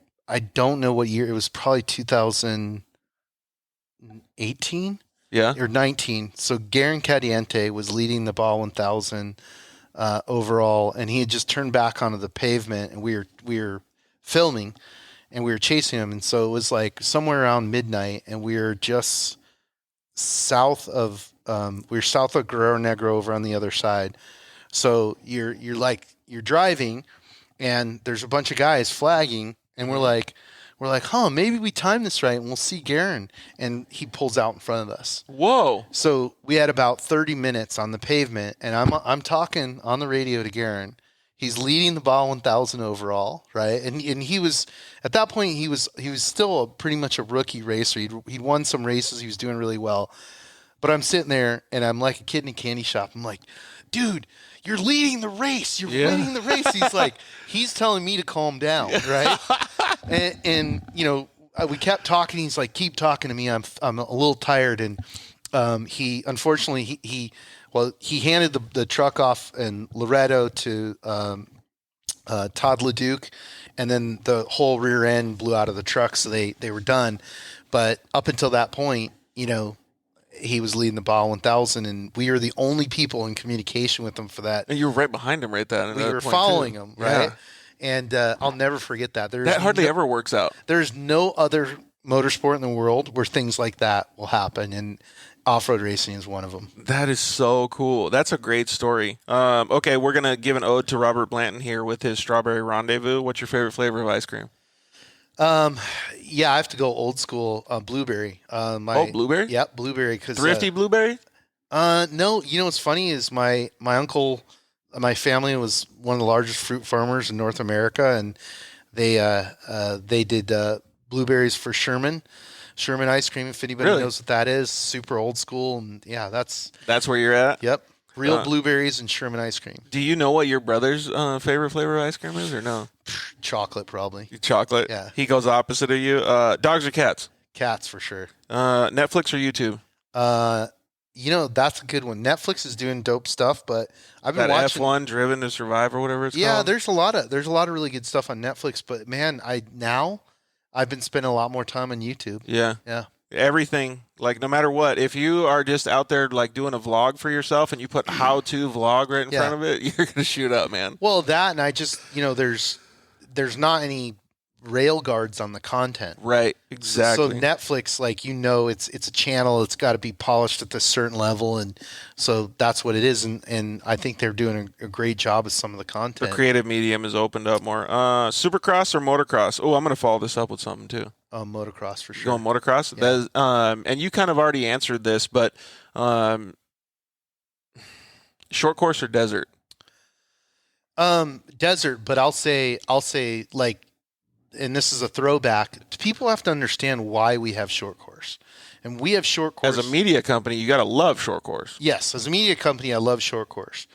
don't know what year it was. Probably 2018. Yeah. Or 19. So Garen Cadiente was leading the Ball 1000 overall, and he had just turned back onto the pavement, and we were filming, and we were chasing him, and so it was like somewhere around midnight, and we were just south of Guerrero Negro over on the other side. So you're driving, and there's a bunch of guys flagging, and we're like, maybe we timed this right and we'll see Garen. And he pulls out in front of us. Whoa. So we had about 30 minutes on the pavement, and I'm talking on the radio to Garen. He's leading the Ball 1000 overall, right? And he was, at that point, he was still pretty much a rookie racer. He'd won some races. He was doing really well. But I'm sitting there, and I'm like a kid in a candy shop. I'm like, dude, you're leading the race. You're winning the race. He's like, he's telling me to calm down, right? And we kept talking. He's like, keep talking to me. I'm a little tired. And he unfortunately he handed the truck off in Loretto to Todd LeDuc, and then the whole rear end blew out of the truck, so they were done. But up until that point, he was leading the Ball 1000, and we were the only people in communication with him for that. And you were right behind him right then. We were following him, right? Yeah. And I'll never forget that. That hardly ever works out. There's no other motorsport in the world where things like that will happen, and off-road racing is one of them. That is so cool. That's a great story. Okay, we're going to give an ode to Robert Blanton here with his Strawberry Rendezvous. What's your favorite flavor of ice cream? Yeah, I have to go old school, blueberry. Blueberry? Yep, blueberry. Thrifty blueberry? No, what's funny is my uncle, my family was one of the largest fruit farmers in North America, and they did blueberries for Sherman ice cream. If anybody knows what that is, super old school, and yeah, that's where you're at. Yep, real blueberries and Sherman ice cream. Do you know what your brother's favorite flavor of ice cream is, or no? Chocolate, probably. Chocolate. Yeah. He goes opposite of you. Dogs or cats? Cats for sure. Netflix or YouTube? That's a good one. Netflix is doing dope stuff, but I've been watching F1 Driven to Survive or whatever it's called. Yeah, there's a lot of really good stuff on Netflix, but man, I've been spending a lot more time on YouTube. Yeah. Yeah. Everything, like no matter what, if you are just out there like doing a vlog for yourself and you put how-to vlog right in front of it, you're going to shoot up, man. Well, that, and I just, there's not any rail guards on the content. Right, exactly. So Netflix, it's a channel, it's got to be polished at this certain level, and so that's what it is, and I think they're doing a great job with some of the content. The creative medium has opened up more. Supercross or motocross? Oh, I'm going to follow this up with something too. Motocross for sure. Going motocross? Yeah. And you kind of already answered this, but short course or desert? Desert, but I'll say like, and this is a throwback, people have to understand why we have short course. And we have short course. As a media company, you got to love short course. Yes, as a media company, I love short course.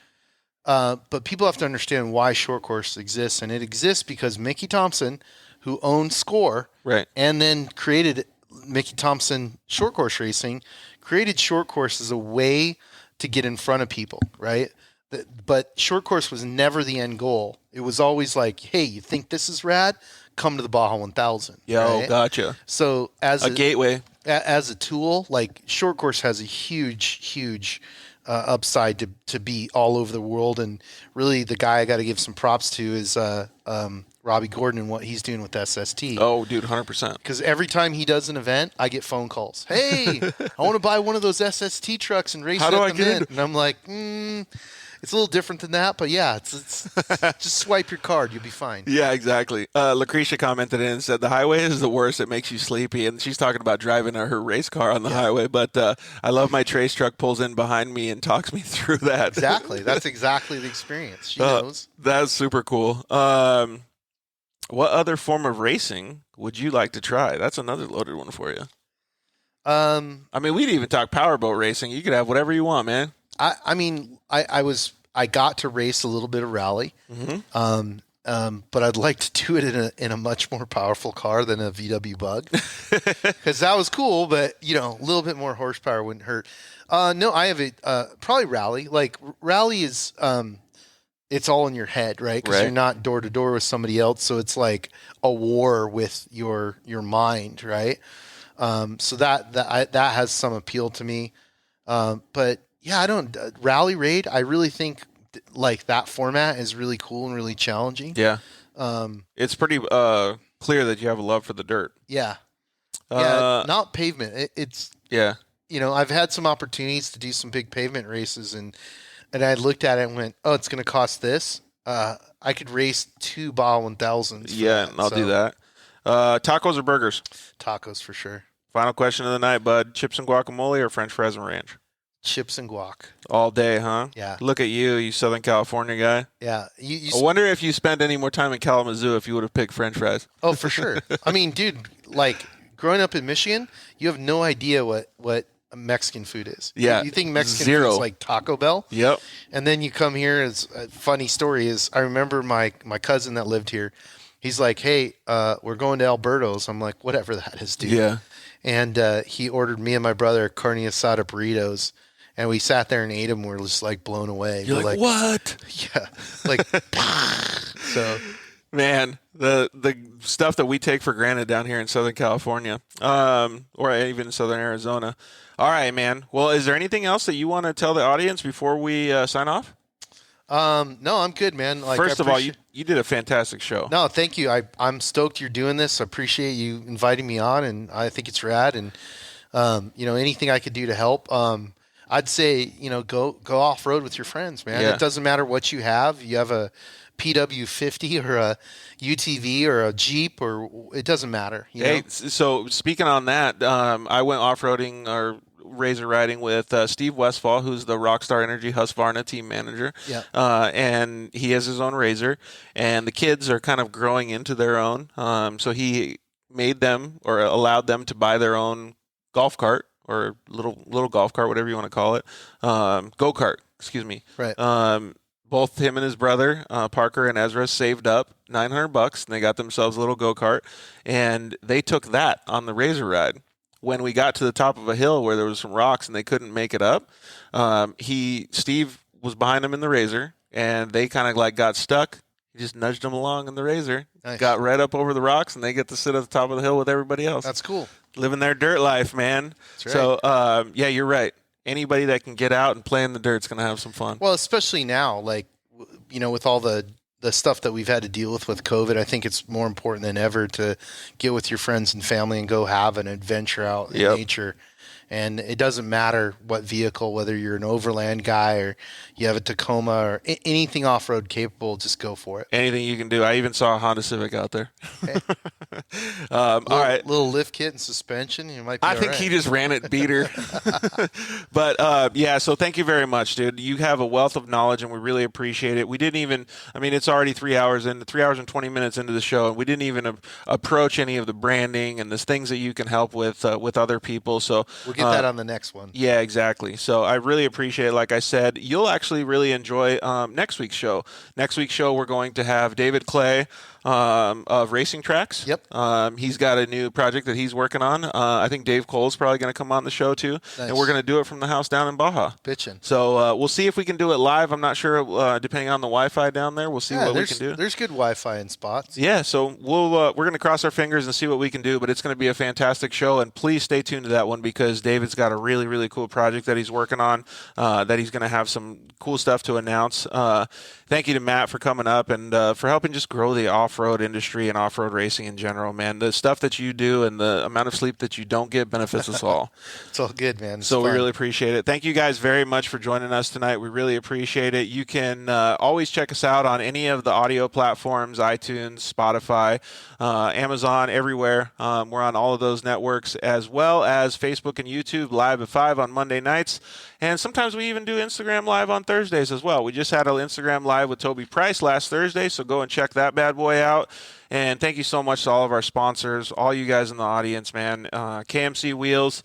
But people have to understand why short course exists. And it exists because Mickey Thompson, who owned Score, right, and then created Mickey Thompson Short Course Racing, created short course as a way to get in front of people, right? But short course was never the end goal. It was always like, hey, you think this is rad? Come to the Baja 1000. Yo, right? gotcha. So as a gateway, as a tool, like short course has a huge upside to be all over the world. And really, the guy I got to give some props to is Robbie Gordon and what he's doing with SST. Oh, dude, 100%. Because every time he does an event, I get phone calls. Hey, I want to buy one of those SST trucks and race How it do I at the get Mint. And I'm like, it's a little different than that, but yeah, it's just swipe your card, you'll be fine. Yeah, exactly. Lucretia commented in and said the highway is the worst. It makes you sleepy, and she's talking about driving her race car on the highway. But I love my trace truck pulls in behind me and talks me through that. Exactly, that's exactly the experience. She knows. That's super cool. What other form of racing would you like to try? That's another loaded one for you. I mean, we'd even talk powerboat racing. You could have whatever you want, man. I got to race a little bit of rally, but I'd like to do it in a much more powerful car than a VW Bug, because that was cool, but a little bit more horsepower wouldn't hurt. No, I have probably rally. Like rally is it's all in your head, right? Because you're not door to door with somebody else, so it's like a war with your mind, right? So that has some appeal to me, but. Yeah, I don't rally raid. I really think like that format is really cool and really challenging. Yeah, it's pretty clear that you have a love for the dirt. Yeah, not pavement. It's I've had some opportunities to do some big pavement races, and I looked at it and went, oh, it's going to cost this. I could race 2 Baja 1000s. Yeah, I'll do that. Tacos or burgers? Tacos for sure. Final question of the night, bud. Chips and guacamole or French fries and ranch? Chips and guac. All day, huh? Yeah. Look at you Southern California guy. Yeah. I wonder if you spent any more time in Kalamazoo if you would have picked French fries. Oh, for sure. I mean, dude, like growing up in Michigan, you have no idea what Mexican food is. Yeah. You think Mexican food is like Taco Bell? Yep. And then you come here. As a funny story is, I remember my cousin that lived here. He's like, hey, we're going to Alberto's. I'm like, whatever that is, dude. Yeah. And he ordered me and my brother carne asada burritos. And we sat there and ate them. We're just like blown away. You're like, what? Yeah. Like, so. Man, the stuff that we take for granted down here in Southern California, or even Southern Arizona. All right, man. Well, is there anything else that you want to tell the audience before we sign off? No, I'm good, man. Like, First of all, you did a fantastic show. No, thank you. I'm stoked you're doing this. I appreciate you inviting me on, and I think it's rad. And, anything I could do to help. I'd say, go off-road with your friends, man. Yeah. It doesn't matter what you have. You have a PW50 or a UTV or a Jeep, or it doesn't matter. Hey, so speaking on that, I went off-roading or razor riding with Steve Westfall, who's the Rockstar Energy Husqvarna team manager. Yeah. And he has his own razor, and the kids are kind of growing into their own. So he made them or allowed them to buy their own golf cart. Or little golf cart, whatever you want to call it, go-kart. Excuse me. Right. Both him and his brother, Parker and Ezra, saved up $900, and they tive themselves a little go-kart, and they took that on the razor ride. When we got to the top of a hill where there was some rocks and they couldn't make it up, Steve was behind them in the razor, and they kind of like got stuck. He just nudged them along in the razor, nice. Got right up over the rocks, and they get to sit at the top of the hill with everybody else. That's cool. Living their dirt life, man. That's right. So, yeah, you're right. Anybody that can get out and play in the dirt's going to have some fun. Well, especially now, like, with all the stuff that we've had to deal with COVID, I think it's more important than ever to get with your friends and family and go have an adventure out in nature. And it doesn't matter what vehicle, whether you're an overland guy or you have a Tacoma or anything off-road capable, just go for it. Anything you can do. I even saw a Honda Civic out there. Okay. All right. Little lift kit and suspension. You might be I think he just ran it beater. But, yeah, so thank you very much, dude. You have a wealth of knowledge, and we really appreciate it. We didn't even – I mean, it's already 3 hours and 20 minutes into the show, and we didn't even approach any of the branding and the things that you can help with other people. So we'll get that on the next one. Yeah, exactly. So I really appreciate it. Like I said, you'll actually really enjoy next week's show. Next week's show, we're going to have David Clay of racing tracks. Yep. He's got a new project that he's working on. I think Dave Cole's probably going to come on the show too. Nice. And we're going to do it from the house down in Baja. Bitchin'. So we'll see if we can do it live. I'm not sure, depending on the Wi-Fi down there. We'll see what we can do. There's good Wi-Fi in spots. Yeah, so we're going to cross our fingers and see what we can do, but it's going to be a fantastic show, and please stay tuned to that one because David's got a really, really cool project that he's working on that he's going to have some cool stuff to announce. Thank you to Matt for coming up and for helping just grow the off-road industry and off-road racing in general, man. The stuff that you do and the amount of sleep that you don't get benefits us all. It's all good, man. It's so fun. We really appreciate it. Thank you guys very much for joining us tonight. We really appreciate it. You can always check us out on any of the audio platforms, iTunes, Spotify, Amazon, everywhere. We're on all of those networks, as well as Facebook and YouTube live at 5 on Monday nights. And sometimes we even do Instagram Live on Thursdays as well. We just had an Instagram Live with Toby Price last Thursday, so go and check that bad boy out. And thank you so much to all of our sponsors, all you guys in the audience, man. KMC Wheels,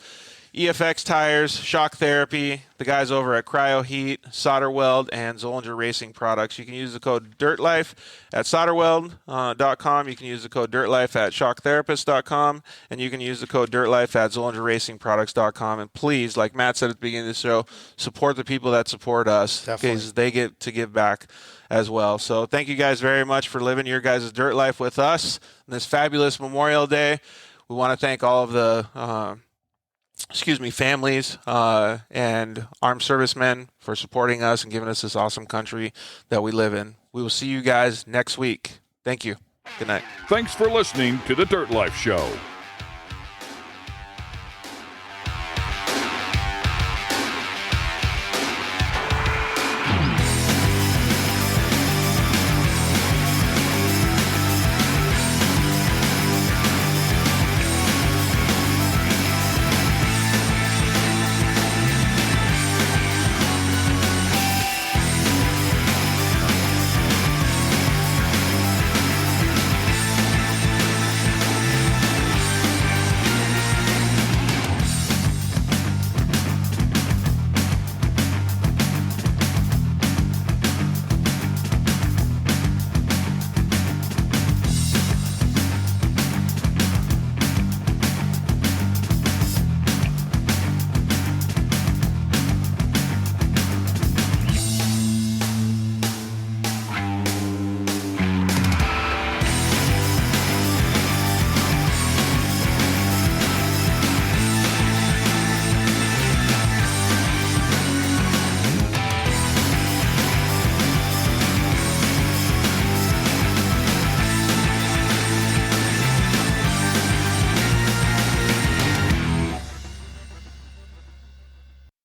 EFX Tires, Shock Therapy, the guys over at Cryo Heat, Solder Weld, and Zollinger Racing Products. You can use the code DIRTLIFE at solderweld.com. You can use the code DIRTLIFE at shocktherapist.com. And you can use the code DIRTLIFE at ZollingerRacingProducts.com. And please, like Matt said at the beginning of the show, support the people that support us because they get to give back as well. So thank you guys very much for living your guys' dirt life with us on this fabulous Memorial Day. We want to thank all of the families and armed servicemen for supporting us and giving us this awesome country that we live in. We will see you guys next week. Thank you. Good night. Thanks for listening to The Dirt Life Show.